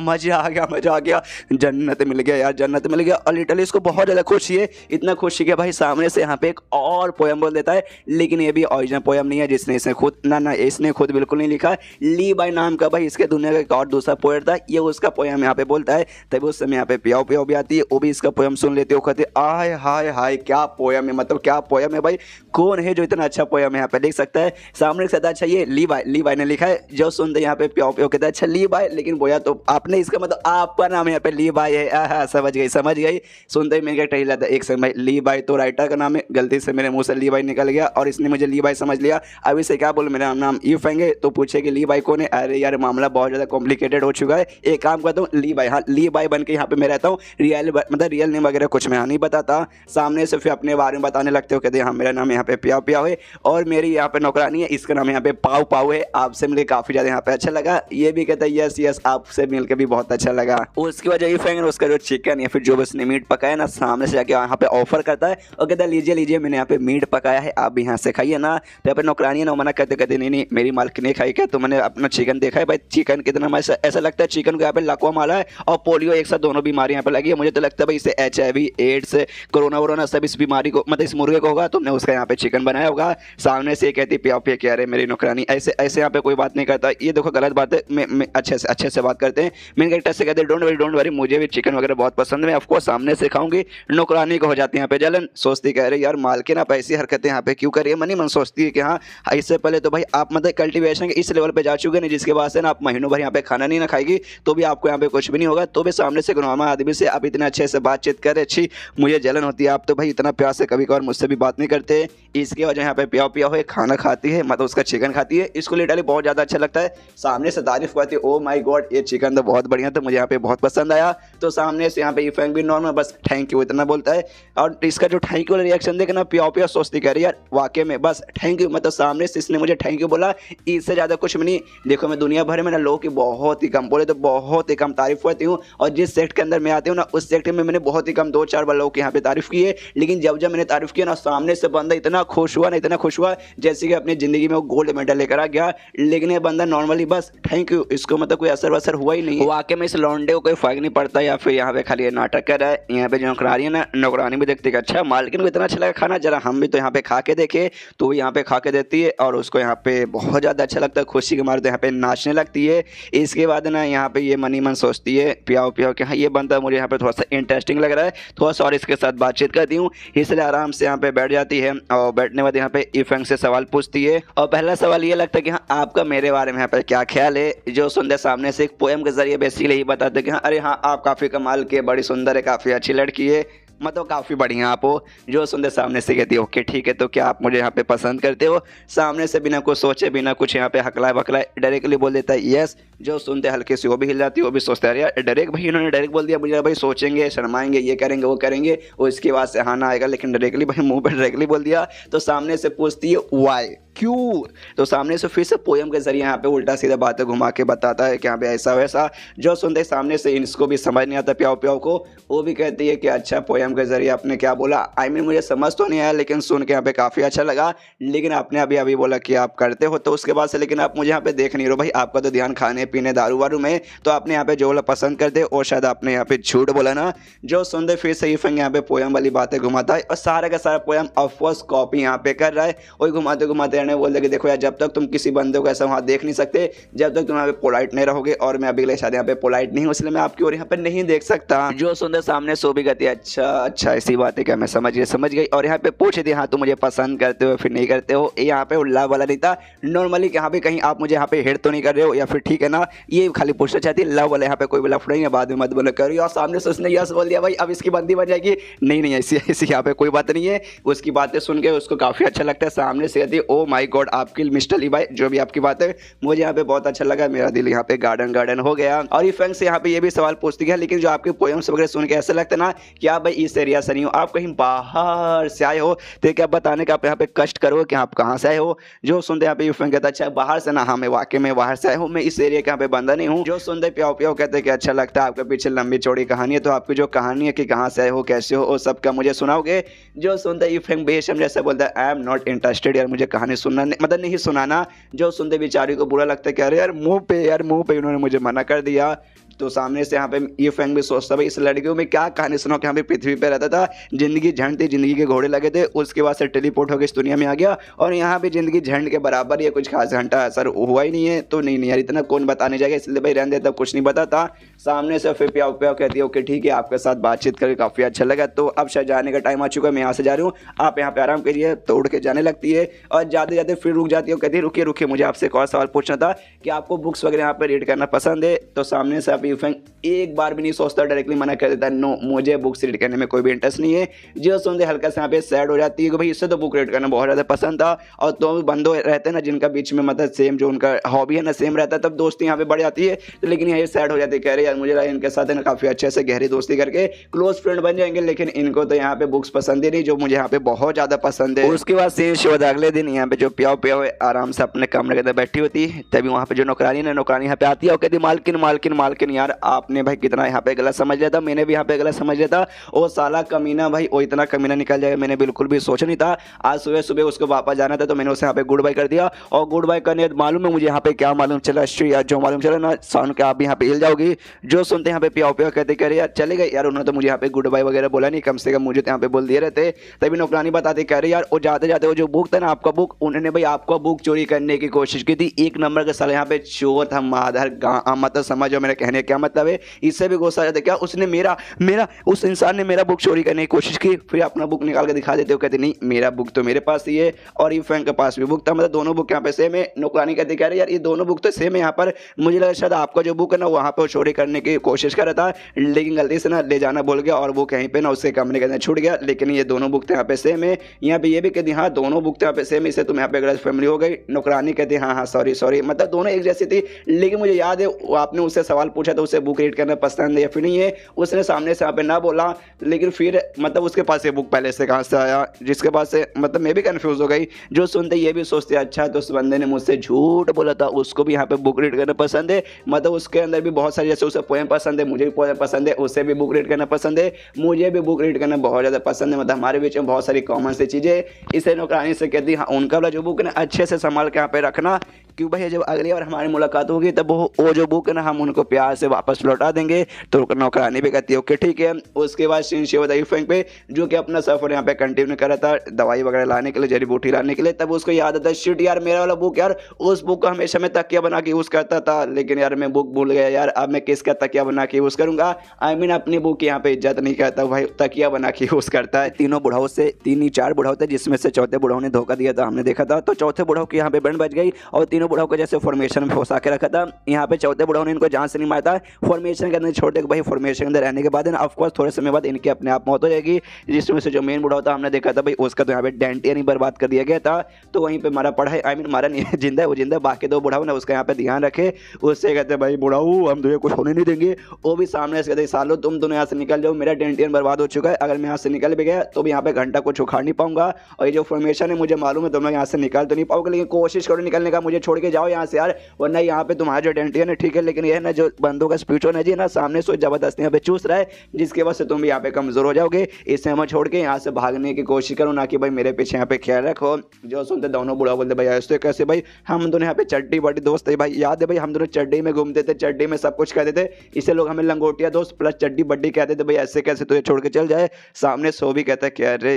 मजा आ गया मजा आ गया, जन्नत मिल गया यार जन्नत मिल गया। और लिटरली इसको बहुत ज़्यादा खुशी है, इतना खुशी कि भाई सामने से यहाँ पे एक और पोयम बोल देता है, लेकिन ये भी ओरिजिनल पोयम नहीं है जिसने इसने खुद ना इसने खुद बिल्कुल नहीं लिखा। ली बाय नाम का भाई इसके दुनिया का एक और दूसरा पोएट था, ये उसका पोयम यहाँ पे बोलता है। तभी उस समय यहाँ पे पियाओ पियाओ भी आती है, वो भी इसका पोयम सुन लेते हो, कहते आय हाय हाय क्या पोयम है, मतलब क्या पोयम है भाई, कौन है जो इतना अच्छा पोयम यहाँ पे लिख सकता है। सामने से अच्छा ये ली बाय ने लिखा है। जो सुनते यहाँ पे पियाओ पियाओ कहता है अच्छा ली बाय, लेकिन बोया तो आपने, इसका मतलब आपका नाम यहाँ पे ली बाय है। समझ गई। सुनते ही मेरे टही जाता है एक समय, ली बाय तो राइटर का नाम है, गलती से मेरे मुंह से ली बाय निकल गया और इसने मुझे ली बाय समझ लिया। अब इसे क्या बोलूं, मेरा नाम यूफेंग है, तो पूछे कि ली बाय कौन है। अरे यार मामला बहुत ज़्यादा कॉम्प्लिकेटेड हो चुका है, एक काम करता हूँ ली बाय, हाँ ली बाय बन के यहाँ पे मैं रहता हूँ, रियल नेम वगैरह कुछ मैं नहीं बताता। सामने से फिर अपने बारे में बताने लगते हो, कहते हैं हाँ मेरा नाम यहाँ पे पियाओ पियाओ है और मेरी यहाँ पे नौकरानी है, इसका नाम यहाँ पे पाव पाव है। आपसे मिलकर काफ़ी ज़्यादा यहाँ पे अच्छा लगा। ये भी कहता है यस आपसे मिलकर भी बहुत अच्छा लगा। उसकी वजह यूफेंग उसका जो चिकन या फिर जो उसने मीट पकाया ना, सामने से जाके यहाँ पे ऑफर करता है और कहता है लीजिए मैंने यहाँ पे मीट पकाया है, आप भी यहाँ से खाइए ना। तो यहाँ पे नौकरानी ना मना कहते नहीं मेरी मालिक नहीं खाई क्या, तो मैंने अपना चिकन देखा है भाई, चिकन कितना ऐसा लगता है चिकन को यहाँ पे लकवा मारा है और पोलियो एक साथ दोनों बीमारी यहाँ पे लगी है। मुझे तो लगता है भाई इससे HIV एड्स कोरोना वोरोना सब इस बीमारी को मतलब इस मुर्गे को होगा, तुमने उसका यहाँ पे चिकन बनाया होगा। सामने से कहती पियाओ पिया कह रहे मेरी नौकरानी, ऐसे यहाँ पे कोई बात नहीं करता, ये देखो गलत बात है, मैं अच्छे से बात करते हैं। मेन कैरेक्टर से कहते डोंट वरी मुझे भी चिकन वगैरह बहुत पसंद है, ऑफकोर्स सामने से खाऊंगी। नौकरानी को हो जाती है यहाँ पे जलन, सोचती कह रही यार मालकिन आप ऐसी हरकतें यहाँ पे क्यों करिए, मनी मन सोचती है कि हाँ इससे पहले तो भाई आप मतलब कल्टीवेशन के इस लेवल पे जा चुके हैं जिसके बाद से ना आप महीनों भर यहाँ पे खाना नहीं ना खाएगी तो भी आपको यहाँ पे कुछ भी नहीं होगा, तो भी सामने से नॉर्मल आदमी से आप इतने अच्छे से बातचीत करें, अच्छी मुझे जलन होती है। आप तो भाई इतना प्यार से कभी कभार मुझसे भी बात नहीं करते, इसकी वजह यहाँ पे पियाओ पियाओ है खाना खाती है, मतलब उसका चिकन खाती है, इसको लिटरली बहुत ज़्यादा अच्छा लगता है। सामने से तारीफ करती है ओ माई गॉड ये चिकन तो बहुत बढ़िया था, मुझे यहाँ पे बहुत पसंद आया। तो सामने से यहाँ पे यूफेंग भी नॉर्मल बस थैंक यू इतना बोलता है और इसका जो थैंक यू वाला रिएक्शन देखे ना पियाओ पियाओ सोचती कह रही यार वाकई में बस थैंक यू, मतलब सामने से इसने मुझे थैंक यू बोला, इससे ज़्यादा कुछ भी नहीं। देखो मैं दुनिया भर में ना लोगों की बहुत ही कम बोले तो बहुत ही कम तारीफ करती हूँ और जिस सेक्ट के अंदर मैं आती हूँ ना उस सेक्ट में मैंने बहुत ही कम 2-4 बार लोगों की यहाँ पे तारीफ की है, लेकिन जब मैंने तारीफ किया ना सामने से बंदा इतना खुश हुआ जैसे कि अपनी ज़िंदगी में वो गोल्ड मेडल लेकर आ गया। लेकिन ये बंदा नॉर्मली बस थैंक यू, इसको मतलब कोई असर वसर हुआ ही नहीं। वाकई में इस लौंडे को कोई फर्क नहीं पड़ता या फिर यहाँ पे खाली ये नाटक कर रहा है। यहाँ पे जो नौकरानी है ना नौकरानी भी देखती है अच्छा मालकिन को इतना अच्छा लगा खाना, जरा हम भी तो यहाँ पे खा के देखे, तो यहाँ पे खा के देती है और उसको यहाँ पे बहुत ज़्यादा अच्छा लगता है, खुशी के मारे तो यहाँ पे नाचने लगती है। इसके बाद ना यहाँ पे ये मनी मन सोचती है पियाओ पियाओ कि हाँ ये बंदा मुझे यहाँ पे थोड़ा सा इंटरेस्टिंग लग रहा है, थोड़ा सा और इसके साथ बातचीत करती हूँ, इसलिए आराम से यहाँ पे बैठ जाती है और बैठने बाद यहाँ पे यूफेंग से सवाल पूछती है। और पहला सवाल ये लगता है कि हाँ आपका मेरे बारे में यहाँ पे क्या ख्याल है। जो सुंदर सामने से एक पोएम के जरिए बेसिकली यही बताते कि हाँ अरे हाँ आप काफ़ी कमाल के, बड़ी सुंदर है, काफ़ी अच्छी लड़की है, मतलब काफ़ी बढ़िया आप हो। जो सुंदर सामने से कहती है ओके ठीक है, तो क्या आप मुझे यहाँ पे पसंद करते हो। सामने से बिना कुछ सोचे बिना कुछ यहाँ पे हकलाए बकलाए डायरेक्टली बोल देता है यस। जो सुनते हल्के से वो भी हिल जाती है, वो भी सोचते हैं यार डायरेक्ट भाई इन्होंने डायरेक्ट बोल दिया, मुझे भाई सोचेंगे शर्माएंगे ये करेंगे वो करेंगे और इसके बाद से हाँ ना आएगा, लेकिन डायरेक्टली भाई मुँह पर डायरेक्टली बोल दिया। तो सामने से पूछती है वाई, क्यों। तो सामने से फिर से पोयम के जरिए यहाँ पे उल्टा सीधा बातें घुमा के बताता है कि यहाँ पे ऐसा वैसा। जो सुनते सामने से इसको भी समझ नहीं आता प्याओ प्याओ को, वो भी कहती है कि अच्छा पोयम के जरिए आपने क्या बोला। आई मीन मुझे समझ तो नहीं आया लेकिन सुन के यहाँ पे काफ़ी अच्छा लगा। लेकिन आपने अभी अभी बोला कि आप करते हो तो उसके बाद से लेकिन आप मुझे यहाँ पे देख नहीं रहे हो भाई, आपका तो ध्यान खाने पीने दारू वारू में, तो आपने यहाँ पे जो बोला पसंद करते और शायद आपने यहाँ पे झूठ बोला ना। जो सुनते फिर से ईफेंग यहाँ पे पोयम वाली बातें घुमाता है और सारा का सारा पोयम ऑफकोर्स कॉपी यहाँ पे कर रहा है। वही घुमाते घुमाते रहने बोलते कि देखो यार जब तक तुम किसी बंदे को ऐसा वहाँ देख नहीं सकते, जब तक तुम यहाँ पे पोलाइट नहीं रहोगे, और मैं अभी के लिए शायद यहाँ पे पोलाइट नहीं हूँ इसलिए मैं आपकी ओर यहाँ पे नहीं देख सकता। जो सुनते सामने सो भी कहती है अच्छा अच्छा ऐसी बात है क्या, मैं समझ गई। और यहाँ पे पूछे थे हाँ तुम मुझे पसंद करते हो फिर नहीं करते हो। यहाँ पे उल्ला वाला नहीं था, नॉर्मली यहाँ पे कहीं आप मुझे यहाँ पे हेड तो नहीं कर रहे हो या फिर ठीक है ना, ये खाली पूछना चाहती है। लव वाला यहाँ पे कोई भी लफड़ा नहीं है, बाद में मत बोलो करो। और सामने से उसने यस बोल दिया भाई अब इसकी बंदी बन जाएगी। नहीं ऐसी यहाँ पे कोई बात नहीं है। उसकी बातें सुन के उसको काफ़ी अच्छा लगता है। सामने से कहती है ओ माई गॉड आपकी मिस्टर ली भाई जो भी आपकी बात है मुझे यहाँ पे बहुत अच्छा लगा, मेरा दिल यहाँ पे गार्डन हो गया। और ये फैंस यहाँ पे ये भी सवाल पूछती है लेकिन जो आपके पोएम्स वगैरह सुन के ऐसा लगता है ना कि आप भाई इस एरिया से नहीं हो, आप कहीं बाहर से आए हो, तो क्या बताने का आप यहाँ पे कष्ट करो कि आप कहाँ से आए हो। जो सुनते यहाँ पे ये फैंस कहता है अच्छा बाहर से ना, हाँ मैं वाकई में बाहर से आया हूँ, मैं इस एरिया के यहाँ पे बंदा नहीं हूँ। जो सुनते प्याओ प्याओ कहते हैं कि अच्छा लगता है आपके पीछे लंबी चौड़ी कहानी है, तो आपकी जो कहानी है कि कहाँ से आए हो कैसे हो वो सब का मुझे सुनाओगे। जो सुनते ये फैंस बेशम जैसे बोलता है आई एम नॉट इंटरेस्टेड, यार मुझे कहानी सुनना मतलब नहीं सुनाना। जो सुनते बेचारी को बुरा लगता है कि अरे यार मुंह पे उन्होंने मुझे मना कर दिया। तो सामने से यहाँ पे ये फैंग भी सोचता भाई इस लड़कियों में क्या कहानी सुनाओ कि यहाँ पे पृथ्वी पे रहता था, जिंदगी झंड थी, जिंदगी के घोड़े लगे थे, उसके बाद से टेलीपोर्ट होकर इस दुनिया में आ गया और यहाँ पे जिंदगी झंड के बराबर ये कुछ खास घंटा असर हुआ ही नहीं है। तो नहीं यार इतना कौन बताने जाएगा, इसलिए भाई रहने देता कुछ नहीं बताता। सामने से फिर प्याओ प्याओ कहती है ओके ठीक है आपके साथ बातचीत करके काफ़ी अच्छा लगा, तो अब शायद जाने का टाइम आ चुका है, मैं यहाँ से जा रही हूँ, आप यहाँ पे आराम करिए। तो उड़ के जाने लगती है और जाते जाते फिर रुक जाती है, कहती है रुकिए मुझे आपसे एक और सवाल पूछना था कि आपको बुक्स वगैरह यहाँ पे रीड करना पसंद है। तो सामने से आप एक बार भी नहीं सोचता, डायरेक्टली मना कर देता नो मुझे बुक्स रीड करने में कोई भी इंटरेस्ट नहीं है। जो सुनते हल्का से यहाँ पे सैड हो जाती है कि भाई इससे तो बुक रीड करना बहुत ज़्यादा पसंद था। और तो बंदो रहते हैं ना जिनका बीच में मतलब सेम जो उनका हॉबी है ना सेम रहता है, तब दोस्ती यहाँ पे बढ़ जाती है। लेकिन ये सैड हो जाती है, कह रहे यार मुझे लगा इनके साथ है ना काफ़ी अच्छे से गहरी दोस्ती करके क्लोज फ्रेंड बन जाएंगे, लेकिन इनको तो यहाँ पे बुक्स पसंद ही नहीं जो मुझे यहाँ पे बहुत ज़्यादा पसंद है। उसके बाद से शो अगले दिन यहाँ पे जो प्याओ प्याओ आराम से अपने कमरे के अंदर बैठी होती है, तभी वहाँ पे जो नौकरानी यहाँ पे आती है और कहती मालकिन यार आपने भाई कितना यहाँ पे गलत समझ लिया था, मैंने भी यहाँ पे गलत समझ लिया था। ओ साला कमीना भाई वो इतना कमीना निकल जाएगा मैंने बिल्कुल भी सोचा नहीं था। आज सुबह उसको वापस जाना था तो मैंने उसे यहाँ पे गुड बाय कर दिया और गुड बाय करने मालूम है मुझे यहाँ पे क्या मालूम चला जो मालूम चला ना साउंड के आप यहाँ पे हिल जाओगी। जो सुनते यहाँ पे प्याओ प्याओ कहते कह रहे यार चले गए यार, उन्होंने तो मुझे यहाँ पे गुड बाय वगैरह बोला नहीं, कम से कम मुझे तो यहाँ पे बोल दिए रहते। तभी नौकरानी बताते कह रहे यार वो जाते जाते वो जो बुक था ना आपका बुक, उन्होंने भाई आपका बुक चोरी करने की कोशिश की थी। एक नंबर का साला यहाँ पे चोर था माधर मतलब समझो मेरे कहने क्या मतलब है। इससे भी गुस्सा जाता क्या उसने मेरा उस इंसान ने मेरा बुक चोरी करने की कोशिश की, फिर अपना बुक निकाल के दिखा देते हो, कहते नहीं मेरा बुक तो मेरे पास ही है और ये फैन के पास भी बुक था, मतलब दोनों बुक यहाँ पे सेम है। नौकरानी कहते कह रहे यार ये दोनों बुक तो सेम है, यहाँ पर मुझे लगा शायद आपका जो बुक है ना वहाँ पे चोरी करने की कोशिश कर रहा था लेकिन गलती से ना ले जाना भूल गया और वो कहीं पे ना उससे कमरे के अंदर छूट गया। लेकिन ये दोनों बुक तो यहाँ पे सेम है। यहाँ पे ये भी कहती हाँ दोनों बुक तो यहाँ पे सेम है, इससे तुम यहाँ पे गलत फैमिली हो गई। नौकरानी कहती हाँ सॉरी मतलब दोनों एक जैसी थी। लेकिन मुझे याद है आपने उससे सवाल पूछा था उसे बुक रीड करना पसंद है या फिर नहीं है, उसने सामने से यहाँ पे ना बोला। लेकिन फिर मतलब उसके पास ये बुक पहले से कहाँ से आया, जिसके पास से मतलब मैं भी कंफ्यूज हो गई। जो सुनते ये भी सोचते अच्छा तो उस बंदे ने मुझसे झूठ बोला था, उसको भी यहाँ पे बुक रीड करना पसंद है। मतलब उसके अंदर भी बहुत सारी जैसे उसे पोएम पसंद है, मुझे भी पोएम पसंद है, उसे भी बुक रीड करना पसंद है, मुझे भी बुक रीड करना बहुत ज़्यादा पसंद है। मतलब हमारे बीच में बहुत सारी कॉमन सी चीज़ें। इसे नौकरानी से कहती हाँ उनका वाला जो बुक है ना अच्छे से संभाल के यहाँ पे रखना, क्यों भाई जब अगली बार हमारी मुलाकात होगी तब वो जो बुक है ना हम उनको प्यार से वापस लौटा देंगे। तो नौकरानी भी कहती है ओके ठीक है। उसके बाद शिव फैंग पे जो कि अपना सफर यहाँ पे कंटिन्यू कर रहा था दवाई वगैरह लाने के लिए, जड़ी बूटी लाने के लिए, तब उसको याद आता शिट यार मेरा वाला बुक यार, उस बुक का हमेशा मैं तकिया बना के यूज़ करता था, लेकिन यार मैं बुक भूल गया यार, अब मैं किसका तकिया बना के यूज़ करूँगा। आई मीन अपनी बुक यहाँ पे इज्जत नहीं करता भाई, तकिया बना के यूज़ करता है। तीनों बुढ़ाओं से 3 ही 4 बुढ़ाओ थे जिसमें से चौथे बुढ़ाओं ने धोखा दिया था हमने देखा था, तो चौथे बुढ़ाओ की यहाँ पे बैंड बज गई और तीनों तीनों बुढ़ाओं को जैसे फॉर्मेशन में फंसा के रखा था। यहाँ पे चौथे बुढ़ाओं ने इनको जान से नहीं मारा था, फॉर्मेशन के अंदर छोड़ दिया। भाई फॉर्मेशन के अंदर रहने के बाद ऑफकोर्स थोड़े समय बाद इनकी अपने आप मौत हो जाएगी, जिसमें से जो मेन बुढ़ाओ था हमने देखा था भाई उसका तो यहाँ पे डेंटियन ही बर्बाद कर दिया गया था। तो वहीं पे मारा पड़ा है, आई मीन मारा नहीं है, जिंदा है, वो जिंदा। बाकी दो बुढ़ाओ ने उसका यहाँ पे ध्यान रखे, उससे कहते भाई बुढ़ाओ हम तुझे कुछ होने नहीं देंगे। वो भी सामने से कहते सालो तुम दोनों यहाँ से निकल जाओ, मेरा डेंटियन बर्बाद हो चुका है, अगर मैं यहाँ से निकल भी गया तो भी यहाँ पे घंटा कुछ उखाड़ नहीं पाऊंगा। और ये जो फॉर्मेशन है मुझे मालूम है तुम लोग यहाँ से निकल तो नहीं पाओगे, लेकिन कोशिश करो निकलने का, मुझे छोड़ के जाओ यहाँ से यार, वरना यहाँ पे तुम्हारा जो डेंटियन है ठीक है, लेकिन ये ना जो बंदों का स्पीच होना चाहिए ना सामने से जबरदस्ती यहाँ पे चूस रहा है, जिसकी वजह से तुम भी यहाँ पे कमजोर हो जाओगे। इसे हमें छोड़ के यहाँ से भागने की कोशिश करो, ना कि भाई मेरे पीछे यहाँ पे ख्याल रखो। जो सुनते दोनों बुढ़ा बोलते भाई ऐसे कैसे, भाई हम दोनों यहाँ पे चड्डी बड़ी दोस्त है भाई, याद है भाई हम दोनों चड्डी में घूमते थे, चड्डी में सब कुछ कहते थे, इसे लोग हमें लंगोटिया दोस्त प्लस चड्डी बड्डी कहते थे। भाई ऐसे कैसे तुझे छोड़ के चल जाए। सामने सो भी कहता है कि अरे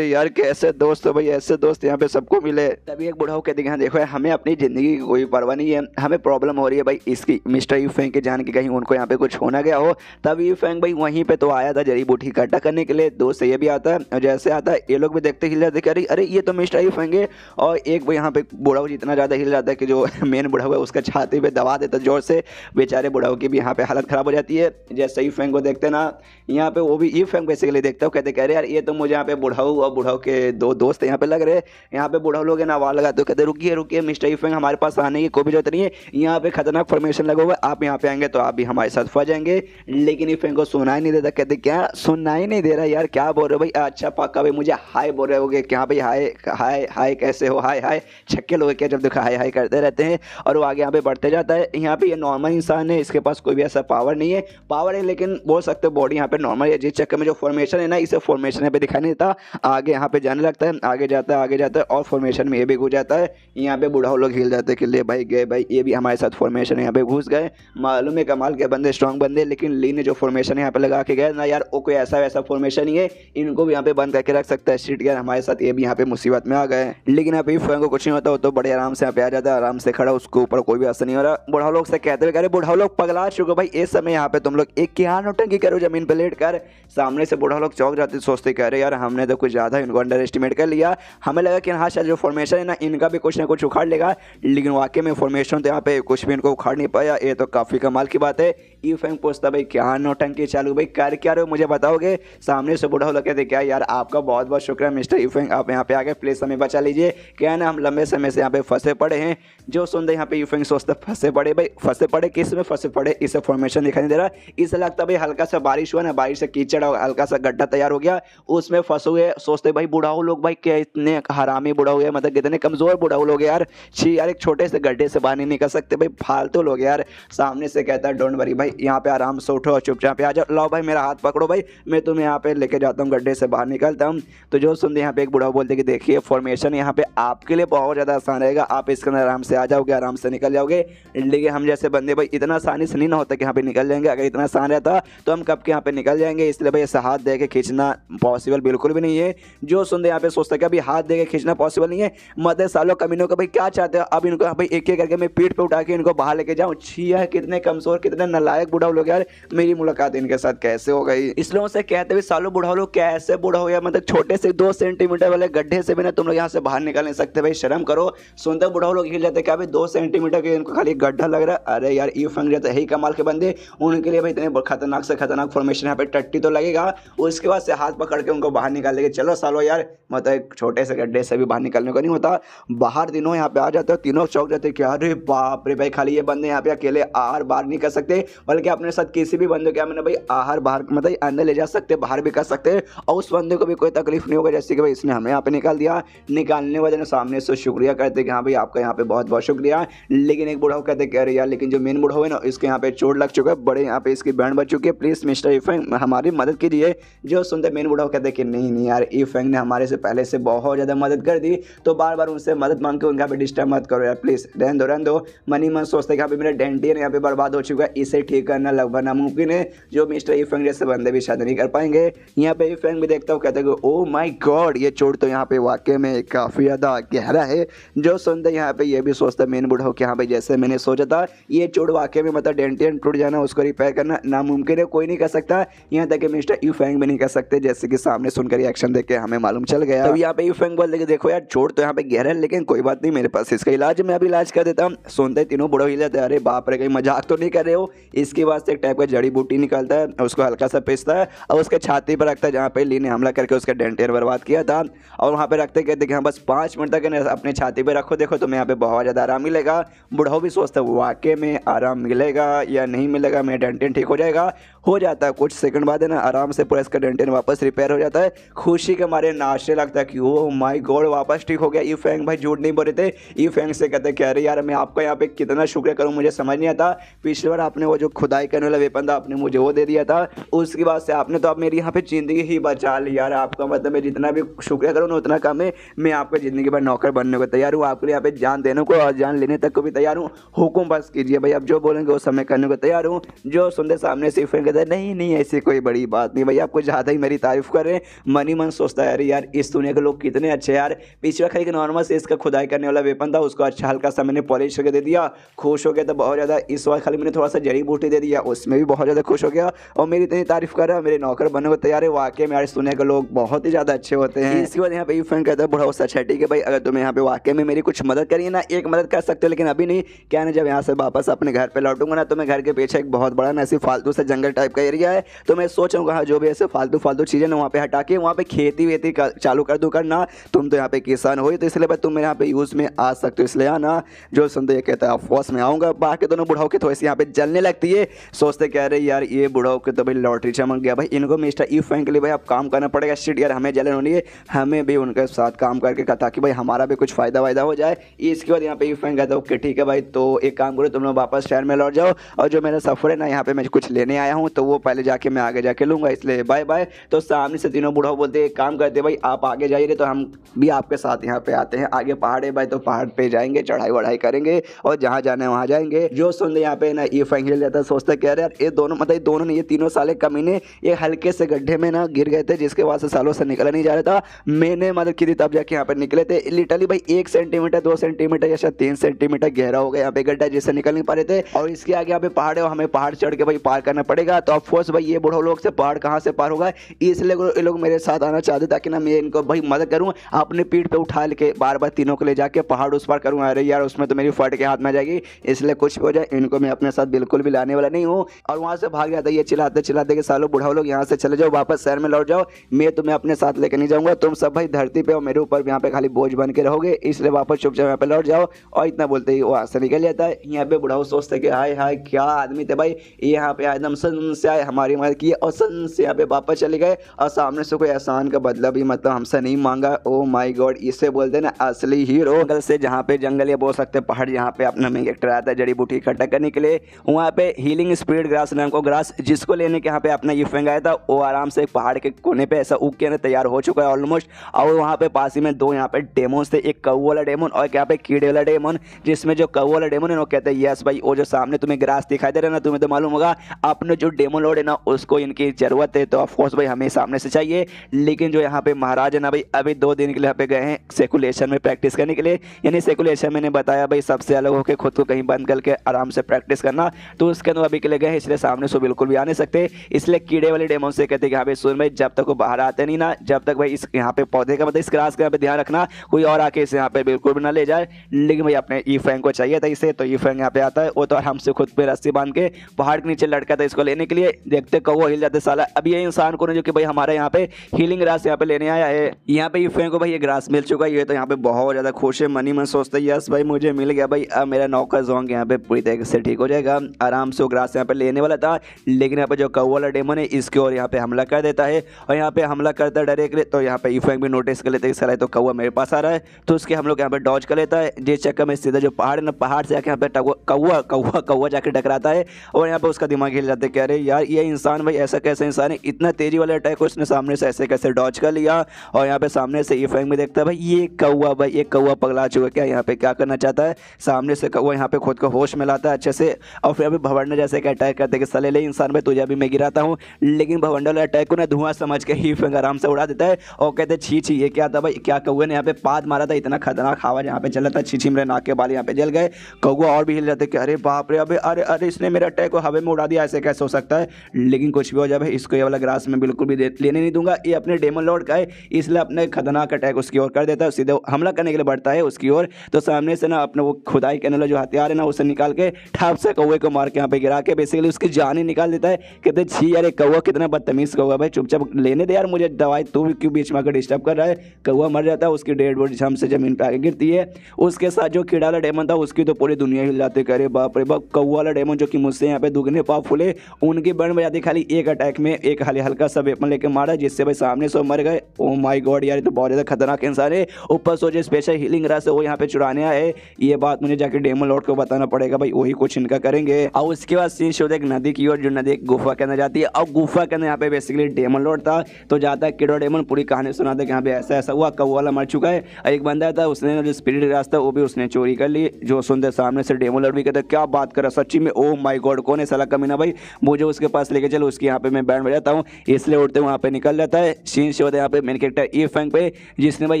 यार कैसे दोस्त हो भाई, ऐसे दोस्त यहाँ पे सबको मिले। तभी एक बुढ़ाओ कहते हैं देखो हमें अपनी जिंदगी की कोई परवाह नहीं है, हमें प्रॉब्लम हो रही है भाई इसकी, मिस्टर यू फेंग के जान के कहीं उनको यहाँ पे कुछ होना गया हो। तब यू फेंग भाई वहीं पे तो आया था जड़ी बूटी इकट्ठा करने के लिए, दोस्त ये भी आता है और जैसे आता है ये लोग भी देखते हिल जाते कि अरे ये तो मिस्टर यू फेंग है। और एक भाई यहाँ पे बुढ़ाओ इतना ज़्यादा हिल जाता है कि जो मेन बुढ़ाओ है उसका छाती पे दबा देता जोर से, बेचारे बुढ़ाओ की भी यहाँ पे हालत खराब हो जाती है। जैसे यू फेंग को देखते ना यहाँ पे वो भी यू फेंग बेसिकली देखता हूँ, कहते कह रहे यार ये तो मुझे यहाँ पे बुढ़ाओ और बुढ़ाओ के दो दोस्त यहाँ पे लग रहे हैं। यहाँ पे बुढ़ाओ लोग ना आवाज लगाते कहते रुकिए मिस्टर यू फेंग हमारे पास आने की कोई भी जरूरत नहीं है, यहाँ पे खतरनाक फॉर्मेशन लगा हुआ है, आप यहाँ पे आएंगे तो आप भी हमारे साथ फंस जाएंगे। लेकिन यू फेंग को सुनाई नहीं देता, कहते क्या सुनाई नहीं दे रहा यार, क्या बोल रहे हो भाई, अच्छा पक्का भाई मुझे हाय बोल रहे होगे, क्या भाई हाय हाय हाय कैसे हो, हाय छक्के लोग क्या जब देखो हाय करते रहते हैं। और वो आगे यहाँ पे बढ़ते जाता है। यहाँ पे ये नॉर्मल इंसान है, इसके पास कोई भी ऐसा पावर नहीं है, पावर है लेकिन बोल सकते बॉडी यहाँ पे नॉर्मल है, जिस चक्कर में जो फॉर्मेशन है ना इसे फॉर्मेशन यहाँ पे दिखाई नहीं देता, आगे यहाँ पे जाने लगता है, आगे जाता है और फॉर्मेशन में ये भी घुस जाता है। यहाँ पे बुढ़ाओ लोग हिल जाते हैं कि ले भाई गए भाई, ये भी हमारे साथ फॉर्मेशन यहाँ पे घुस गए। मालूम है कमाल के बंदे स्ट्रॉन्ग बंदे, लेकिन ली ने जो फॉर्मेशन यहाँ पे लगा के गए ना यार वो कोई ऐसा वैसा फॉर्मेशन ही है, इनको भी यहाँ पे बंद करके रख सकता है। शिट यार हमारे साथ ये भी यहाँ पे मुसीबत में आ गए। लेकिन यहाँ पे को कुछ नहीं होता, वो तो बड़े आराम से यहाँ पे आ जाता है, आराम से खड़ा, उसके ऊपर कोई भी असर नहीं हो रहा। बुढ़ाओ लोग से कहते हुए बुढ़ाओ लोग पगला चुके भाई, इस समय यहाँ पे तुम लोग एक क्या नौटंकी करो जमीन पे लेट कर। सामने से बुढ़ाओ लोग चौंक जाते सोचते कह रहे यार हमने तो कुछ ज्यादा इनको अंडर एस्टिमेट कर लिया, हमें लगा कि हाँ शायद जो फॉर्मेशन है ना इनका भी कुछ ना कुछ उखाड़ लेगा, लेकिन वाकई में फॉर्मेशन तो यहाँ पे कुछ भी इनको उखाड़ नहीं पाया। ये तो काफी कमाल की बात है। यू फेंग पूछता भाई क्या नौटंकी चालू भाई, कर क्या रहे हो मुझे बताओगे। सामने से बुढ़ाओ लोग कहते क्या यार आपका बहुत बहुत शुक्रिया मिस्टर यू फेंग, आप यहाँ पे आ गए, प्लीज हमें बचा लीजिए, क्या है ना हम लंबे समय से यहाँ पे फंसे पड़े हैं। जो सुनते यहाँ पे यू फेंग सोचते फंसे पड़े भाई, फंसे पड़े किस में फंसे पड़े, इसे फॉर्मेशन दिखाई नहीं दे रहा, इसे लगता भाई हल्का सा बारिश हुआ ना, बारिश से कीचड़ हल्का सा गड्ढा तैयार हो गया उसमें फंसे हुए। सोचते भाई बुढ़ाओ लोग भाई क्या इतने हरामी बुढ़ाओ है, मतलब कितने कमजोर बुढ़ाओ लोग यार, छी यार एक छोटे से गड्ढे से बाहर नहीं निकल सकते भाई, फालतू लोग यार। सामने से कहता है डोंट वरी भाई यहाँ पे आराम से उठो चुपचाप आ जाओ, लाओ भाई मेरा हाथ पकड़ो भाई मैं तुम्हें यहाँ पे लेके जाता हूँ, गड्ढे से बाहर निकलता हूँ। तो जो सुनते यहाँ पे एक बुढ़ाओ बोलते कि देखिए फॉर्मेशन यहाँ पे आपके लिए बहुत ज़्यादा आसान रहेगा, आप इसके अंदर आराम से आ जाओगे, आराम से निकल जाओगे। लेकिन हम जैसे बंदे भाई इतना आसानी से नहीं ना होता कि यहाँ पे निकल जाएंगे, अगर इतना आसान रहता तो हम कब के यहाँ पे निकल जाएंगे, इसलिए भाई ऐसा हाथ दे के खींचना पॉसिबल बिल्कुल भी नहीं है। जो सुनते यहाँ पे सोचते कि अभी हाथ दे के खींचना पॉसिबल नहीं है, मदे सालों कमीनों का भाई क्या चाहते हो, अब इनको भाई एक एक करके मैं पीठ पे उठा के इनको बाहर लेके जाऊँ। छिया कितने कमजोर कितने नालायक बुढ़ाओ लोग यार, मेरी मुलाकात इनके साथ कैसे हो गई। इस लोगों से कहते हुए सालों बुढ़ाओ लोग कैसे बुढ़ाओ यार, मतलब छोटे से 2 सेंटीमीटर वाले गड्ढे से भी ना तुम लोग यहाँ से बाहर निकल नहीं सकते भाई, शर्म करो। सुनते बुढ़ाओ लोग हिल जाते क्या भाई 2 सेंटीमीटर के इनको खाली गड्ढा लग रहा है, अरे यार यू फेंग रहते है ही कमाल के बंदे, उनके लिए भाई इतने खतरनाक से खतरनाक फॉर्मेशन यहाँ पे टट्टी तो लगेगा, उसके बाद से हाथ पकड़ के उनको बाहर निकाल देंगे। चलो सालो यार मतलब एक छोटे से गड्ढे से भी बाहर निकलने को नहीं होता, बाहर तीनों यहाँ पे आ जाते हो, तीनों चौक जाते क्या अरे बाप रे भाई खाली ये बंदे यहाँ पे अकेले आहार बाहर नहीं कर सकते, बल्कि अपने साथ किसी भी बंदे क्या मैंने भाई आहार बाहर मतलब अंदर ले जा सकते, बाहर भी कर सकते, और उस बंदे को भी कोई तकलीफ नहीं होगा, जैसे कि भाई इसने हमें यहाँ पे निकाल दिया। निकालने वाले ने सामने से शुक्रिया करते कि हाँ भाई आपका यहाँ पे बहुत बहुत शुक्रिया। लेकिन एक बुढ़ाओ कहते कह रहे यार लेकिन जो मेन बुढ़ाओ है ना इसके यहाँ पे चोट लग चुका है, बड़े यहाँ पे इसकी बैंड बच चुकी है, प्लीज मिस्टर यू फेंग हमारी मदद कीजिए। जो सुनते मेन बुढ़ाओ कहते कि नहीं यार यू फेंग ने हमारे से पहले से बहुत ज़्यादा मदद कर दी, तो बार बार उनसे मदद मांग के उनका पे डिस्टर्ब मत करो यार प्लीज, रहने दो। मनी मन सोचते कि यहाँ पे मेरा डेंटियन यहाँ पे बर्बाद हो चुका है, इसे ठीक करना लगभग नामुमकिन है, जो मिस्टर यू फेंग जैसे बंदे भी शायद नहीं कर पाएंगे। यहाँ पे यू फेंग भी देखता हूँ कहते हैं ओ माय गॉड ये चोट तो यहाँ पे वाकई में काफ़ी ज़्यादा गहरा है। जो सुनते यहाँ पे ये भी सोचता मेन बुढ़ाओ कि हाँ भाई जैसे मैंने सोचा था ये चोट वाकई में मतलब डेंटियन टूट जाना उसको रिपेयर करना नामुमकिन है, कोई नहीं कर सकता, यहाँ तक कि मिस्टर यू फेंग भी नहीं कर सकते, जैसे कि सामने सुनकर रिएक्शन देख के हमें मालूम चल गया। तो यहाँ पे यू फेंग बोल देखो यार चोट तो यहाँ पे गहरा है, लेकिन कोई बात नहीं मेरे पास इसका इलाज मैं अभी इलाज कर देता हूँ। सुनते ही तीनों बुढ़ो हिल जाते हैं, अरे बाप रे कहीं मजाक तो नहीं कर रहे हो। इसके बाद से एक टाइप का जड़ी बूटी निकलता है, उसको हल्का सा पीसता है और उसके छाती पर रखता है जहाँ पे ली ने हमला करके उसका डेंटियर बर्बाद किया था। और वहाँ पे रखते कहते कि हाँ बस 5 मिनट तक अपने छाती पे रखो, देखो तुम्हें यहाँ पे बहुत ज़्यादा आराम मिलेगा। बुढ़ो भी सोचता है वाकई में आराम मिलेगा या नहीं मिलेगा, मेरा डेंटिन ठीक हो जाएगा। हो जाता है कुछ सेकंड बाद है ना आराम से पूरा इसका डेंटिन वापस रिपेयर हो जाता है। खुशी के मारे नाचने लगता है कि ओह माय गॉड वापस ठीक हो गया। ई फैंग भाई झूठ नहीं बोल रहे थे। ई फैंग से कहते हैं कि अरे यार मैं आपका यहाँ पे कितना शुक्र करूँ, मुझे समझ नहीं आता। पिछली बार आपने वो जो खुदाई करने वाला वेपन था आपने मुझे वो दे दिया था, उसके बाद से आपने तो आप मेरी यहाँ पे ज़िंदगी ही बचा ली यार। आपका मतलब मैं जितना भी शुक्रिया करूँ ना उतना कम है। मैं आपका ज़िंदगी भर नौकर बनने को तैयार हूँ, आपके लिए यहाँ पे जान देने को और जान लेने तक को भी तैयार हूँ। हुक्म बस कीजिए भाई, अब जो बोलेंगे वो समय करने को तैयार हूँ। जो सुनते सामने से फैंग कहता है नहीं नहीं ऐसी कोई बड़ी बात नहीं भाई, आपको ज़्यादा ही मेरी तारीफ कर रहे हैं। मन ही मन सोचता है अरे यार इस दुनिया के लोग कितने अच्छे यार। पिछला खाली नॉर्मल से इसका खुदाई करने वाला वेपन था, उसको अच्छा हल्का सा मैंने पॉलिश करके दे दिया, खुश हो गया था बहुत ज़्यादा। इस बार खाली मैंने थोड़ा सा जड़ी बूटी दे दिया, उसमें भी बहुत ज़्यादा खुश हो गया और मेरी इतनी तारीफ कर रहा है, मेरे नौकर बनने को तैयार है। वाकई में यार इस दुनिया के लोग बहुत ही ज़्यादा अच्छे होते हैं। इसके बाद यहाँ पे फैंग कहता है बुढ़ा सच है ठीक है भाई, अगर तुम्हें यहाँ पे वाकई में मेरी कुछ मदद करिए ना, एक मदद कर सकते हो लेकिन अभी नहीं। क्या ना जब यहाँ से वापस अपने घर पे लौटूंगा ना तो मैं घर के पीछे एक बहुत बड़ा ना ऐसी फालतू से जंगल टाइप का एरिया है, तो मैं सोच रहा हूँ जो भी ऐसे फालतू चीज़ें ना वहाँ पे हटा के वहाँ पे खेती वेती चालू कर दूँ करना। तुम तो यहाँ पे किसान हो तो इसलिए भाई तुम मेरे यहाँ पे यूज़ में आ सकते हो, इसलिए आना। जो सुनते ये कहता है ऑफकोर्स में आऊँगा। बाकी दोनों बुढ़ाओं की थोड़ी सी यहाँ पे जलने लगती है, सोचते कह रहे यार ये बुढ़ाओं के तो भाई लॉटरी चमक गया भाई, इनको मिस्टर ई फैंग के लिए भाई अब काम करना पड़ेगा। शिट यार हमें जलन होनी है, हमें भी उनके साथ काम करके ताकि भाई हमारा भी कुछ फ़ायदा वायदा हो जाए। इसके बाद यहाँ पे ई फैंग कहता है ओके ठीक है भाई, तो एक काम करो तुम लोग वापस शहर में लौट जाओ और जो मेरा सफ़र है ना यहाँ पे मैं कुछ लेने आया हूँ तो वो पहले जाके मैं आगे जाके लूँगा, इसलिए बाय बाय। तो सामने से तीनों बुढ़ाओ बोलते एक काम करते भाई आप आगे जाइए तो हम भी आपके साथ यहाँ पे आते हैं। आगे पहाड़ है भाई तो पहाड़ पे जाएंगे, चढ़ाई वढ़ाई करेंगे और जहाँ जाना है वहाँ जाएंगे। जो सुनते यहाँ पे ना ई फैंग हिल जाता है, सोचता कह रहे यार ये दोनों मतलब दोनों नहीं ये तीनों साले कमीने ये हल्के से गड्ढे में ना गिर गए थे जिसके वजह से सालों से निकला नहीं जा रहा था। मैंने मदद की थी तब जाके यहाँ पे निकले थे। लिटरली भाई 1 सेंटीमीटर 2 सेंटीमीटर या शायद 3 सेंटीमीटर गहरा हो गया यहाँ पे गड्ढा जिससे निकल नहीं पा रहे थे। और इसके आगे यहाँ पे पहाड़ है, हमें पहाड़ चढ़ के भाई पार करना पड़ेगा। तो ऑफकोर्स भाई ये बुढ़ो लोग से पहाड़ कहाँ से पार होगा, इसलिए ये लोग मेरे साथ आना चाहते ताकि ना मैं इनको भाई मदद करूँ, अपने पीठ पे उठा के बार बार तीनों को ले जाके पहाड़ उस पार करूँ। अरे यार उसमें तो मेरी फट के हाथ में आ जाएगी, इसलिए कुछ भी हो जाए इनको मैं अपने साथ बिल्कुल भी लाने वाला नहीं हूँ। और वहाँ से भाग जाता है ये चिल्लाते चिल्लाते कि सालों बुढ़ाओ लोग यहाँ से चले जाओ, वापस शहर में लौट जाओ, मैं तुम्हें अपने साथ लेकर नहीं जाऊँगा, तुम सब भाई धरती पे और मेरे ऊपर यहाँ पे खाली बोझ बन के रहोगे, इसलिए वापस चुपचाप यहाँ पे लौट जाओ। और इतना बोलते ही वो वहाँ से निकल जाता है। यहाँ पे बुढ़ाओ सोचते कि हाय हाय क्या आदमी थे भाई, यहाँ पे एकदम सन से आए हमारी मदद की और सन से यहाँ पे वापस चले गए और सामने से कोई एहसान का बदला भी मतलब हमसे नहीं मांगा। ओ माय गॉड, इसे बोलते ना असली हीरो। जंगल से जहाँ पे जंगल या बोल सकते पहाड़ जहाँ पे अपना मेन कैरेक्टर आता है जड़ी बूटी इकट्ठा करने के लिए, वहाँ पे हीलिंग स्पिरिट ग्रास नाम को ग्रास जिसको लेने के यहाँ पे अपना ये फैंग आया था वो आराम से पहाड़ के कोने पे ऐसा उग के तैयार हो चुका है ऑलमोस्ट। और वहाँ पे पास ही में 2 यहाँ पे डेमोन्स थे, एक कौवा वाला डेमोन और यहाँ पे कीड़े वाला डेमोन। जिसमें जो कौवा वाला डेमोन है वो कहते हैं यस भाई वो जो सामने तुम्हें ग्रास दिखाई दे रहा है ना, तुम्हें तो मालूम होगा अपने जो डेमोन लॉर्ड है ना उसको इनकी जरूरत है, तो ऑफकोर्स भाई हमें सामने से चाहिए। लेकिन जो यहाँ पे महाराज है ना भाई अभी 2 दिन के लिए यहाँ पे गए हैं सेकुलेशन में प्रैक्टिस करने के लिए। यानी सेकुलेशन मैंने बताया भाई सबसे अलग होकर खुद को कहीं बंद करके आराम से प्रैक्टिस करना, तो उसके अंदर अभी के लिए गए हैं, इसलिए सामने से बिल्कुल भी आ नहीं सकते। इसलिए कीड़े वाले डेमोन से कहते हैं कि हाँ भाई सुन भाई जब तक वो बाहर आते नहीं ना, जब तक भाई इस यहाँ पे पौधे का मतलब इस ग्रास का यहाँ पे ध्यान रखना, कोई और आके इसे यहाँ पे बिल्कुल भी ना ले जाए। लेकिन भाई अपने ई फैंग को चाहिए था इसे, तो ई फैंग यहाँ पे आता है, वो तो आराम से खुद पे रस्सी बांध के पहाड़ के नीचे लटका था इसको लेने के लिए। देखते कौवा हिल जाते साला। अब ये इंसान को जो कि भाई हमारे यहाँ पे हीलिंग ग्रास यहाँ पे लेने आया है, यहाँ पे ई फैंग को भाई ये ग्रास मिल चुका है। ये तो यहाँ पे बहुत ज़्यादा खुश है, मनी मन सोचते यस भाई मुझे मिल गया भाई, अब मेरा नौकर जोंग यहाँ पे पूरी तरीके से ठीक हो जाएगा। आराम से वो ग्रास यहाँ पे लेने वाला था, लेकिन यहाँ पे जो कौवा वाला डेमन है इसके और यहाँ पे हमला कर देता है और यहाँ पे हमला करता है डायरेक्टली। तो यहाँ पे ई फैंग भी नोटिस कर लेते हैं साला तो कौवा मेरे पास आ रहा है, तो उसके हम लोग यहाँ पे डॉज कर लेता है। जिस चक्कर में सीधा जो पहाड़ है ना, पहाड़ से जाके यहाँ पे कौवा कौवा कौवा जाके टकराता है और यहाँ पे उसका दिमाग हिल जाता है। कह रहे यार ये इंसान भाई ऐसा कैसे इंसान है, इतना तेजी वाला अटैक उसने सामने से ऐसे कैसे डॉज कर लिया। और यहाँ पे सामने से ई फैंग में देखता है भाई ये कौवा भाई ये कौवा पगला चुका क्या, यहाँ पे क्या करना चाहता है। सामने से कौवा यहाँ पे खुद को होश में लाता है अच्छे से और फिर अभी भवंडर जैसे कि अटैक करते कि सले ले इंसान भाई तुझे अभी मैं गिराता हूँ। लेकिन भवंडर वाले अटैक को ना धुआं समझ के ई फैंग आराम से उड़ा देता है और कहते छी छी ये क्या था भाई, क्या कौवे ने यहाँ पे पाद मारा था, इतना खतरनाक आवाज यहाँ पे चला था, छी छी मेरे नाक के बाल यहाँ पे जल गए। कौवा और भी हिल जाते कि अरे बाप रे, अबे अरे अरे इसने मेरा अटैक को हवा में उड़ा दिया, ऐसे कैसे हो सकता सकता है, लेकिन कुछ भी हो जाए भाई इसको ये वाला ग्रास में बिल्कुल भी लेने नहीं दूंगा। ये अपने डेमन लॉर्ड का है, इसलिए अपने खतरनाक अटैक उसकी ओर कर देता है, सीधे हमला करने के लिए बढ़ता है उसकी ओर। तो सामने से ना अपने वो खुदाई करने वाला जो हथियार है ना उसे निकाल के ठाप से कौवे को मार के यहाँ पे गिरा के बेसिकली उसकी जान ही निकाल देता है। कहते छी यार कौवा कितना बदतमीज कौवा भाई, चुपचाप लेने दे यार मुझे दवाई, तू भी क्यों बीच में आकर डिस्टर्ब कर रहा है। कौवा मर जाता है, उसकी डेड बॉडी हमसे जमीन पे आके गिरती है। उसके साथ जो कीड़ा वाला डेमन था उसकी तो पूरी दुनिया हिल जाती है। अरे बाप रे बाप, कौवा वाला डेमन जो कि मुझसे यहाँ पे दुगने पावरफुल, उनकी बर्न बजाती खाली एक अटैक में, एक खाली हल्का सा वेपन लेके मारा जिससे भाई सामने से मर गए। ओ माय गॉड यार, ये तो बहुत ज़्यादा खतरनाक इंसान है। ऊपर सोचे स्पेशल हीलिंग रहा से वो यहाँ पे चुराने आए, ये बात मुझे जाके डेमन लॉर्ड को बताना पड़ेगा भाई, वही कुछ इनका करेंगे। और उसके बाद सीन शो एक नदी की ओर, जो नदी एक गुफा के अंदर जाती है और गुफा के अंदर यहाँ पे बेसिकली डेमन लॉर्ड था। तो जाता है किडो डेमन, पूरी कहानी सुनाता है कि यहाँ पे ऐसा ऐसा हुआ, कौवा वाला मर चुका है। एक बंदा था उसने जो स्पिरिट ग्रास था वो भी उसने चोरी कर ली। जो सुनते सामने से डेमन लॉर्ड भी कहता है क्या बात कर रहा सच्ची में, ओ माय गॉड कौन है साला कमीना भाई, मुझे उसके पास लेके चलो, उसकी यहाँ पे मैं बैंड बजाता हूँ। इसलिए उड़ते वहाँ पे निकल जाता है। सीन शो यहाँ पे मेन कैरेक्टर ई फैंग पे, जिसने भाई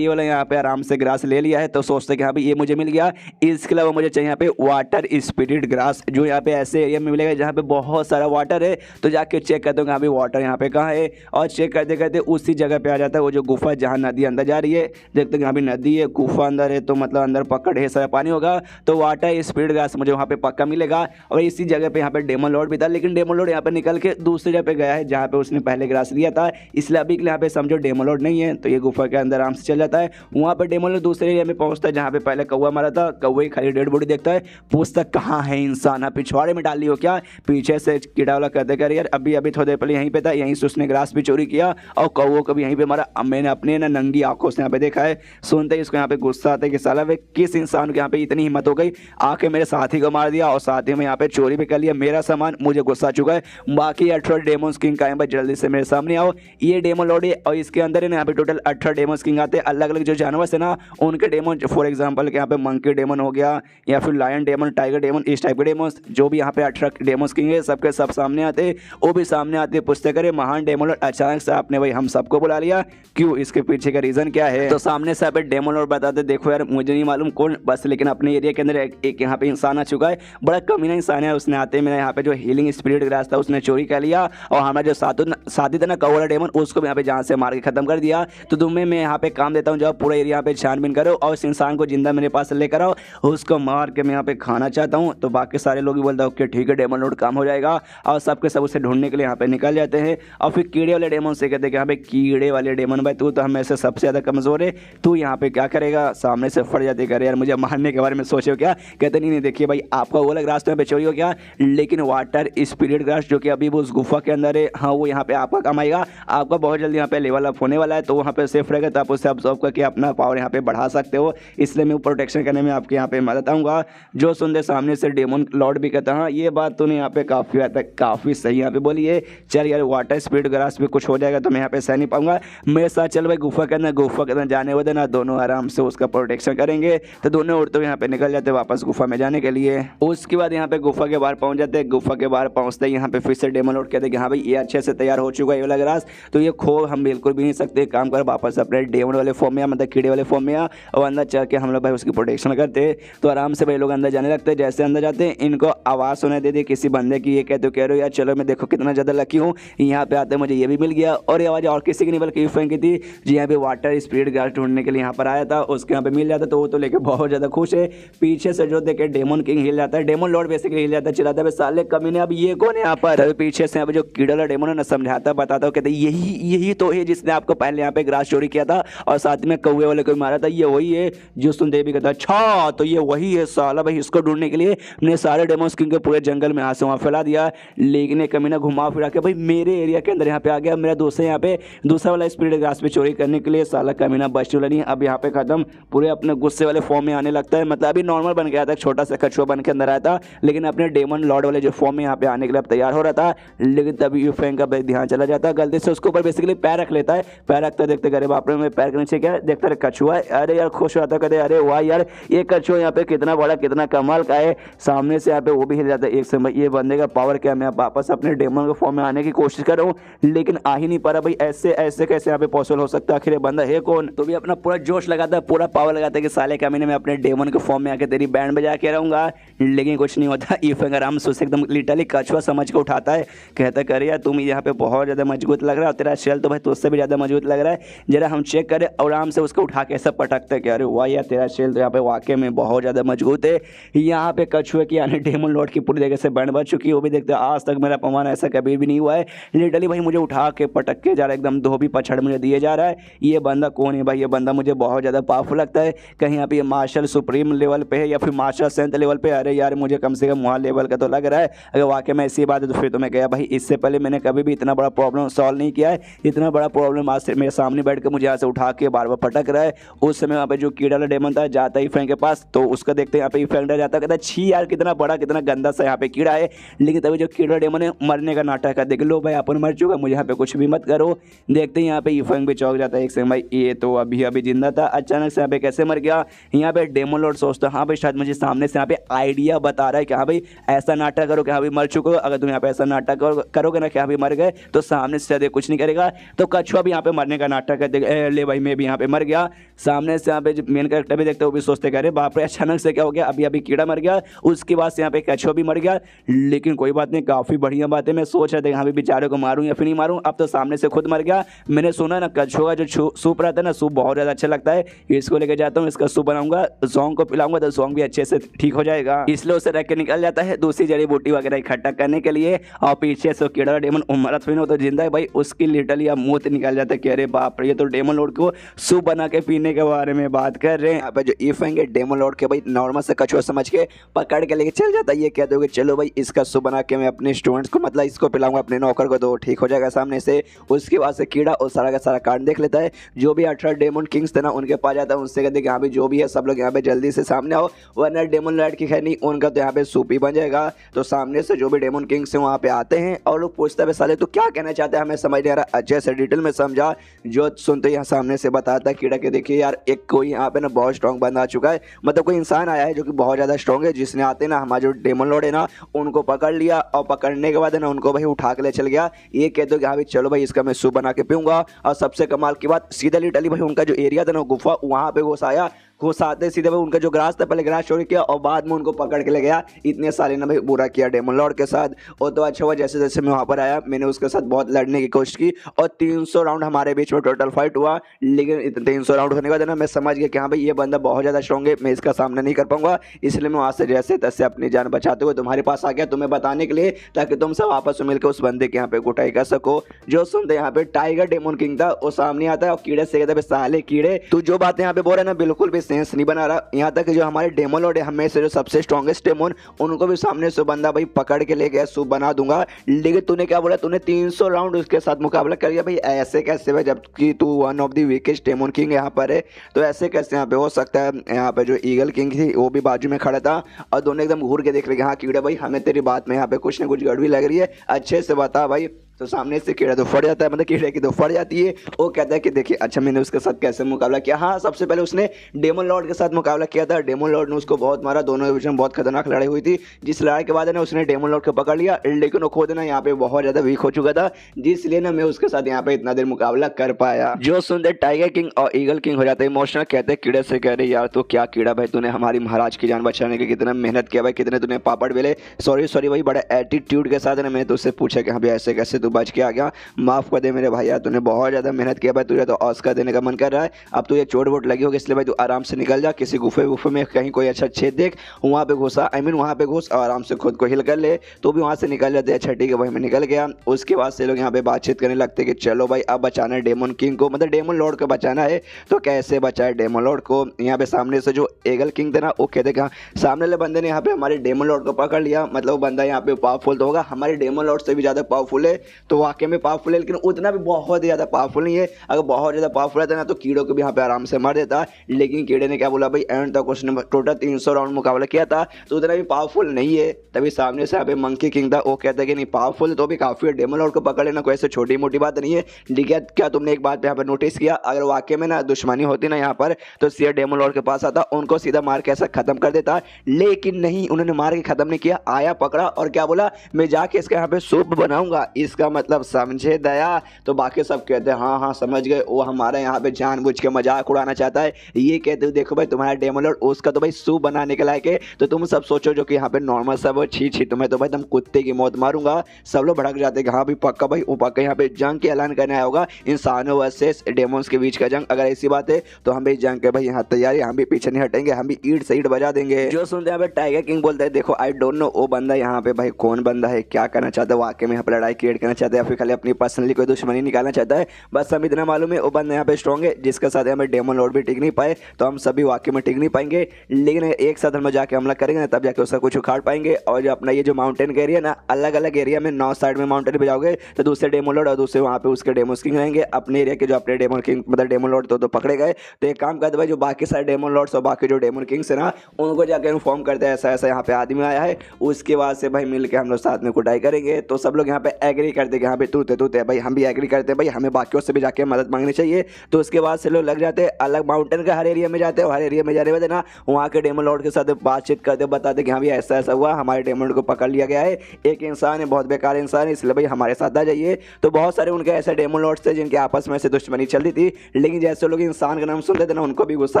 ये वाला यहाँ पे आराम से ग्रास ले लिया है। तो सोचते हैं कि यहाँ पे ये मुझे मिल गया, इसके अलावा मुझे चाहिए यहाँ पे वाटर स्पिरिट ग्रास, जो यहाँ पे ऐसे एरिया में मिलेगा जहाँ पे बहुत सारा वाटर है। तो जाके चेक करते हो यहाँ पे वाटर यहाँ पे कहाँ है, और चेक करते करते उसी जगह पे आ जाता है वो जो गुफा जहाँ नदी अंदर जा रही है। देखते हैं यहाँ पे नदी है, गुफा अंदर है, तो मतलब अंदर पक्का ढेर सारा पानी होगा। तो वाटर स्पिरिट ग्रास मुझे वहाँ पे पक्का मिलेगा। और इसी जगह पे यहाँ पे डेमन लॉर्ड भी था, लेकिन डेमन लॉर्ड यहाँ पे निकल के दूसरी जगह पे गया है जहाँ पे उसने पहले ग्रास लिया था, इसलिए अभी के लिए यहाँ पे समझो डेमन लॉर्ड नहीं है। तो ये गुफा के अंदर आराम से चल जाता है। वहाँ पे डेमन लॉर्ड दूसरे एरिया में पहुँचता है जहाँ पे पहले कौवा मारा था। कौवे खाली डेड बॉडी देखता है, पूछता कहाँ है इंसान, आप पिछवाड़े में डाल ली हो क्या। पीछे से कीड़ा वाला कहते कर यार अभी अभी थोड़ी देर पहले यहीं पे था, यहीं से उसने ग्रास भी चोरी किया और कौवों को भी यहीं पे मारा। अब मैंने अपने ना नंगी आंखों से यहाँ पे देखा है। सुनते ही इसको यहाँ पे गुस्सा आता है कि साला वे किस इंसान को यहाँ पे इतनी हिम्मत हो गई, आके मेरे साथी को मार दिया और साथ ही में यहाँ पे चोरी भी कर लिया मेरा सामान, मुझे गुस्सा आ चुका है। बाकी 18 डेमोन्स किंग का है भाई, जल्दी से मेरे सामने आओ। ये डेमन लॉर्ड है और इसके अंदर है ना यहाँ पे टोटल 18 डेमोन्स किंग आते हैं। अलग अलग जो जानवर है ना उनके डेमन, फॉर एग्जाम्पल यहाँ पे मंकी डेमन हो गया या फिर लायन डेमन, टाइगर डेमन, इस टाइप के डेमोन्स जो भी यहाँ पे 18 डेमोन्स किंग है सबके सब सामने आते हैं। वो भी सामने आते पूछते करे महान डेमन लॉर्ड अचानक से आपने भाई हम सबको बुला लिया क्यों, इसके पीछे का रीजन क्या है। तो सामने से यहाँ पे डेमन लॉर्ड बताते देखो यार मुझे नहीं मालूम कौन, बस लेकिन अपने एरिया के अंदर एक यहाँ पे इंसान आ चुका है, बड़ा कमीना इंसान है। उसने आते मेरा यहाँ पे जो हीलिंग स्पिरिट ग्रास था उसने चोरी कर लिया और हमारा जो साथी था ना कौवा डेमन उसको भी यहाँ पे जान से मार के खत्म कर दिया। तो तुम्हें मैं यहाँ पे काम देता हूँ, जाओ पूरा एरिया पे छानबीन करो और उस इंसान को जिंदा मेरे पास लेकर आओ, उसको मार के मैं यहाँ पे खाना चाहता हूँ। तो बाकी सारे लोग भी बोलते हैं ओके ठीक है डेमन लॉर्ड काम हो जाएगा, और सबके सब उसे ढूंढने के लिए यहाँ पे निकल जाते हैं। और फिर कीड़े वाले डेमन से कहते हैं कि यहाँ पे कीड़े वाले डेमन भाई तू तो हमें से सबसे ज़्यादा कमज़ोर है, तू यहाँ पे क्या करेगा। सामने से फट जाते करे यार मुझे मारने के बारे में सोचे हो क्या। कहते नहीं देखिए भाई आपका वो अलग रास्ते में चोरी हो गया, लेकिन वाटर स्पिरिट ग्रास जो कि अभी वो उस गुफा के अंदर है, हाँ वो यहाँ पे आपका काम आएगा। आपका बहुत जल्दी यहाँ पे लेवल अप होने वाला है, तो वहाँ पे सेफ रहेगा, तो आप उससे ऑब्जर्व करके अपना पावर यहाँ पे बढ़ा सकते हो। इसलिए मैं प्रोटेक्शन करने में आपके यहाँ पे मदद आऊँगा। जो सुनते सामने से डेमन लॉर्ड भी कहता हाँ ये बात तूने यहाँ पे काफ़ी हद तक काफ़ी सही यहाँ पे बोली है। चल यार वाटर स्पिरिट ग्रास भी कुछ हो जाएगा तो मैं यहाँ पे सह नहीं पाऊंगा, मेरे साथ चल भाई गुफा के अंदर जाने वो देना, दोनों आराम से उसका प्रोटेक्शन करेंगे। तो दोनों उड़ते हुए यहाँ पे निकल जाते वापस गुफा में जाने के लिए। उसके बाद यहाँ पे गुफा के बाहर पहुंच जाते हैं। गुफा के बाहर पहुंचते यहाँ पे फिर से डेमन लॉर्ड कहते हैं कि हाँ भाई ये अच्छे से तैयार हो चुका है ये वाला ग्रास, तो ये खो हम बिल्कुल भी नहीं सकते, काम कर वापस अपने डेमन वाले फॉर्म में मतलब कीड़े वाले फॉर्म में आ, और अंदर चल के हम लोग भाई उसकी प्रोटेक्शन करते। तो आराम से भाई लोग अंदर जाने लगते हैं। जैसे अंदर जाते हैं इनको आवाज़ सुनाई देती है किसी बंदे की, ये कहते कह रहे हो यार चलो मैं देखो कितना ज़्यादा लकी हूँ, यहाँ पे आते मुझे ये भी मिल गया। और ये आवाज़ और किसी की नहीं बल्कि यूफेंग की थी, जी यहाँ पे वाटर स्पिरिट ग्रास ढूंढने के लिए यहाँ पर आया था, उसके यहाँ पे मिल जाता तो वो तो लेके बहुत ज़्यादा खुश है। पीछे से जो देखे डेमन किंग हिल जाता है, डेमन लॉर्ड बेसिकली हिल जाता है, चिल्लाता है साले कमीने अब ये कौन है यहाँ पर। पीछे से यहाँ पे जो कीड़ा वाला डेमन है ना समझाता बताता, कहते यही तो है जिसने आपको पहले यहाँ पे ग्रास चोरी किया था और साथ में कौवे वाले को मारा था, ये वही है। जो सुनते भी कहता अच्छा तो ये वही है साला भाई, इसको ढूंढने के लिए मैंने सारे डेमोन्स किंग के पूरे जंगल में यहाँ से वहाँ फैला दिया, लेकिन एक कमीना घुमा फिरा के भाई मेरे एरिया के अंदर यहाँ पे आ गया। मेरा दोस्त यहाँ पे दूसरा वाला स्पिरिट ग्रास पे चोरी करने के लिए, साला कमीना बच चुका नहीं, अब यहाँ पे खत्म, पूरे अपने गुस्से वाले फॉर्म में आने लगता है। मतलब अभी नॉर्मल बन गया था, छोटा सा कछुआ बन के अंदर आया था, लेकिन अपने डेमन लॉर्ड वाले जो फॉर्म में यहाँ पे आने के लिए अब तैयार हो रहा था। लेकिन तभी यूफेंग का ध्यान चला जाता है, गलती से उसके ऊपर बेसिकली पैर रख लेता है। पैर रखता देखते करे बाप रे, पैर के नीचे क्या देखता रहे कछुआ। अरे यार खुश होता कहते अरे वाह यार ये कछुआ यहाँ पे कितना बड़ा कितना कमाल का है। सामने से यहाँ पे वो भी हिल जाता है। एक समय ये बंदे का पावर क्या, मैं वापस अपने डेमन के फॉर्म में आने की कोशिश कर रहा हूँ लेकिन आ ही नहीं पा रहा भाई, ऐसे ऐसे कैसे यहाँ पे पॉसिबल हो सकता है, आखिर ये बंदा है कौन। तो भी अपना पूरा जोश लगाता है, पूरा पावर लगाता है कि साले का महीने में अपने डेमन के फॉर्म में आके तेरी बैंड बजा के रहूंगा, लेकिन कुछ नहीं होता। यूफेंग आराम से उसे एकदम लिटरली कछुआ समझ के उठाता है, कहता है अरे यार तुम यहाँ पे बहुत ज़्यादा मजबूत लग रहा है और तेरा शेल तो भाई तुझसे भी ज़्यादा मजबूत लग रहा है, जरा हम चेक करें। और आराम से उसको उठा के ऐसा पटकता है कि अरे वाह यार तेरा शेल तो यहाँ पे वाकई में बहुत ज़्यादा मजबूत है। यहाँ पे कछुए की यानी डेमन लॉर्ड की पूरी तरीके से बैंड बज चुकी है। वो भी देखते हैं आज तक मेरा अपमान ऐसा कभी भी नहीं हुआ है, लिटरली भाई मुझे उठा के पटक के जा रहा है, एकदम धोबी पछड़ मुझे दिए जा रहा है। ये बंदा कौन है भाई? ये बंदा मुझे बहुत ज़्यादा पावरफुल लगता है, कहीं यहाँ पे ये मार्शल सुप्रीम लेवल पे है या फिर मार्शल सेंथ लेवल पे। अरे यार मुझे कम से कम वहाँ लेवल का तो लग रहा है। अगर वाकई में ऐसी बात है तो फिर तो मैं गया भाई, इससे पहले मैंने कभी भी इतना बड़ा प्रॉब्लम सॉल्व नहीं किया है। इतना बड़ा प्रॉब्लम आज से मेरे सामने बैठ के मुझे यहाँ से उठा के बार बार पटक रहा है। उस समय वहाँ पे जो कीड़ा वाला डेमन था जाता ही फ्रैंक के पास, तो उसका देखते हैं यहाँ पे फ्रैंक जाता, कहता छी यार कितना बड़ा कितना गंदा सा यहाँ पे कीड़ा है। लेकिन तभी जो कीड़ा डेमन है मरने का नाटक कर, देख लो भाई अपन मर चुका, मुझे यहाँ पे कुछ भी मत करो। देखते हैं यहाँ पे फ्रैंक भी चौंक जाता है, एक सेकंड भाई ये तो अभी अभी जिंदा था, अचानक से यहाँ पे कैसे मर गया? यहाँ पे डेमन लॉर्ड सोचता हाँ भाई शायद मुझे सामने से यहाँ पे आइडिया बता रहा है कि हाँ भाई ऐसा नाटक करो कि हाँ भाई मर चुके हो। अगर तुम यहाँ पे ऐसा नाटक करोगे ना कि हाँ भाई मर गए, तो सामने से ज्यादा कुछ नहीं करेगा। तो कछुआ भी यहाँ पे मरने का नाटक करते, ले भाई मैं भी यहाँ पे मर गया। सामने से यहाँ पे मेन कैरेक्टर भी देखते हो, भी सोचते कह रहे बाप रे अचानक से क्या हो गया, अभी अभी कीड़ा मर गया, उसके बाद से यहाँ पे कछुआ भी मर गया। लेकिन कोई बात नहीं, काफी बढ़िया बात है। मैं सोच रहा था यहाँ पे बेचारे को मारूं या फिर नहीं मारूं, अब तो सामने से खुद मर गया। मैंने सुना ना कछुआ का जो सूप रहता है ना, सूप बहुत ज्यादा अच्छा लगता है, इसको लेके जाता हूँ, इसका सूप बनाऊंगा, जोंग को पिलाऊंगा तो जोंग भी अच्छे से ठीक हो जाएगा। इसलिए उसे रख के निकल जाता है दूसरी जड़ी बूटी वगैरह इकट्ठा करने के लिए। और पीछे से कीड़ा डेमन उमरत फिर तो जिंदा है भाई, उसकी लिटरली अब मुंह निकल जाता है कि अरे बाप रे ये तो डेमन लॉर्ड को सूप बना के पीने के बारे में बात कर रहे हैं। यहाँ पे जो ईफेंग है डेमन लॉर्ड के भाई नॉर्मल से कछुआ समझ के पकड़ के लेके चल जाता है। ये कह दोगे चलो भाई इसका सूप बना के मैं अपने स्टूडेंट्स को मतलब इसको पिलाऊंगा, अपने नौकर को, तो ठीक हो जाएगा सामने से। उसके बाद से कीड़ा और सारा का सारा कांड देख लेता है। जो भी 18 डेमन किंग्स थे ना उनके पास जाता है, उनसे कहते हैं कि यहाँ पे जो भी है सब लोग यहाँ पे जल्दी से सामने आओ, वरना डेमन लॉर्ड की खैर नहीं, उनका तो यहाँ पे सूप ही बन जाएगा। तो सामने से जो भी डेमन किंग्स हैं वहाँ पे आते हैं और लोग पूछते हैं साले तो क्या कहना चाहते हैं, हमें समझ नहीं आ रहा। अच्छे से डिटेल में समझा, जो सुनते यहाँ सामने से बताता है कीड़ा के देखिए यार एक कोई यहाँ पे ना बहुत स्ट्रॉन्ग बंदा आ चुका है, मतलब कोई इंसान आया है जो कि बहुत ज़्यादा स्ट्रॉन्ग है, जिसने आते ना हमारे जो डेमन लॉर्ड है ना उनको पकड़ लिया और पकड़ने के बाद है ना उनको भाई उठा के ले चल गया। ये कहते हो कि हाँ भाई चलो भाई इसका मैं सूप बना के पीऊंगा। और सबसे कमाल की बात सीधा लिटरली भाई उनका जो एरिया था ना गुफा, वहाँ पे घुस आया, घुस आते सीधे भाई उनका जो ग्रास था पहले ग्रास चोरी किया और बाद में उनको पकड़ के ले गया। इतने सारे ना भाई बुरा किया डेमन लॉर्ड के साथ। और तो अच्छा हुआ जैसे जैसे मैं वहाँ पर आया मैंने उसके साथ बहुत लड़ने की कोशिश की और 300 राउंड हमारे बीच में टोटल फाइट हुआ। लेकिन 300 राउंड होने के बाद ना मैं समझ गया कि हाँ भाई ये बंदा बहुत ज़्यादा स्ट्रॉन्ग है, मैं इसका सामना नहीं कर पाऊंगा। इसलिए मैं वहाँ से जैसे तैसे अपनी जान बचाते हुए तुम्हारे पास आ गया तुम्हें बताने के लिए, ताकि तुम सब आपस में मिलकर उस बंदे के यहाँ पे कुटाई कर सको। जो सुनते यहाँ पे टाइगर डेमन किंग था वो सामने आता है और कीड़े से कहता है साले कीड़े तू जो बातें यहाँ पे बोल रहा है ना बिल्कुल भी सेंस नहीं बना रहा। यहाँ तक जो हमारे डेमन लॉर्ड है हमें से जो सबसे स्ट्रॉन्गेस्ट डेमन, उनको भी सामने से बंदा भाई पकड़ के ले गया सूप बना दूंगा। लेकिन तूने क्या बोला, तूने 300 राउंड उसके साथ मुकाबला कर लिया। भाई ऐसे कैसे भाई, जबकि तू one of the weakest daemon king यहाँ पर है, तो ऐसे कैसे यहाँ पे हो सकता है। यहाँ पे जो ईगल किंग थी वो भी बाजू में खड़ा था और दोनों एकदम घूर के देख रहे हाँ कीड़ा भाई हमें तेरी बात में यहाँ पे कुछ ना कुछ गड़बड़ी लग रही है, अच्छे से बता भाई। तो सामने से कीड़ा तो फट जाता है, मतलब कीड़े की तो फट जाती है। वो कहता है कि देखिए अच्छा मैंने उसके साथ कैसे मुकाबला किया। हाँ सबसे पहले उसने डेमन लॉर्ड के साथ मुकाबला किया था, डेमन लॉर्ड ने उसको बहुत मारा, दोनों के बीच में बहुत खतरनाक लड़ाई हुई थी। जिस लड़ाई के बाद ना उसने डेमन लॉर्ड को पकड़ लिया, लेकिन वो खुद ना यहाँ पे बहुत ज्यादा वीक हो चुका था, जिसलिए ना मैं उसके साथ यहाँ पे इतना देर मुकाबला कर पाया। जो सुनते टाइगर किंग और ईगल किंग हो जाते हैं इमोशनल, कहते हैं कीड़े से कह रहे यार तो क्या कीड़ा भाई तूने हमारी महाराज की जान बचाने की कितना मेहनत किया भाई, कितने तूने पापड़ बेले, सॉरी भाई बड़ा एटीट्यूड के साथ ना मैंने तुझसे पूछा कि हाँ भाई ऐसे कैसे तू बच के आ गया, माफ कर दे मेरे भाई यार तूने बहुत ज़्यादा मेहनत किया भाई, तुझे तो ऑस्कर देने का मन कर रहा है। अब तो ये चोट वोट लगी होगी इसलिए भाई तू आराम से निकल जा, किसी गुफे में कहीं कोई अच्छा छेद देख वहाँ पे घुसा, वहाँ पे घुस और आराम से खुद को हिल कर ले, तो भी वहाँ से निकल जाते हैं। अच्छा ठीक है भाई मैं निकल गया। उसके बाद से लोग यहाँ पे बातचीत करने लगते कि चलो भाई अब बचाना है डेमन किंग को, मतलब डेमन लॉर्ड को बचाना है। तो कैसे बचाए डेमन लॉर्ड को, यहाँ पे सामने से जो ईगल किंग थे ना वो कहते कि सामने वाले बंदे ने यहाँ पे हमारे डेमन लॉर्ड को पकड़ लिया, मतलब वो बंदा यहाँ पे पावरफुल तो होगा, हमारे डेमन लॉर्ड से भी ज़्यादा पावरफुल है। तो वाकई में पावरफुल है लेकिन उतना भी बहुत ज़्यादा पावरफुल नहीं है। अगर बहुत ज़्यादा पावरफुल रहता ना तो कीड़ों को भी यहाँ पे आराम से मार देता, लेकिन कीड़े ने क्या बोला भाई एंड तक उसने टोटल 300 राउंड मुकाबला किया था तो उतना भी पावरफुल नहीं है। तभी सामने से यहाँ पे मंकी किंग था वो कहता है कि नहीं पावरफुल तो भी काफ़ी है, डेमन लॉर्ड को पकड़ लेना कोई ऐसे छोटी मोटी बात नहीं है। लेकिन क्या तुमने एक बात यहाँ पर नोटिस किया, अगर वाकई में ना दुश्मनी होती ना यहाँ पर तो सीधा डेमन लॉर्ड के पास आता, उनको सीधा मार के ऐसा खत्म कर देता, लेकिन नहीं उन्होंने मार के खत्म नहीं किया, आया पकड़ा और क्या बोला मैं जाके इसका यहाँ पे सूप बनाऊंगा, इसका इसका मतलब समझे दया? तो बाकी सब कहते हैं हाँ हाँ समझ गए, वो हमारे यहाँ पे जानबूझ के मजाक उड़ाना चाहता है। ये कहते हो देखो भाई तुम्हारा डेमो लॉर्ड उसका तो भाई सूप बनाने के लायक है, तो तुम सब सोचो जो कि यहाँ पे नॉर्मल सब छी छी, तुम्हें तो भाई तुम कुत्ते की मौत मारूंगा। सब लोग भड़क जाते हैं हाँ भी पक्का भाई, वो पक्का यहाँ पे जंग के ऐलान करने आया होगा, इंसानों वर्सेस डेमोन्स के बीच का जंग। अगर ऐसी बात है तो हम भी जंग के भाई यहाँ तैयारी, हम भी पीछे नहीं हटेंगे, हम भी ईंट से ईंट बजा देंगे। जो सुनते हैं टाइगर किंग बोलते हैं देखो आई डोंट नो वो बंदा यहाँ पे भाई कौन बंदा है, क्या करना चाहता है, वाकई में यहाँ पे लड़ाई क्रिएट करना चाहता है या फिर खाली अपनी पर्सनली कोई दुश्मनी निकालना चाहता है। बस हम इतना मालूम है वो बंदा यहाँ पे स्ट्रॉन्ग है जिसके साथ हमें डेमन लॉर्ड भी टिक नहीं पाए, तो हम सभी वाकई में टिक नहीं पाएंगे। लेकिन एक साथ हम जाके हमला करेंगे ना तब जाके उसका कुछ उखाड़ पाएंगे। और जो अपना ये जो माउंटेन का एरिया ना, अलग अलग एरिया में 9 साइड में माउंटेन पे जाओगे तो दूसरे डेमो लॉर्ड और दूसरे वहाँ पे उसके डेमोस किंग रहेंगे। अपने एरिया के जो अपने डेमन किंग मतलब डेमन लॉर्ड तो पकड़े गए, तो एक काम करते भाई जो बाकी सारे डेमन लॉर्ड्स और बाकी जो डेमन किंग्स है ना उनको जाकर इन्फॉर्म करते हैं ऐसा ऐसा यहाँ पे आदमी आया है। उसके बाद से भाई मिल के हम लोग साथ में कुटाई करेंगे। तो सब लोग यहाँ पे एग्री करते हैं यहाँ पे तूते तूते भाई, हम भी एग्री करते हैं भाई हमें बाकियों से भी जाके मदद मांगनी चाहिए। तो उसके बाद से लोग लग जाते हैं अलग माउंटेन के हर एरिया में जाते हैं, हर एरिया में जाने बाद ना वहाँ के डेमन लॉर्ड के साथ बातचीत करते बताते कि हाँ भी ऐसा ऐसा हुआ, हमारे डेमन को पकड़ लिया गया है, एक इंसान है बहुत बेकार इंसान है, इसलिए भाई हमारे साथ आ जाइए। तो बहुत सारे उनके ऐसे डेमन लॉर्ड्स थे जिनके आपस में से दुश्मनी चलती थी, लेकिन जैसे लोग इंसान का नाम सुनते थे ना उनको भी गुस्सा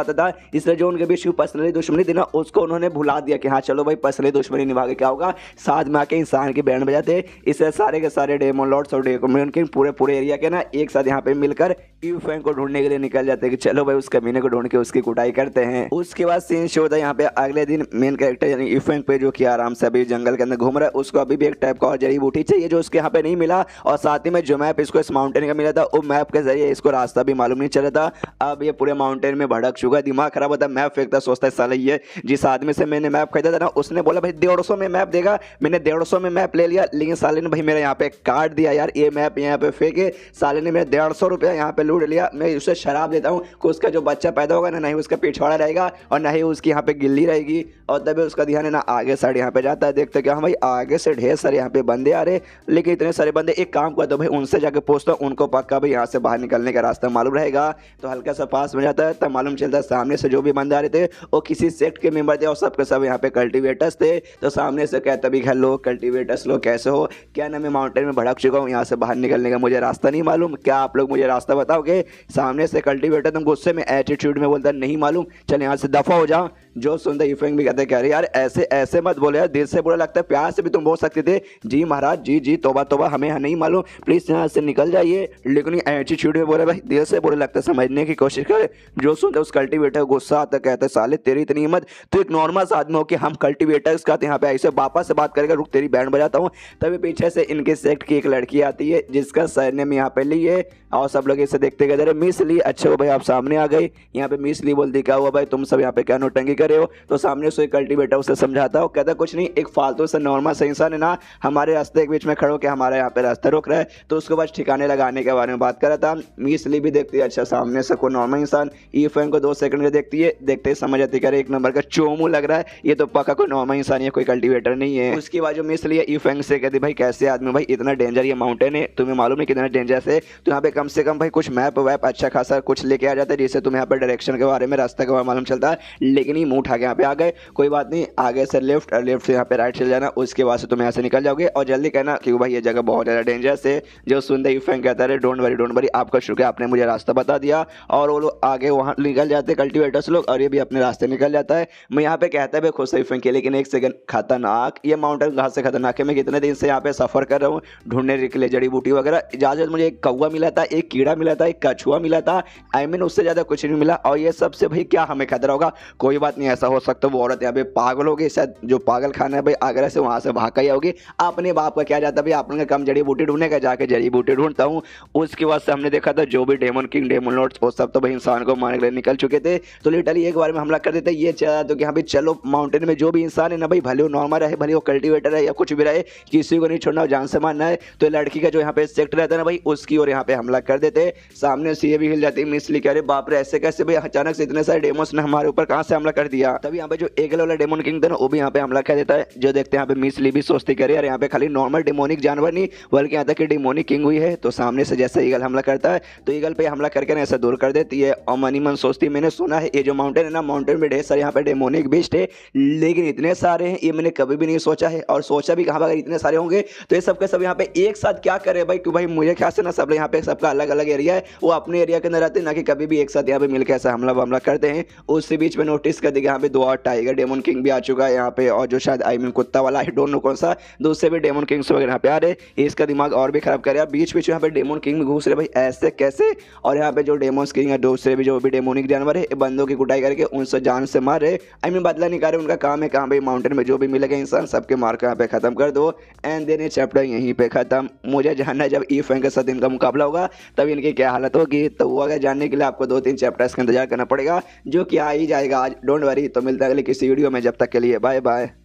आता था, इसलिए जो उनके बीच पर्सनली दुश्मनी थी ना उसको उन्होंने भुला दिया कि हाँ चलो भाई पर्सनली दुश्मनी निभा के क्या होगा, साथ में आके इंसान की बैंड बजाते। इससे सारे के सारे डेमन लॉर्ड्स और डेमन किंग पूरे एरिया के ना एक साथ यहाँ पे मिलकर यूफेंग को ढूंढने के लिए निकल जाते हैं कि चलो भाई उस कमीने को ढूंढ के उसकी कुटाई करते हैं। उसके बाद सीन शो होता है यहाँ पे अगले दिन मेन कैरेक्टर यानी यूफेंग पे जो कि आराम से अभी जंगल के अंदर घूम रहा है, उसको अभी भी एक टाइप का और जड़ी बूटी चाहिए जो उसके यहाँ पे नहीं मिला, और साथ ही में जो मैप इसको इस माउंटेन का मिला था वो मैप के जरिए इसको रास्ता भी मालूम नहीं चला था। अब ये पूरे माउंटेन में भड़क चुका है, दिमाग खराब होता है, मैप फेंकता सोचता है साला ये जिस आदमी से मैंने मैप खरीदा था ना उसने बोला भाई 150 में मैप देगा, मैंने 150 में मैप ले लिया, लेकिन साले ने भाई मेरा यहाँ पे काट दिया यार, ये मैप यहाँ पे फेंके, साले ने मेरे 150 रुपया यहाँ पे लूट लिया। मैं उसे शराब देता हूँ कि उसका जो बच्चा पैदा होगा ना नहीं उसका पिछवाड़ा रहेगा और ना ही उसकी यहाँ पे गिल्ली रहेगी, और तभी उसका ध्यान है ना आगे साइड यहाँ पे जाता है। देखते क्या भाई आगे से ढेर सारे यहाँ पे बंदे आ रहे, लेकिन इतने सारे बंदे, एक काम करता भाई उनसे जाके पूछता हूँ, उनको पक्का भाई यहाँ से बाहर निकलने का रास्ता मालूम रहेगा। तो हल्का सा पास में जाता है तब मालूम चलता है सामने से जो भी बंदे आ रहे थे वो किसी सेक्ट के मेंबर थे और सबके सब यहाँ पे कल्टिवेटर्स थे। तो सामने से कहता भी हेलो कल्टिवेटर्स लोग कैसे हो, क्या ना मैं माउंटेन में भड़क चुका हूँ, यहाँ से बाहर निकलने का मुझे रास्ता नहीं मालूम, क्या आप लोग मुझे रास्ता बताओगे। सामने से कल्टिवेटर तुम गुस्से में एटीट्यूड में बोलता नहीं मालूम, चल यहाँ से दफा हो जाओ। जो सुनते यूफेंग भी कहते कह रहे यार ऐसे ऐसे मत बोले यार, दिल से बुरा लगता है, प्यार से भी तुम बोल सकते थे जी महाराज जी जी तोबा तोबा हमें नहीं मालूम, प्लीज यहाँ से निकल जाइए। लेकिन एटीट्यूड में बोले भाई दिल से बुरा लगता है, समझने की कोशिश करे। जो सुनते उस कल्टिवेटर गुस्सा आता कहते साले तेरी इतनी हिम्मत, तो एक नॉर्मल आदमी हो कि हम कल्टिवेटर्स का यहाँ पे ऐसे वापा से बात करेगा, रुक तेरी बैंड बजाता हूँ। तभी पीछे से इनके सेक्ट की एक लड़की आती है जिसका सरनेम यहाँ पे ली है, और सब लोग इसे देखते गए मिस ली, अच्छा हो भाई आप सामने आ गए। यहाँ पे मिस ली बोलती क्या हुआ भाई तुम सब यहाँ पे क्या नोटंगी करे हो। तो सामने से कल्टिवेटर उसे समझाता हो, कहता कुछ नहीं, एक फालतू से नॉर्मल से इंसान है ना हमारे रास्ते के बीच में खड़ो के हमारे यहाँ पे रास्ता रोक रहा है, तो उसको बस ठिकाने लगाने के बारे में बात कर रहा था। मिस ली भी देखती है अच्छा सामने से कोई नॉर्मल इंसान, ईफेंग को 2 सेकंड में देखती है, देखते ही समझ आती है एक नंबर का चोमू लग रहा है, ये तो पक्का कोई नॉर्मल इंसान है, कोई कल्टिवेटर नहीं है। उसके बाद जो मिस ली है ईफेंग से कहती भाई कैसे आदमी भाई इतना डेंजर ये माउंटेन है, तुम्हें मालूम है कितना डेंजर है, तो यहाँ पे कम से कम भाई कुछ मैप वैप अच्छा खासा कुछ लेके आ जाता है जिससे तुम्हें यहाँ पे डायरेक्शन के बारे में रास्ते के बारे में मालूम चलता है। लेकिन ये मुंह उठा के यहाँ पे आ गए, कोई बात नहीं, आगे से लेफ्ट और लेफ्ट से यहाँ पे राइट चल जाना, उसके बाद से तुम यहाँ से निकल जाओगे और जल्दी कहना क्योंकि भाई ये जगह बहुत ज़्यादा डेंजरस है। जो सुनते ही फैंक कहता है डोंट वरी आपका शुक्रिया आपने मुझे रास्ता बता दिया, और वो लोग आगे वहाँ निकल जाते हैं कल्टिवेटर्स लोग, और ये भी अपने रास्ते निकल जाता है। मैं यहाँ पे कहता है भाई खुश फैंक के, लेकिन एक सेकंड खतरनाक, ये माउंटेन कहाँ से खतरनाक है, मैं कितने दिन से यहाँ पे सफर कर रहा हूँ ढूंढने के लिए जड़ी बूटी वगैरह, इजाजत मुझे एक कौवा मिला था, एक कीड़ा मिला था, एक कछुआ मिला था, आई मीन उससे ज़्यादा कुछ नहीं मिला, और ये सबसे भाई क्या हमें खतरा होगा। कोई बात नहीं, ऐसा हो सकता वो औरत यहाँ पे पागल होगी, शायद जो पागल खाना है भाई आगरा से वहाँ से भाग ही होगी, अपने बाप का क्या जाता भाई आपने कम जड़ी बूटी ढूंढने का, जाके जड़ी बूटी ढूंढता हूँ। उसके बाद से हमने देखा था जो भी डेमन किंग डेमन लॉर्ड्स वो सब तो भाई इंसान को मारने के लिए निकल चुके थे, तो लिटरली एक बार में हमला कर देते। ये चाह तो कि हाँ भाई चलो माउंटेन में जो भी इंसान है ना भाई भले वो नॉर्मल रहे, भले वो कल्टिवेटर है या कुछ भी रहे, किसी को नहीं छोड़ना, जान से मारना है। तो लड़की का जो यहाँ पे सेक्टर रहता है ना भाई उसकी और यहाँ पे हमला कर देते। सामने से ये भी हिल जाती है मिसली कह रहे बाप रे ऐसे कैसे भाई, अचानक से इतने सारे डेमोस ने हमारे ऊपर कहां से हमला कर दिया। तभी यहाँ पे जो एगल वाला डेमोन किंग था ना वो भी यहाँ पे हमला कर देता है। जो देखते हैं यहाँ पे मिसली भी सोचती करे यार यहाँ पे खाली नॉर्मल डेमोनिक जानवर नहीं बल्कि यहाँ तक कि डेमोनिक किंग हुई है। तो सामने से जैसे ईगल हमला करता है तो ईगल पे हमला करके ना ऐसा दूर कर देती है। और मनी मन सोचती मैंने सुना है ये जो माउंटेन है ना, माउंटेन में ढेर सारे यहाँ पे डेमोनिक बीस्ट है, लेकिन इतने सारे हैं ये मैंने कभी भी नहीं सोचा है। और सोचा भी कहाँ अगर इतने सारे होंगे तो ये सबके सब यहाँ पे एक साथ क्या करे भाई, क्यों भाई मुझे ख्याल से ना सब यहाँ पे सबका अलग अलग एरिया है, वो अपने एरिया के अंदर रहते हैं ना कि कभी भी एक साथ यहाँ पे मिलकर ऐसा हमला करते हैं। उसी बीच में नोटिस कर देगा यहाँ पे 2 और टाइगर डेमन किंग भी आ चुका है यहाँ पे, और जो शायद आई मीन कुत्ता वाला आई डोंट नो कौन सा, दूसरे भी डेमन किंग्स वगैरह यहाँ पे आ रहे, इसका दिमाग और भी खराब कर रहा है। बीच बीच यहाँ पे डेमन किंग में घुस रहे भाई ऐसे कैसे। और यहाँ पे जो डेमन किंग है दूसरे भी जो भी डेमोनिक जानवर है बंदों की कुटाई करके उनसे जान से मार रहे, आई मीन बदला नहीं कर रहे। उनका काम है कहाँ भाई माउंटेन में जो भी मिलेगा इंसान सबके मार के यहाँ पे खत्म कर दो। एंड देन ये चैप्टर यहीं पे खत्म। मुझे जानना है जब ई फैंग के साथ इनका मुकाबला होगा तब इनकी क्या हालत होगी, तो वो अगर जानने के लिए आपको 2-3 चैप्टर्स का इंतजार करना पड़ेगा जो कि आ ही जाएगा आज, डोंट वरी। तो मिलता है अगले किसी वीडियो में, जब तक के लिए बाय बाय।